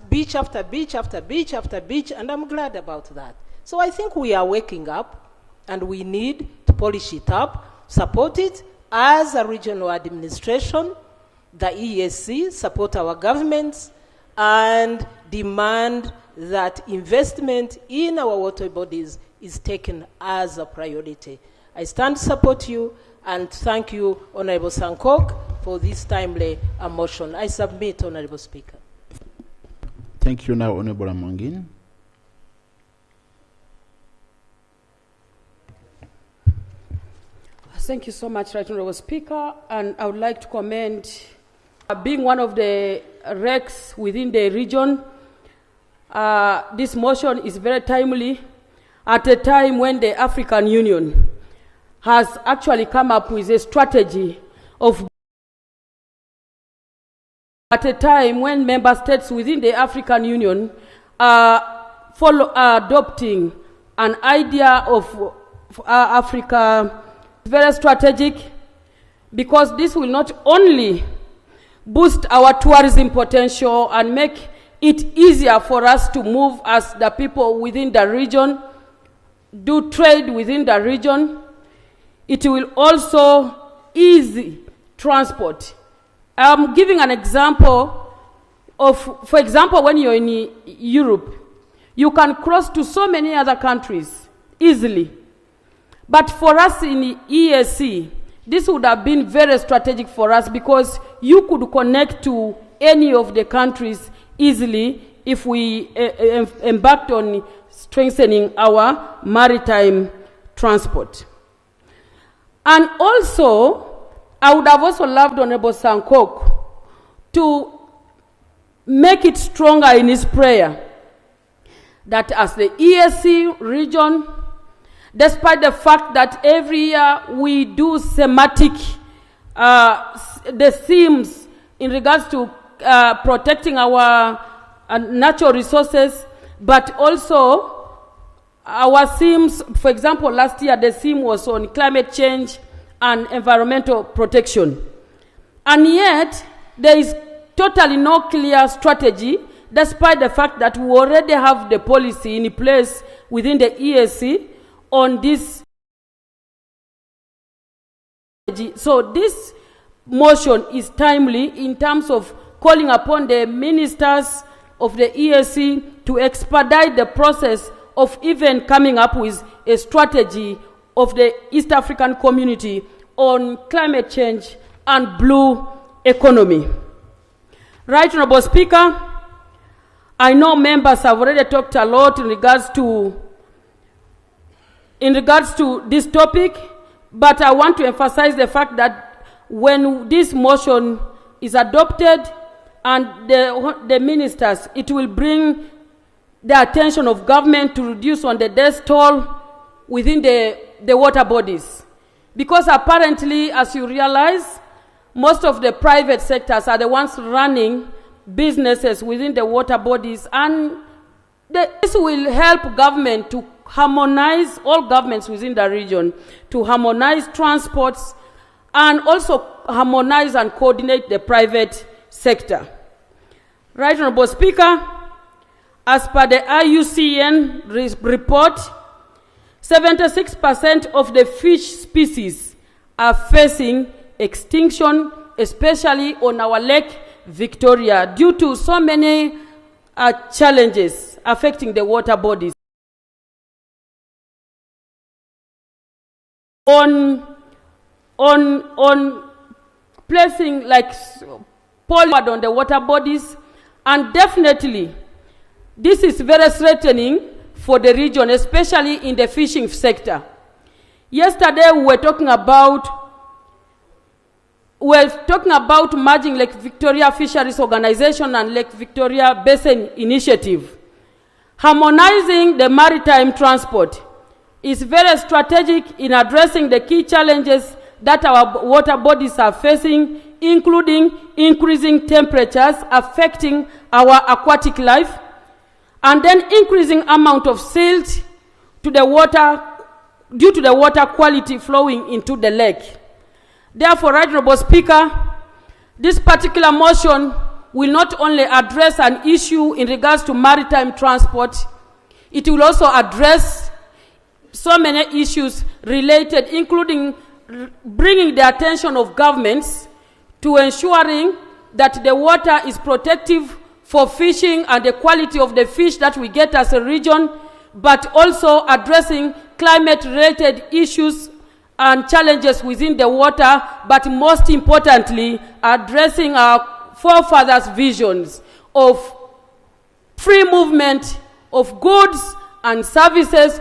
Speaker 14: beach after beach after beach after beach, and I'm glad about that. So I think we are waking up, and we need to polish it up, support it as a regional administration, the EAC, support our governments, and demand that investment in our water bodies is taken as a priority. I stand to support you and thank you, Honorable Sankok, for this timely motion. I submit, Honorable Speaker.
Speaker 4: Thank you now, Honorable Amongin.
Speaker 8: Thank you so much, Right Honorable Speaker, and I would like to commend being one of the RECs within the region. This motion is very timely at a time when the African Union has actually come up with a strategy of at a time when member states within the African Union are adopting an idea of Africa very strategic, because this will not only boost our tourism potential and make it easier for us to move as the people within the region, do trade within the region, it will also ease transport. I'm giving an example of, for example, when you're in Europe, you can cross to so many other countries easily. But for us in EAC, this would have been very strategic for us, because you could connect to any of the countries easily if we embarked on strengthening our maritime transport. And also, I would have also loved Honorable Sankok to make it stronger in his prayer that as the EAC region, despite the fact that every year we do thematic, the themes in regards to protecting our natural resources, but also our themes, for example, last year the theme was on climate change and environmental protection. And yet, there is totally no clear strategy, despite the fact that we already have the policy in place within the EAC on this. So this motion is timely in terms of calling upon the ministers of the EAC to expedite the process of even coming up with a strategy of the East African community on climate change and blue economy. Right Honorable Speaker, I know members have already talked a lot in regards to this topic, but I want to emphasize the fact that when this motion is adopted and the ministers, it will bring the attention of government to reduce on the death toll within the water bodies. Because apparently, as you realize, most of the private sectors are the ones running businesses within the water bodies, and this will help government to harmonize, all governments within the region, to harmonize transports and also harmonize and coordinate the private sector. Right Honorable Speaker, as per the IUCN report, 76% of the fish species are facing extinction, especially on our Lake Victoria, due to so many challenges affecting the water bodies. On placing like pollution on the water bodies, and definitely this is very threatening for the region, especially in the fishing sector. Yesterday we were talking about merging Lake Victoria Fisheries Organization and Lake Victoria Basin Initiative. Harmonizing the maritime transport is very strategic in addressing the key challenges that our water bodies are facing, including increasing temperatures affecting our aquatic life, and then increasing amount of silt to the water due to the water quality flowing into the lake. Therefore, Right Honorable Speaker, this particular motion will not only address an issue in regards to maritime transport, it will also address so many issues related, including bringing the attention of governments to ensuring that the water is protective for fishing and the quality of the fish that we get as a region, but also addressing climate-related issues and challenges within the water, but most importantly, addressing our forefathers' visions of free movement of goods and services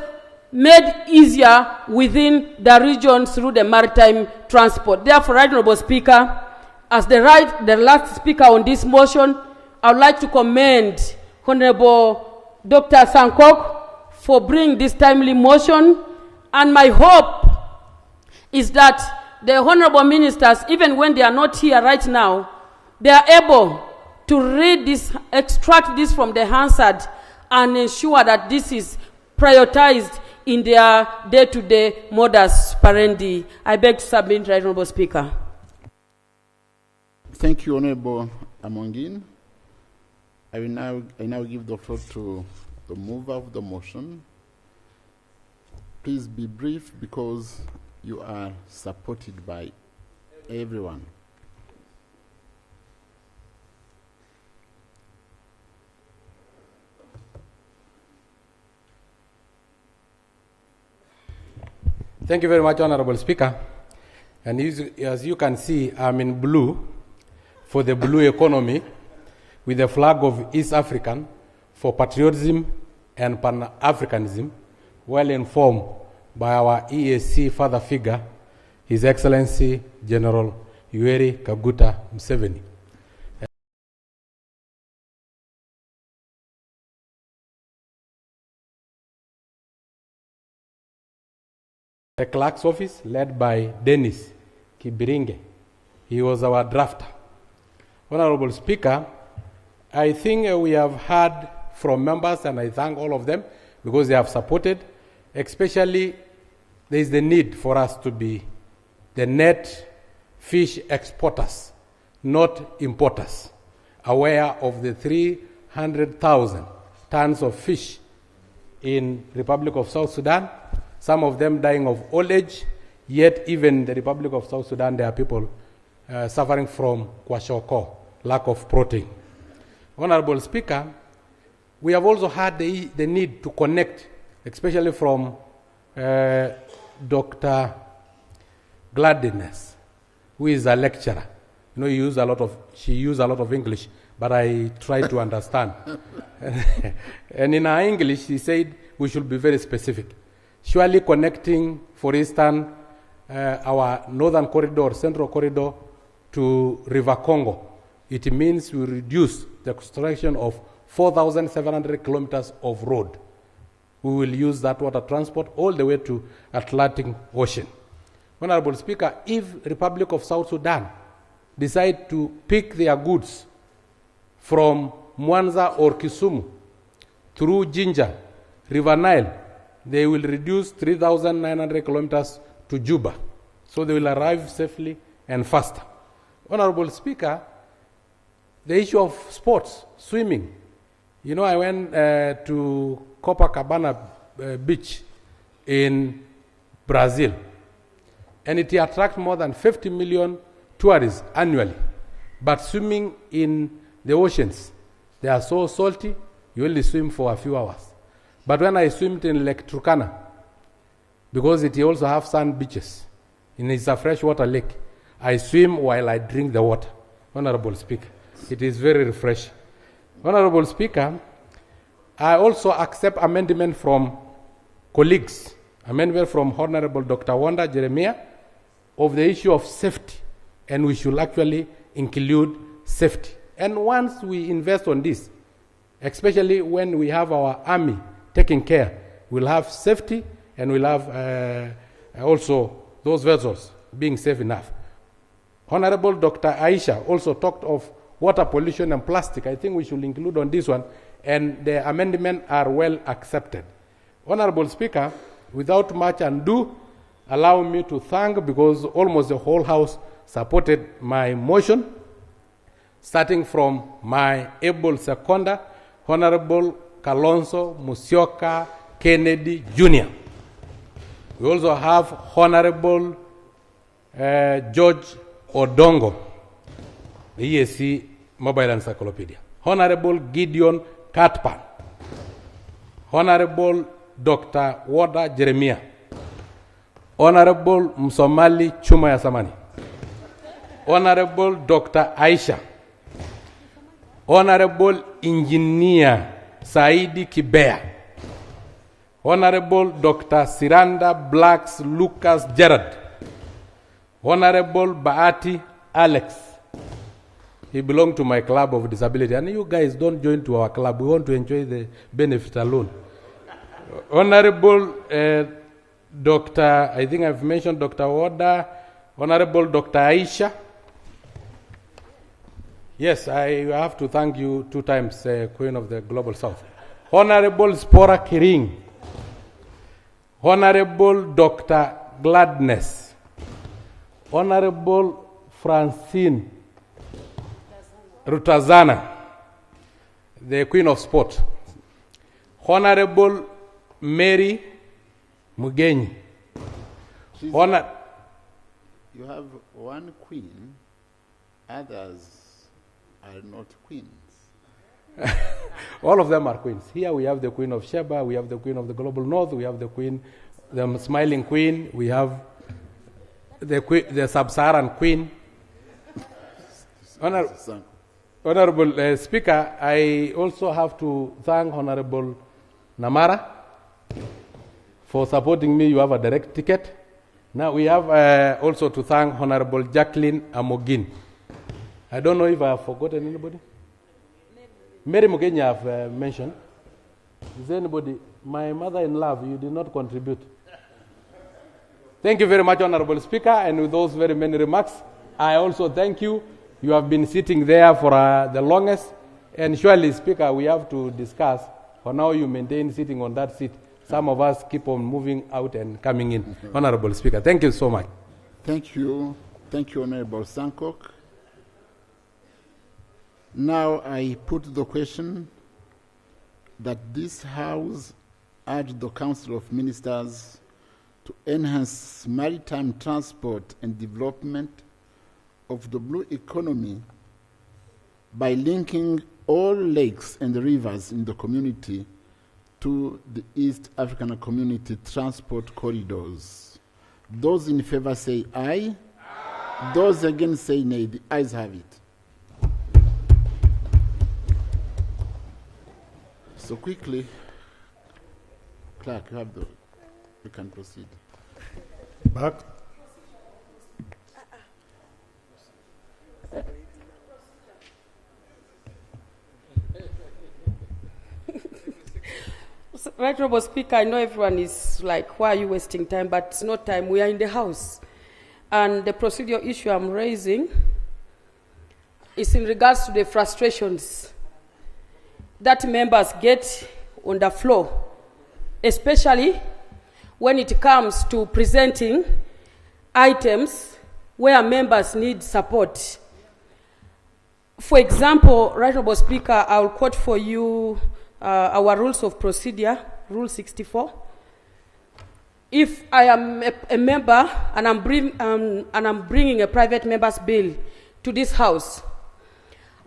Speaker 8: made easier within the region through the maritime transport. Therefore, Right Honourable Speaker, as the last speaker on this motion, I would like to commend Honourable Dr. Sankok for bringing this timely motion, and my hope is that the Honourable Ministers, even when they are not here right now, they are able to read this, extract this from the Hansard, and ensure that this is prioritized in their day-to-day modus operandi. I beg to submit, Right Honourable Speaker.
Speaker 4: Thank you, Honourable Amongin. I now give the floor to the mover of the motion. Please be brief because you are supported by everyone.
Speaker 15: Thank you very much, Honorable Speaker. And as you can see, I'm in blue for the blue economy with the flag of East African for patriotism and Pan-Africanism, well informed by our EAC father figure, His Excellency General Yoweri Kaguta Museveni. The clerk's office led by Dennis Kibiringe. He was our drafter. Honorable Speaker, I think we have heard from members, and I thank all of them because they have supported. Especially, there is the need for us to be the net fish exporters, not importers, aware of the 300,000 tons of fish in Republic of South Sudan, some of them dying of old age, yet even the Republic of South Sudan, there are people suffering from kwashiorkor, lack of protein. Honorable Speaker, we have also had the need to connect, especially from Dr. Gladness, who is a lecturer. You know, she used a lot of English, but I try to understand. And in her English, she said we should be very specific. Surely connecting, for instance, our northern corridor, central corridor, to River Congo, it means we reduce the construction of 4,700 kilometers of road. We will use that water transport all the way to Atlantic Ocean. Honorable Speaker, if Republic of South Sudan decide to pick their goods from Mwanza or Kisumu through Jinja, River Nile, they will reduce 3,900 kilometers to Juba. So they will arrive safely and faster. Honorable Speaker, the issue of sports, swimming. You know, I went to Copacabana beach in Brazil, and it attracts more than 50 million tourists annually. But swimming in the oceans, they are so salty, you only swim for a few hours. But when I swim in Lake Turkana, because it also has sand beaches, and it's a freshwater lake, I swim while I drink the water. Honorable Speaker, it is very refreshing. Honorable Speaker, I also accept amendment from colleagues, amendment from Honorable Dr. Wanda Jeremiah of the issue of safety, and we should actually include safety. And once we invest on this, especially when we have our army taking care, we'll have safety and we'll have also those vessels being safe enough. Honorable Dr. Aisha also talked of water pollution and plastic. I think we should include on this one, and the amendments are well accepted. Honorable Speaker, without much ado, allow me to thank, because almost the whole House supported my motion, starting from my able seconder, Honorable Kalonzo Musyoka Kennedy Jr. We also have Honorable George Odongo, the EAC Mobile Encyclopedia, Honorable Gideon Katpan, Honorable Dr. Wada Jeremiah, Honorable Msomali Chuma ya Samani, Honorable Dr. Aisha, Honorable Engineer Saidi Kibea, Honorable Dr. Siranda Blacks Lucas Gerard, Honorable Baati Alex. He belonged to my club of disability. And you guys don't join to our club. We want to enjoy the benefit alone. Honorable Dr. I think I've mentioned Dr. Wada, Honorable Dr. Aisha. Yes, I have to thank you 2 times, Queen of the Global South. Honorable Spora Kiring, Honorable Dr. Gladness, Honorable Francine Rutazana, the Queen of Sport, Honorable Mary Mugenyi.
Speaker 4: You have one queen, others are not queens.
Speaker 15: All of them are queens. Here we have the Queen of Sheba, we have the Queen of the Global North, we have the Queen, the Smiling Queen, we have the Sub-Saharan Queen. Honorable Speaker, I also have to thank Honorable Namara for supporting me. You have a direct ticket. Now we have also to thank Honorable Jacqueline Amogin. I don't know if I have forgotten anybody. Mary Mugenyi I have mentioned. Is there anybody? My mother-in-law, you did not contribute. Thank you very much, Honorable Speaker, and with those very many remarks, I also thank you. You have been sitting there for the longest, and surely, Speaker, we have to discuss. For now, you maintain sitting on that seat. Some of us keep on moving out and coming in. Honorable Speaker, thank you so much.
Speaker 4: Thank you. Thank you, Honorable Sankok. Now I put the question that this House urge the Council of Ministers to enhance maritime transport and development of the blue economy by linking all lakes and rivers in the community to the East African Community Transport Corridors. Those in favor say aye. Aye. Those against say nay. The ayes have it. So quickly, Clerk, you can proceed.
Speaker 5: Back.
Speaker 8: Right, Honorable Speaker, I know everyone is like, why are you wasting time? But it's not time. We are in the House. And the procedural issue I'm raising is in regards to the frustrations that members get on the floor, especially when it comes to presenting items where members need support. For example, Right Honorable Speaker, I'll quote for you our rules of procedure, Rule 64. If I am a member and I'm bringing a private member's bill to this House,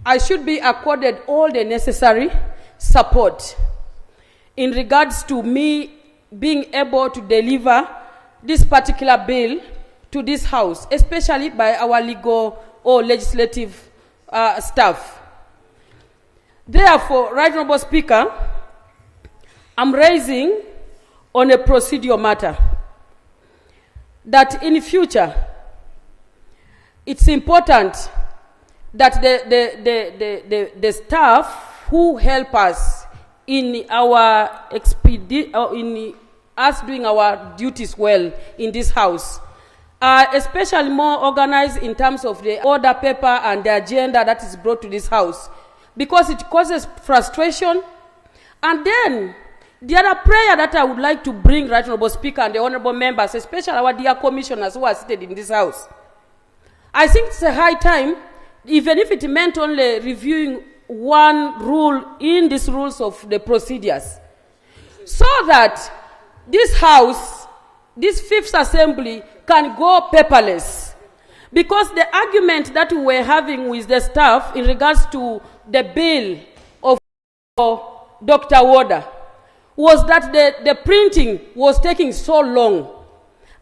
Speaker 8: I should be accorded all the necessary support in regards to me being able to deliver this particular bill to this House, especially by our legal or legislative staff. Therefore, Right Honorable Speaker, I'm raising on a procedural matter that in future it's important that the staff who help us in our in us doing our duties well in this House are especially more organized in terms of the order paper and the agenda that is brought to this House, because it causes frustration. And then the other prayer that I would like to bring, Right Honorable Speaker, and the honorable members, especially our dear commissioners who are seated in this House, I think it's a high time, even if it meant only reviewing one rule in these rules of the procedures, so that this House, this Fifth Assembly, can go paperless. Because the argument that we were having with the staff in regards to the bill of Dr. Wada was that the printing was taking so long.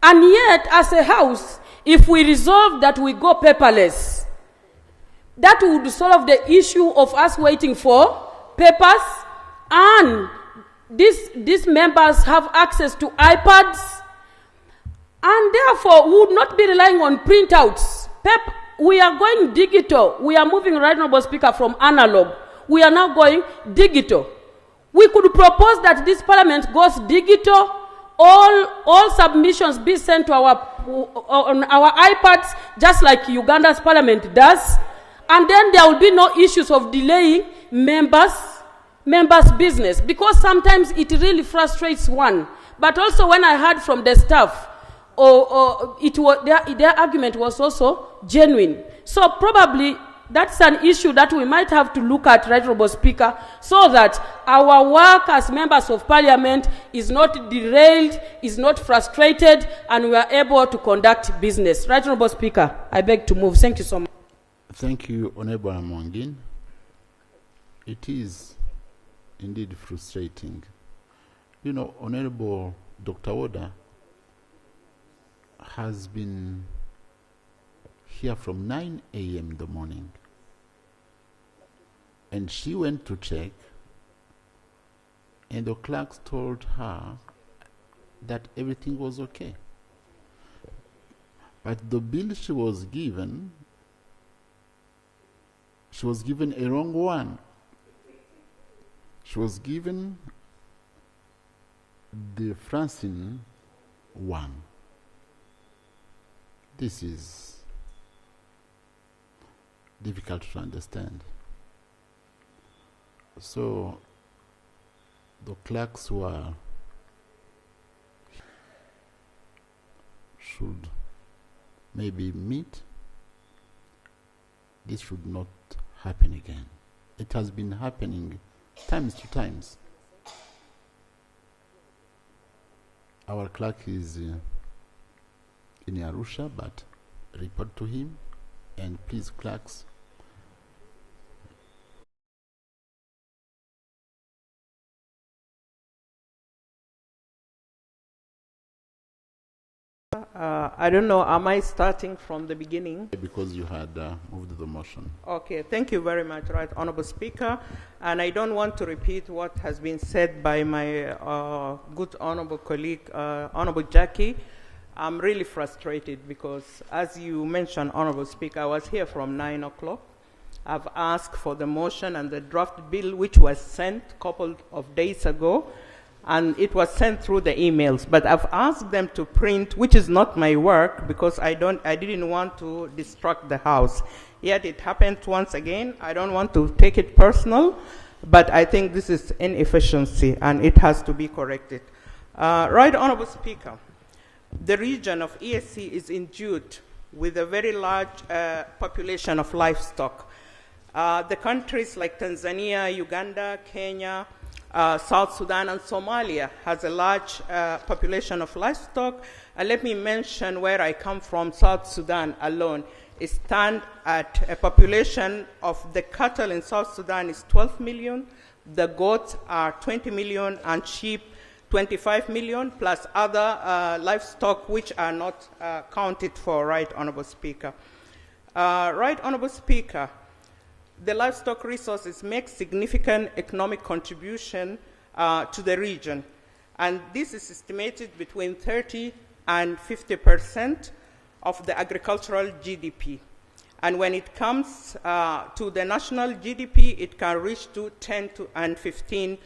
Speaker 8: And yet, as a house, if we resolve that we go paperless, that would solve the issue of us waiting for papers, and these members have access to iPads, and therefore we would not be relying on printouts. We are going digital. We are moving, right, Honorable Speaker, from analog. We are now going digital. We could propose that this parliament goes digital, all submissions be sent to on our iPads, just like Uganda's parliament does, and then there will be no issues of delaying members' business, because sometimes it really frustrates one. But also when I heard from the staff, their argument was also genuine. So probably that's an issue that we might have to look at, right, Honorable Speaker, so that our work as members of parliament is not derailed, is not frustrated, and we are able to conduct business. Right, Honorable Speaker, I beg to move. Thank you so much.
Speaker 4: Thank you, Honorable Mwangin. It is indeed frustrating. You know, Honorable Dr. Oda has been here from 9 a.m. in the morning. And she went to check, and the clerks told her that everything was okay. But the bill she was given a wrong one. She was given the Francine one. This is difficult to understand. So the clerks should maybe meet. This should not happen again. It has been happening times to times. Our clerk is in Arusha, but report to him, and please, clerks,
Speaker 7: I don't know, am I starting from the beginning?
Speaker 4: Because you had moved the motion.
Speaker 7: Okay, thank you very much, right, Honorable Speaker. And I don't want to repeat what has been said by my good honorable colleague, Honorable Jackie. I'm really frustrated because, as you mentioned, Honorable Speaker, I was here from 9 o'clock. I've asked for the motion and the draft bill, which was sent a couple of days ago, and it was sent through the emails. But I've asked them to print, which is not my work, because I didn't want to distract the House. Yet it happened once again. I don't want to take it personal, but I think this is inefficiency, and it has to be corrected. Right, Honorable Speaker, the region of EAC is endued with a very large population of livestock. The countries like Tanzania, Uganda, Kenya, South Sudan, and Somalia has a large population of livestock. Let me mention where I come from. South Sudan alone is stand at a population of the cattle in South Sudan is 12 million. The goats are 20 million, and sheep 25 million, plus other livestock which are not counted for, right, Honorable Speaker. Right, Honorable Speaker, the livestock resources make significant economic contribution to the region, and this is estimated between 30 and 50% of the agricultural GDP. And when it comes to the national GDP, it can reach to 10 and 15%.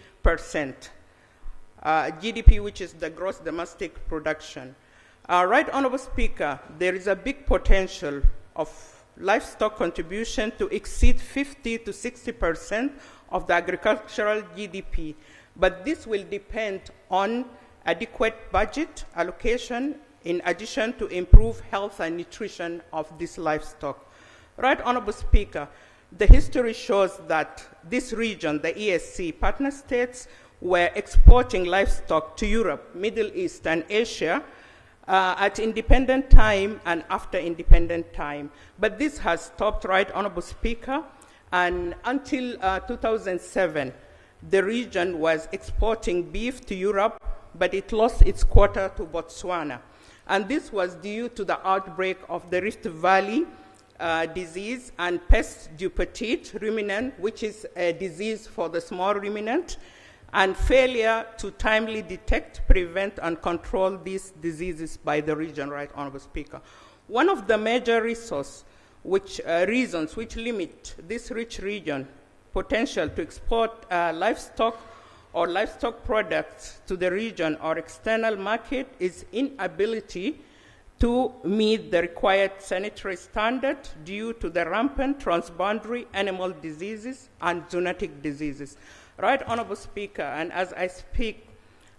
Speaker 7: GDP, which is the gross domestic production. Right, Honorable Speaker, there is a big potential of livestock contribution to exceed 50 to 60% of the agricultural GDP, but this will depend on adequate budget allocation in addition to improve health and nutrition of this livestock. Right, Honorable Speaker, the history shows that this region, the ESC partner states, were exporting livestock to Europe, Middle East, and Asia at independent time and after independent time. But this has stopped, right, Honorable Speaker, and until 2007, the region was exporting beef to Europe, but it lost its quota to Botswana. And this was due to the outbreak of the Rift Valley disease and pest du petit ruminant, which is a disease for the small ruminant, and failure to timely detect, prevent, and control these diseases by the region, Right Honorable Speaker. One of the major reasons which limit this rich region potential to export livestock or livestock products to the region or external market is inability to meet the required sanitary standard due to the rampant transboundary animal diseases and zoonotic diseases. Right Honorable Speaker, and as I speak,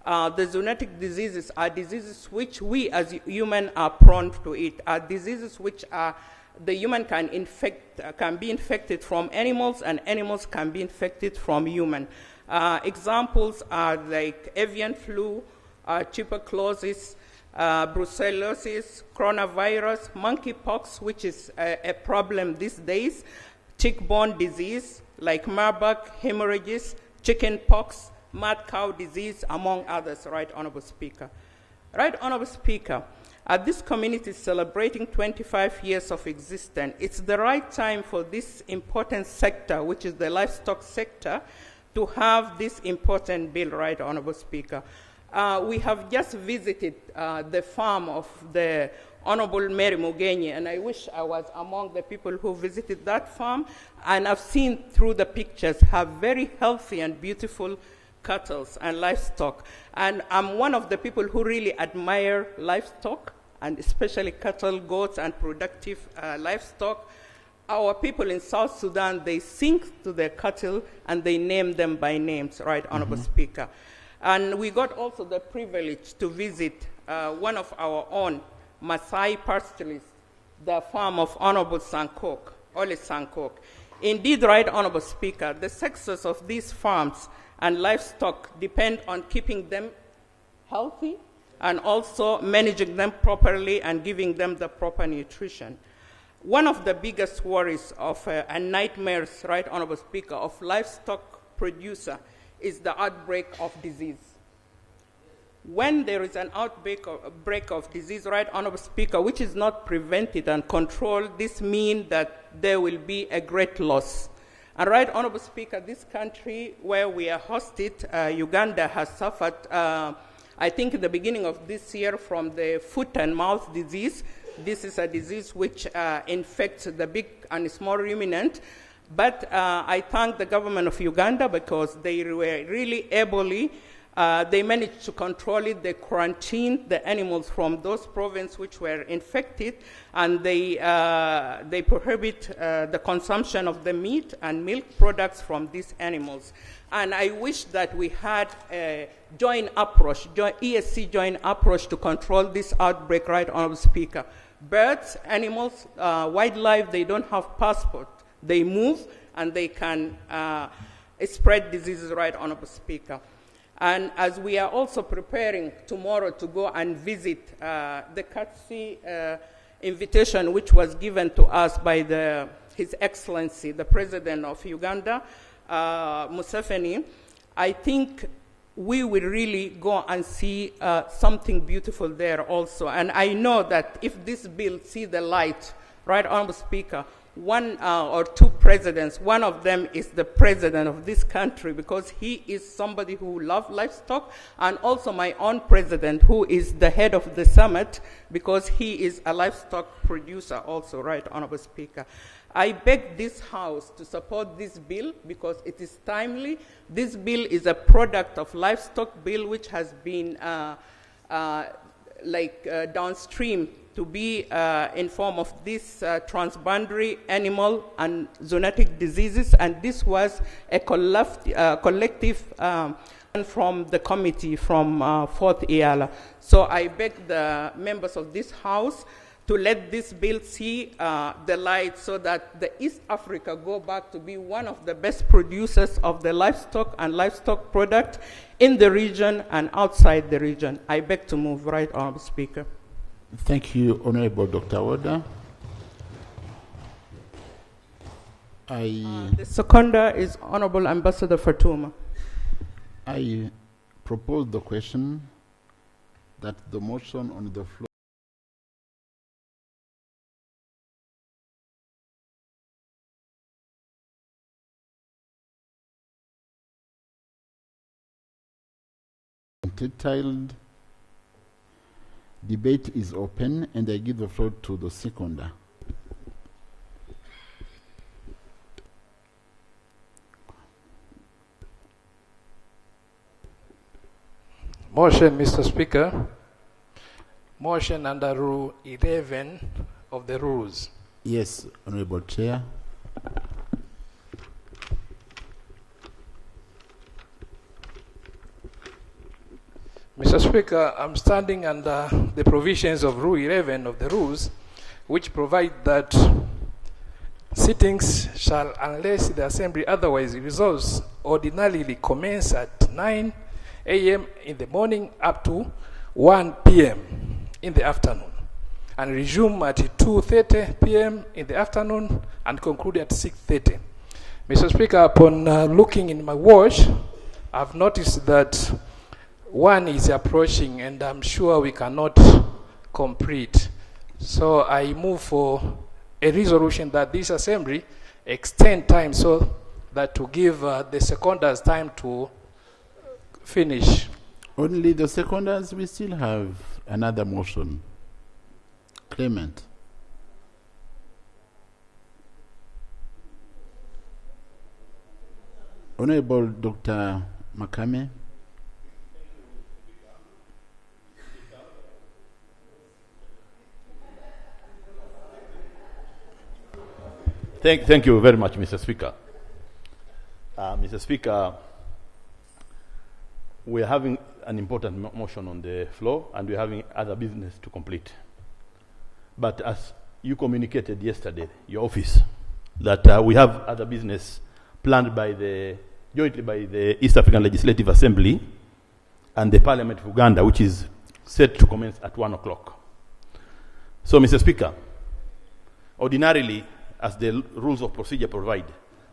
Speaker 7: the zoonotic diseases are diseases which we as humans are prone to it, are diseases which the human can be infected from animals, and animals can be infected from human. Examples are like avian flu, tuberculosis, brucellosis, coronavirus, monkeypox, which is a problem these days, tick-borne disease like Marburg, hemorrhages, chickenpox, mad cow disease, among others, Right Honorable Speaker. Right Honorable Speaker, this community is celebrating 25 years of existence. It's the right time for this important sector, which is the livestock sector, to have this important bill, Right Honorable Speaker. We have just visited the farm of the Honorable Mary Mugenyi, and I wish I was among the people who visited that farm, and I've seen through the pictures have very healthy and beautiful cattle and livestock. And I'm one of the people who really admire livestock, and especially cattle, goats, and productive livestock. Our people in South Sudan, they sing to their cattle and they name them by names, Right Honorable Speaker. And we got also the privilege to visit one of our own Maasai pastoralists, the farm of Honorable Sankok, Ole Sankok. Indeed, Right Honorable Speaker, the success of these farms and livestock depend on keeping them healthy and also managing them properly and giving them the proper nutrition. One of the biggest worries of and nightmares, Right Honorable Speaker, of livestock producer is the outbreak of disease. When there is an outbreak of disease, Right Honorable Speaker, which is not prevented and controlled, this means that there will be a great loss. And Right Honorable Speaker, this country where we are hosted, Uganda, has suffered, I think in the beginning of this year, from the foot and mouth disease. This is a disease which infects the big and small ruminant. But I thank the government of Uganda because they were really ably, they managed to control it. They quarantined the animals from those provinces which were infected, and they prohibit the consumption of the meat and milk products from these animals. And I wish that we had a joint approach, ESC joint approach to control this outbreak, Right Honorable Speaker. Birds, animals, wildlife, they don't have passport. They move and they can spread diseases, Right Honorable Speaker. And as we are also preparing tomorrow to go and visit the courtesy invitation which was given to us by His Excellency, the President of Uganda, Museveni, I think we will really go and see something beautiful there also. And I know that if this bill see the light, Right Honorable Speaker, one or two presidents, one of them is the president of this country because he is somebody who loves livestock, and also my own president who is the head of the summit because he is a livestock producer also, Right Honorable Speaker. I beg this House to support this bill because it is timely. This bill is a product of livestock bill which has been downstream to be in form of this transboundary animal and zoonotic diseases, and this was a collective from the committee from Fort Eala. So I beg the members of this House to let this bill see the light so that the East Africa go back to be one of the best producers of the livestock and livestock product in the region and outside the region. I beg to move, Right Honorable Speaker.
Speaker 4: Thank you, Honorable Dr. Woda.
Speaker 7: The seconder is Honorable Ambassador Fatuma.
Speaker 4: I propose the question that the motion on the floor entitled Debate is Open, and I give the floor to the seconder.
Speaker 6: Motion, Mr. Speaker. Motion under Rule 11 of the rules.
Speaker 4: Yes, Honorable Chair.
Speaker 6: Mr. Speaker, I'm standing under the provisions of Rule 11 of the rules, which provide that sittings shall, unless the Assembly otherwise resolves, ordinarily commence at 9 a.m. in the morning up to 1 p.m. in the afternoon, and resume at 2:30 p.m. in the afternoon and conclude at 6:30. Mr. Speaker, upon looking in my watch, I've noticed that 1 is approaching, and I'm sure we cannot complete. So I move for a resolution that this Assembly extend time so that to give the seconders time to finish.
Speaker 4: Only the seconders, we still have another motion. Clement. Honorable Dr. Makame.
Speaker 1: Thank you very much, Mr. Speaker. Mr. Speaker, we are having an important motion on the floor, and we're having other business to complete. But as you communicated yesterday, your office, that we have other business planned jointly by the East African Legislative Assembly and the Parliament of Uganda, which is set to commence at 1 o'clock. So, Mr. Speaker, ordinarily, as the rules of procedure provide,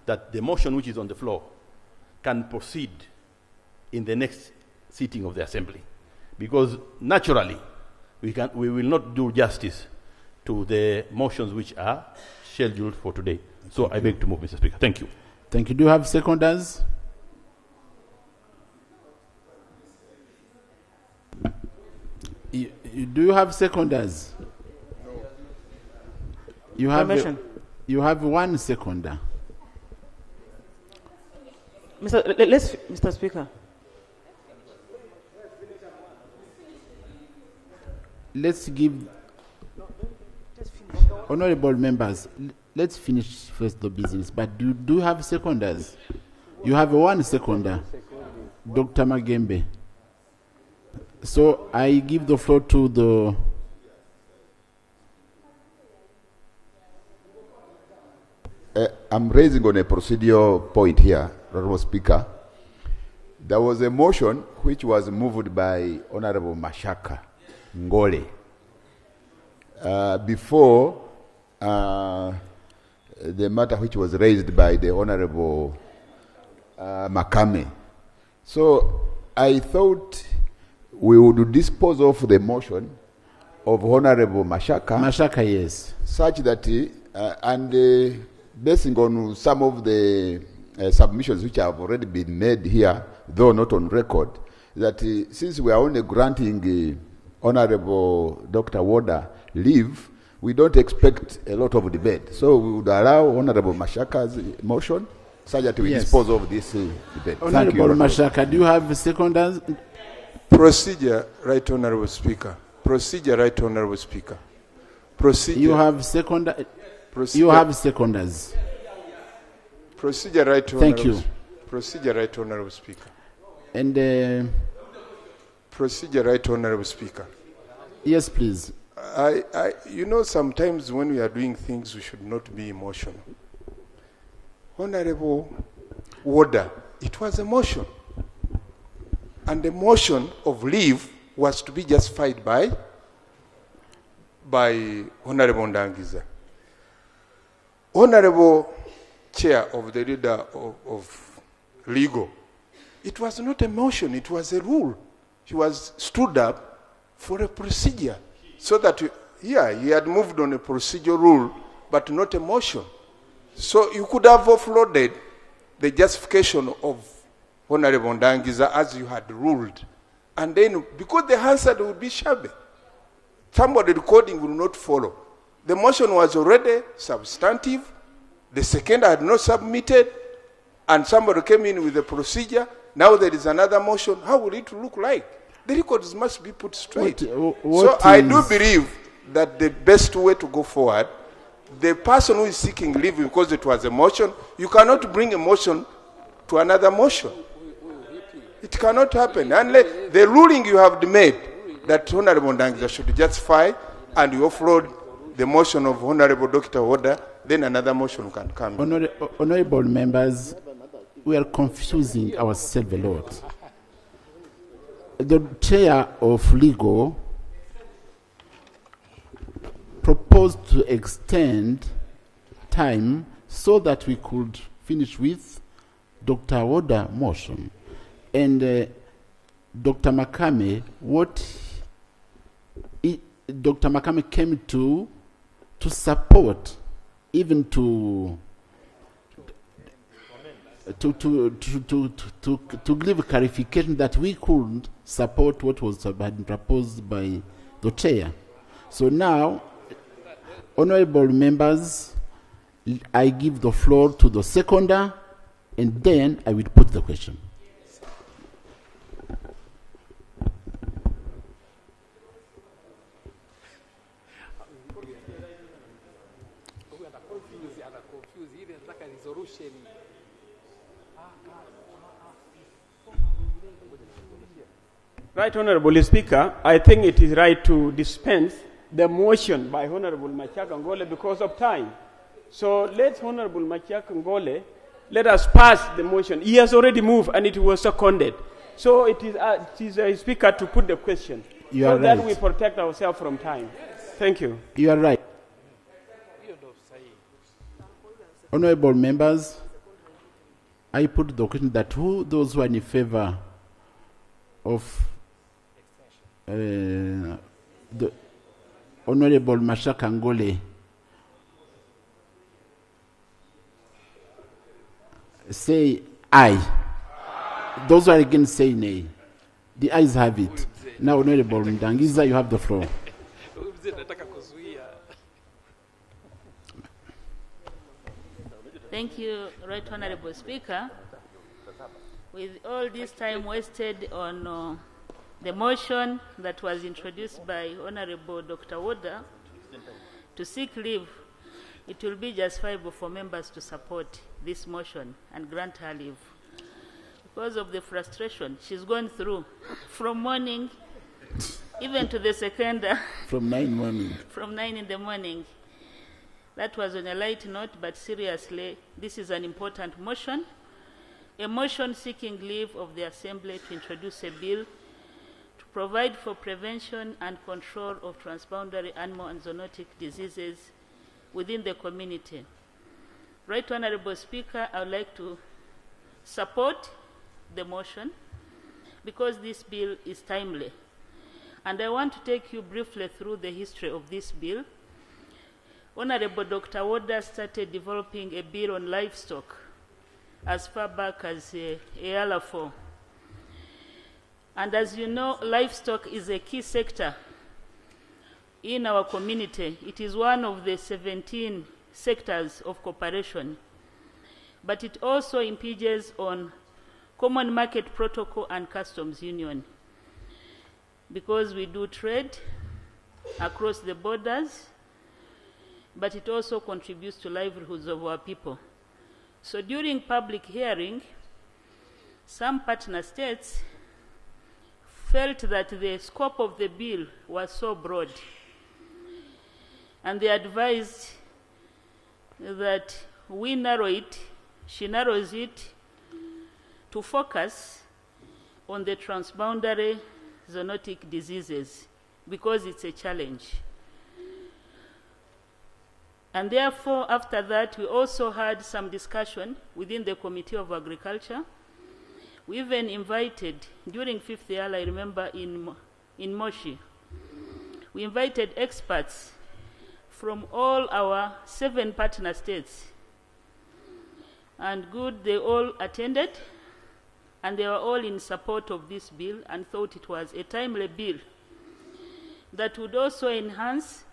Speaker 1: that the motion which is on the floor can proceed in the next sitting of the Assembly. Because naturally, we will not do justice to the motions which are scheduled for today. So I beg to move, Mr. Speaker. Thank you.
Speaker 4: Thank you. Do you have seconders? Do you have seconders? No. You have one seconder.
Speaker 22: Mr. Speaker.
Speaker 4: Let's give honorable members. Let's finish first the business. But do you have seconders? You have one seconder, Dr. Magembe. So I give the floor to the.
Speaker 18: I'm raising on a procedural point here, Honorable Speaker. There was a motion which was moved by Honorable Mashaka Ngole before the matter which was raised by the Honorable Makame. So I thought we would dispose of the motion of Honorable Mashaka.
Speaker 4: Mashaka, yes.
Speaker 18: Such that, basing on some of the submissions which have already been made here, though not on record, that since we are only granting Honorable Dr. Warder leave, we don't expect a lot of debate. So we would allow Honorable Mashaka's motion such that we dispose of this debate.
Speaker 4: Honorable Mashaka, do you have seconders?
Speaker 10: Procedure, right, Honorable Speaker. Procedure, right, Honorable Speaker. Procedure.
Speaker 4: You have seconders. You have seconders.
Speaker 10: Procedure, right,
Speaker 4: Thank
Speaker 10: Honorable.
Speaker 4: you.
Speaker 10: Procedure, right, Honorable Speaker.
Speaker 4: And
Speaker 10: procedure, right, Honorable Speaker.
Speaker 4: Yes, please.
Speaker 10: You know, sometimes when we are doing things, we should not be emotional. Honorable Warder, it was a motion. And the motion of leave was to be justified by Honorable Ndangiza. Honorable Chair of the leader of legal, it was not a motion, it was a rule. He was stood up for a procedure. So that, he had moved on a procedure rule, but not a motion. So you could have offloaded the justification of Honorable Ndangiza as you had ruled And then, because the answer would be shabby, somebody recording will not follow. The motion was already substantive. The second had not submitted, and somebody came in with a procedure. Now there is another motion. How will it look like? The records must be put straight. So I do believe that the best way to go forward, the person who is seeking leave because it was a motion, you cannot bring a motion to another motion. It cannot happen. Unless the ruling you have made that Honorable Ndangiza should justify, and you offload the motion of Honorable Dr. Oda, then another motion can come.
Speaker 9: Honorable members, we are confusing ourselves a lot. The chair of legal proposed to extend time so that we could finish with Dr. Oda motion. And Dr. Makame, Dr. Makame came to support, even to give clarification that we could support what was been proposed by the chair. So now, honorable members, I give the floor to the seconder, and then I will put the question.
Speaker 17: Right, Honorable Speaker, I think it is right to dispense the motion by Honorable Machaka Ngole because of time. So let Honorable Machaka Ngole let us pass the motion. He has already moved and it was seconded. So it is a speaker to put the question so that we protect ourselves from time. Thank you.
Speaker 9: You are right. Honorable members, I put the question that those who are in favor of the Honorable Machaka Ngole say aye. Those who are against say nay. The ayes have it. Now, Honorable Ndangiza, you have the floor.
Speaker 11: Thank you, Right Honorable Speaker. With all this time wasted on the motion that was introduced by Honorable Dr. Oda to seek leave, it will be justifiable for members to support this motion and grant her leave. Because of the frustration she's gone through from morning even to the second.
Speaker 9: From 9 morning.
Speaker 11: From 9 in the morning. That was on a light note, but seriously, this is an important motion. A motion seeking leave of the Assembly to introduce a bill to provide for prevention and control of transboundary animal and zoonotic diseases within the community. Right Honorable Speaker, I would like to support the motion because this bill is timely. And I want to take you briefly through the history of this bill. Honorable Dr. Oda started developing a bill on livestock as far back as Eala 4. And as you know, livestock is a key sector in our community. It is one of the 17 sectors of cooperation, but it also impinges on Common Market Protocol and Customs Union because we do trade across the borders, but it also contributes to livelihoods of our people. So during public hearing, some partner states felt that the scope of the bill was so broad, and they advised that we narrow it, she narrows it, to focus on the transboundary zoonotic diseases because it's a challenge. And therefore, after that, we also had some discussion within the Committee of Agriculture. We even invited, during 5th Eala, I remember in Moshi, we invited experts from all our 7 partner states. And good, they all attended. and they were all in support of this bill and thought it was a timely bill that would also enhance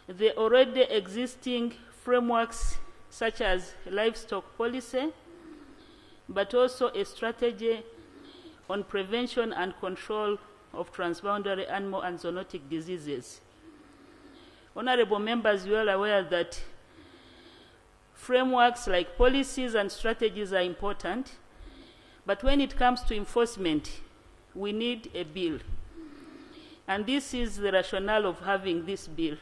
Speaker 11: the already existing frameworks such as livestock policy, but also a strategy on prevention and control of transboundary animal and zoonotic diseases. Honorable members, you are aware that frameworks like policies and strategies are important, but when it comes to enforcement, we need a bill. And this is the rationale of having this bill.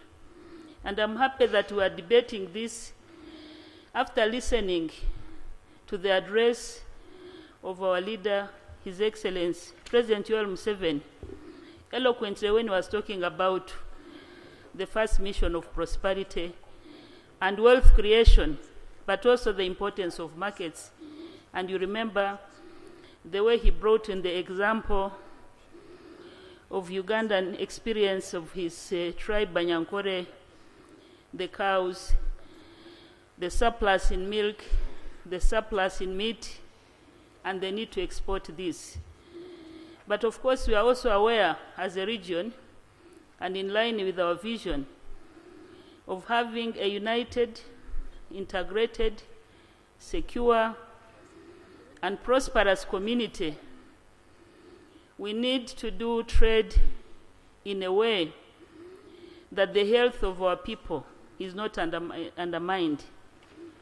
Speaker 11: And I'm happy that we are debating this after listening to the address of our leader, His Excellency, President Yoweri Museveni, eloquently when he was talking about the first mission of prosperity and wealth creation, but also the importance of markets. And you remember the way he brought in the example of Ugandan experience of his tribe, Banyankore, the cows, the surplus in milk, the surplus in meat, and the need to export this. But of course, we are also aware as a region, and in line with our vision, of having a united, integrated, secure, and prosperous community. We need to do trade in a way that the health of our people is not undermined.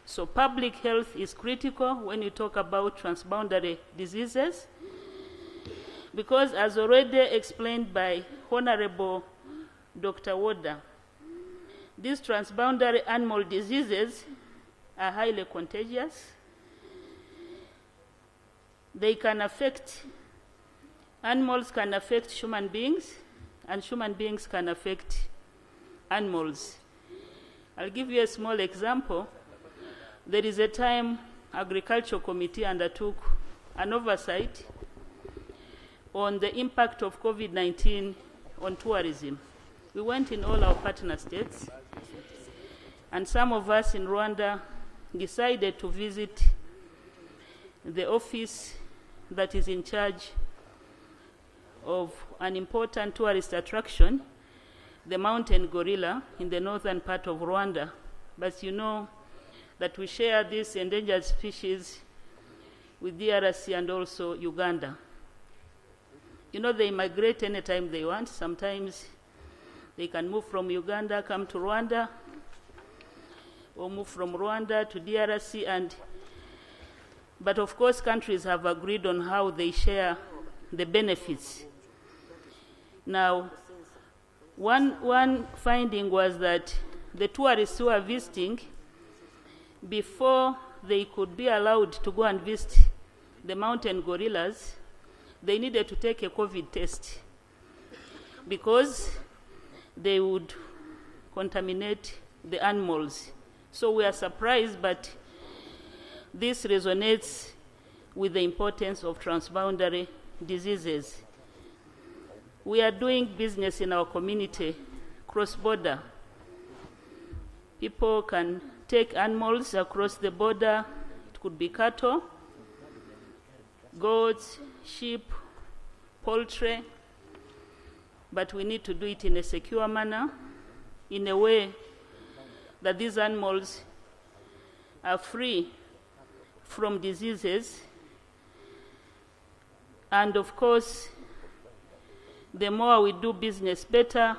Speaker 11: So public health is critical when you talk about transboundary diseases, because as already explained by Honorable Dr. Woda, these transboundary animal diseases are highly contagious. They can affect, animals can affect human beings, and human beings can affect animals. I'll give you a small example. There is a time Agricultural Committee undertook an oversight on the impact of COVID-19 on tourism. We went in all our partner states, and some of us in Rwanda decided to visit the office that is in charge of an important tourist attraction, the mountain gorilla in the northern part of Rwanda. But you know that we share this endangered species with DRC and also Uganda. You know, they migrate anytime they want. Sometimes they can move from Uganda, come to Rwanda, or move from Rwanda to DRC. But of course, countries have agreed on how they share the benefits. Now, one finding was that the tourists who are visiting, before they could be allowed to go and visit the mountain gorillas, they needed to take a COVID test because they would contaminate the animals. So we are surprised, but this resonates with the importance of transboundary diseases. We are doing business in our community cross-border. People can take animals across the border. It could be cattle, goats, sheep, poultry, but we need to do it in a secure manner, in a way that these animals are free from diseases. And of course, the more we do business better,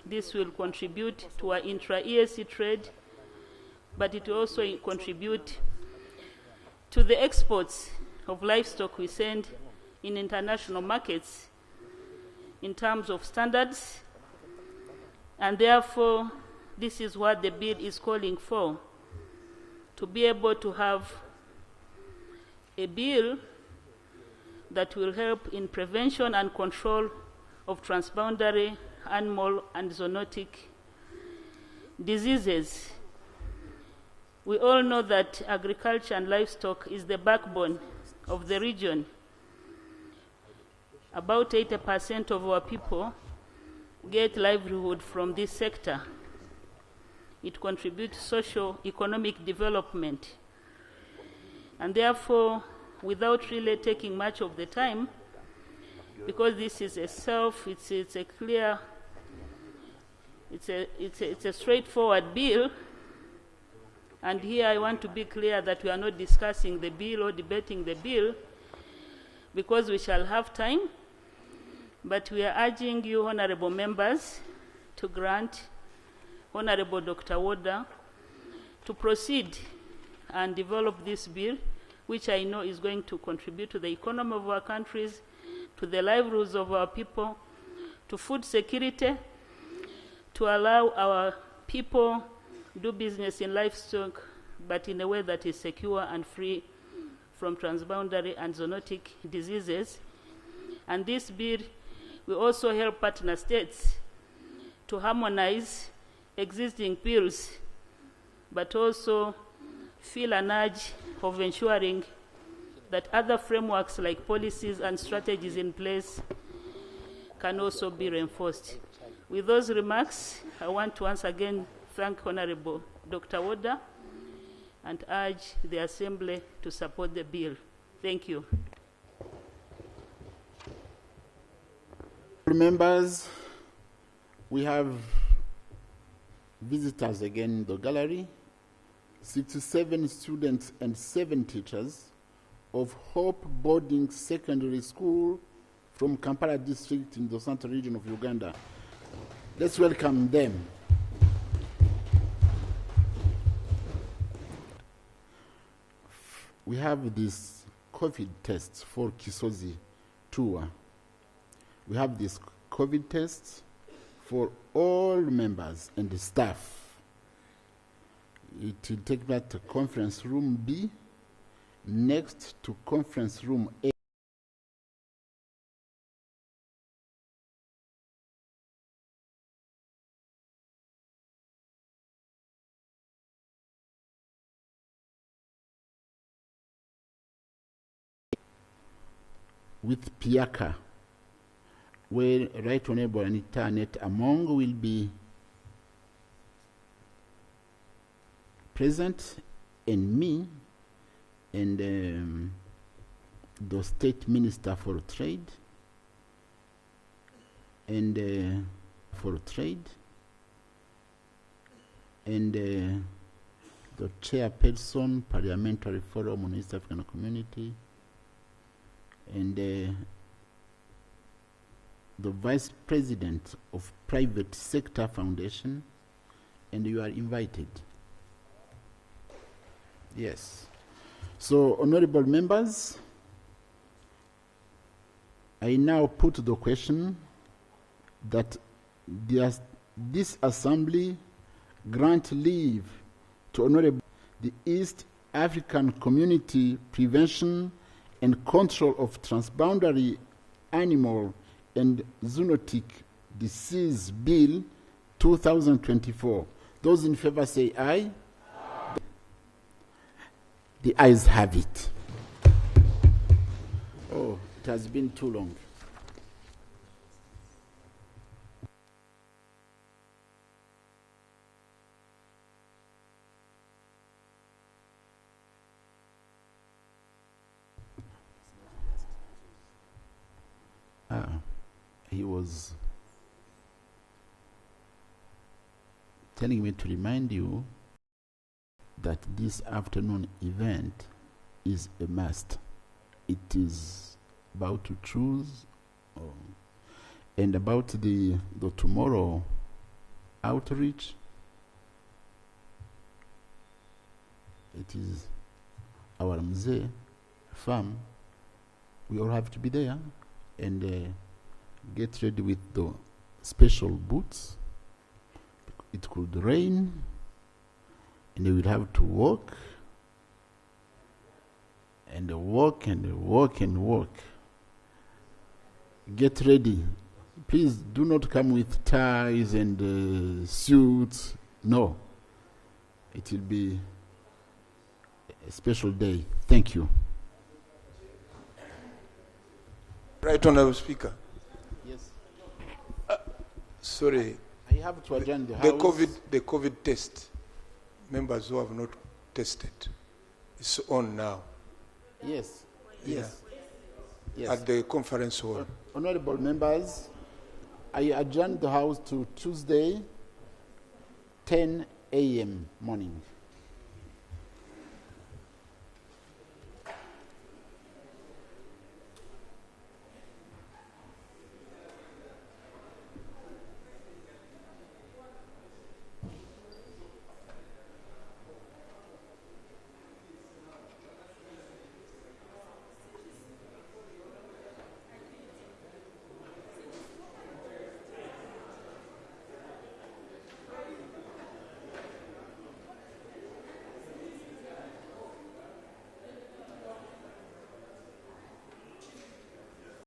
Speaker 11: this will contribute to our intra-EAC trade, but it will also contribute to the exports of livestock we send in international markets in terms of standards. And therefore, this is what the bill is calling for, to be able to have a bill that will help in prevention and control of transboundary animal and zoonotic diseases. We all know that agriculture and livestock is the backbone of the region. About 80% of our people get livelihood from this sector. It contributes to socio-economic development. And therefore, without really taking much of the time, because this is it's a clear, it's a straightforward bill. And here I want to be clear that we are not discussing the bill or debating the bill, because we shall have time. But we are urging you, honorable members, to grant Honorable Dr. Woda to proceed and develop this bill, which I know is going to contribute to the economy of our countries, to the livelihoods of our people, to food security, to allow our people do business in livestock, but in a way that is secure and free from transboundary and zoonotic diseases. And this bill will also help partner states to harmonize existing bills, but also feel an urge of ensuring that other frameworks like policies and strategies in place can also be reinforced. With those remarks, I want to once again thank Honorable Dr. Woda and urge the Assembly to support the bill. Thank you.
Speaker 9: Members, we have visitors again in the gallery. 67 students and 7 teachers of Hope Boarding Secondary School from Kampala district in the Central region of Uganda. Let's welcome them. We have this COVID test for Kisozi tour. We have this COVID test for all members and the staff. It will take place to conference room B, next to conference room A. With Piaka, where Right Honorable Anita Net Among will be present, and me, and the State Minister for Trade, and the Chairperson, Parliamentary Forum on East African Community, and the Vice President of Private Sector Foundation, and you are invited. Yes. So, honorable members, I now put the question that this Assembly grant leave to Honorable the East African Community Prevention and Control of Transboundary Animal and Zoonotic Disease Bill 2024. Those in favor say aye. The ayes have it. Oh, it has been too long. He was telling me to remind you that this afternoon event is a must. It is about to choose and about the tomorrow outreach. It is our Mzee farm. We all have to be there and get ready with the special boots. It could rain and they will have to walk and walk and walk and walk. Get ready. Please do not come with ties and suits. No. It will be a special day. Thank you.
Speaker 10: Right Honourable Speaker.
Speaker 9: Yes.
Speaker 10: Sorry.
Speaker 9: I have to adjourn the House.
Speaker 10: The COVID test. Members who have not tested. It's on now.
Speaker 9: Yes. Yes. Yes.
Speaker 10: At the conference hall.
Speaker 9: Honorable members, I adjourn the House to Tuesday, 10 a.m. morning.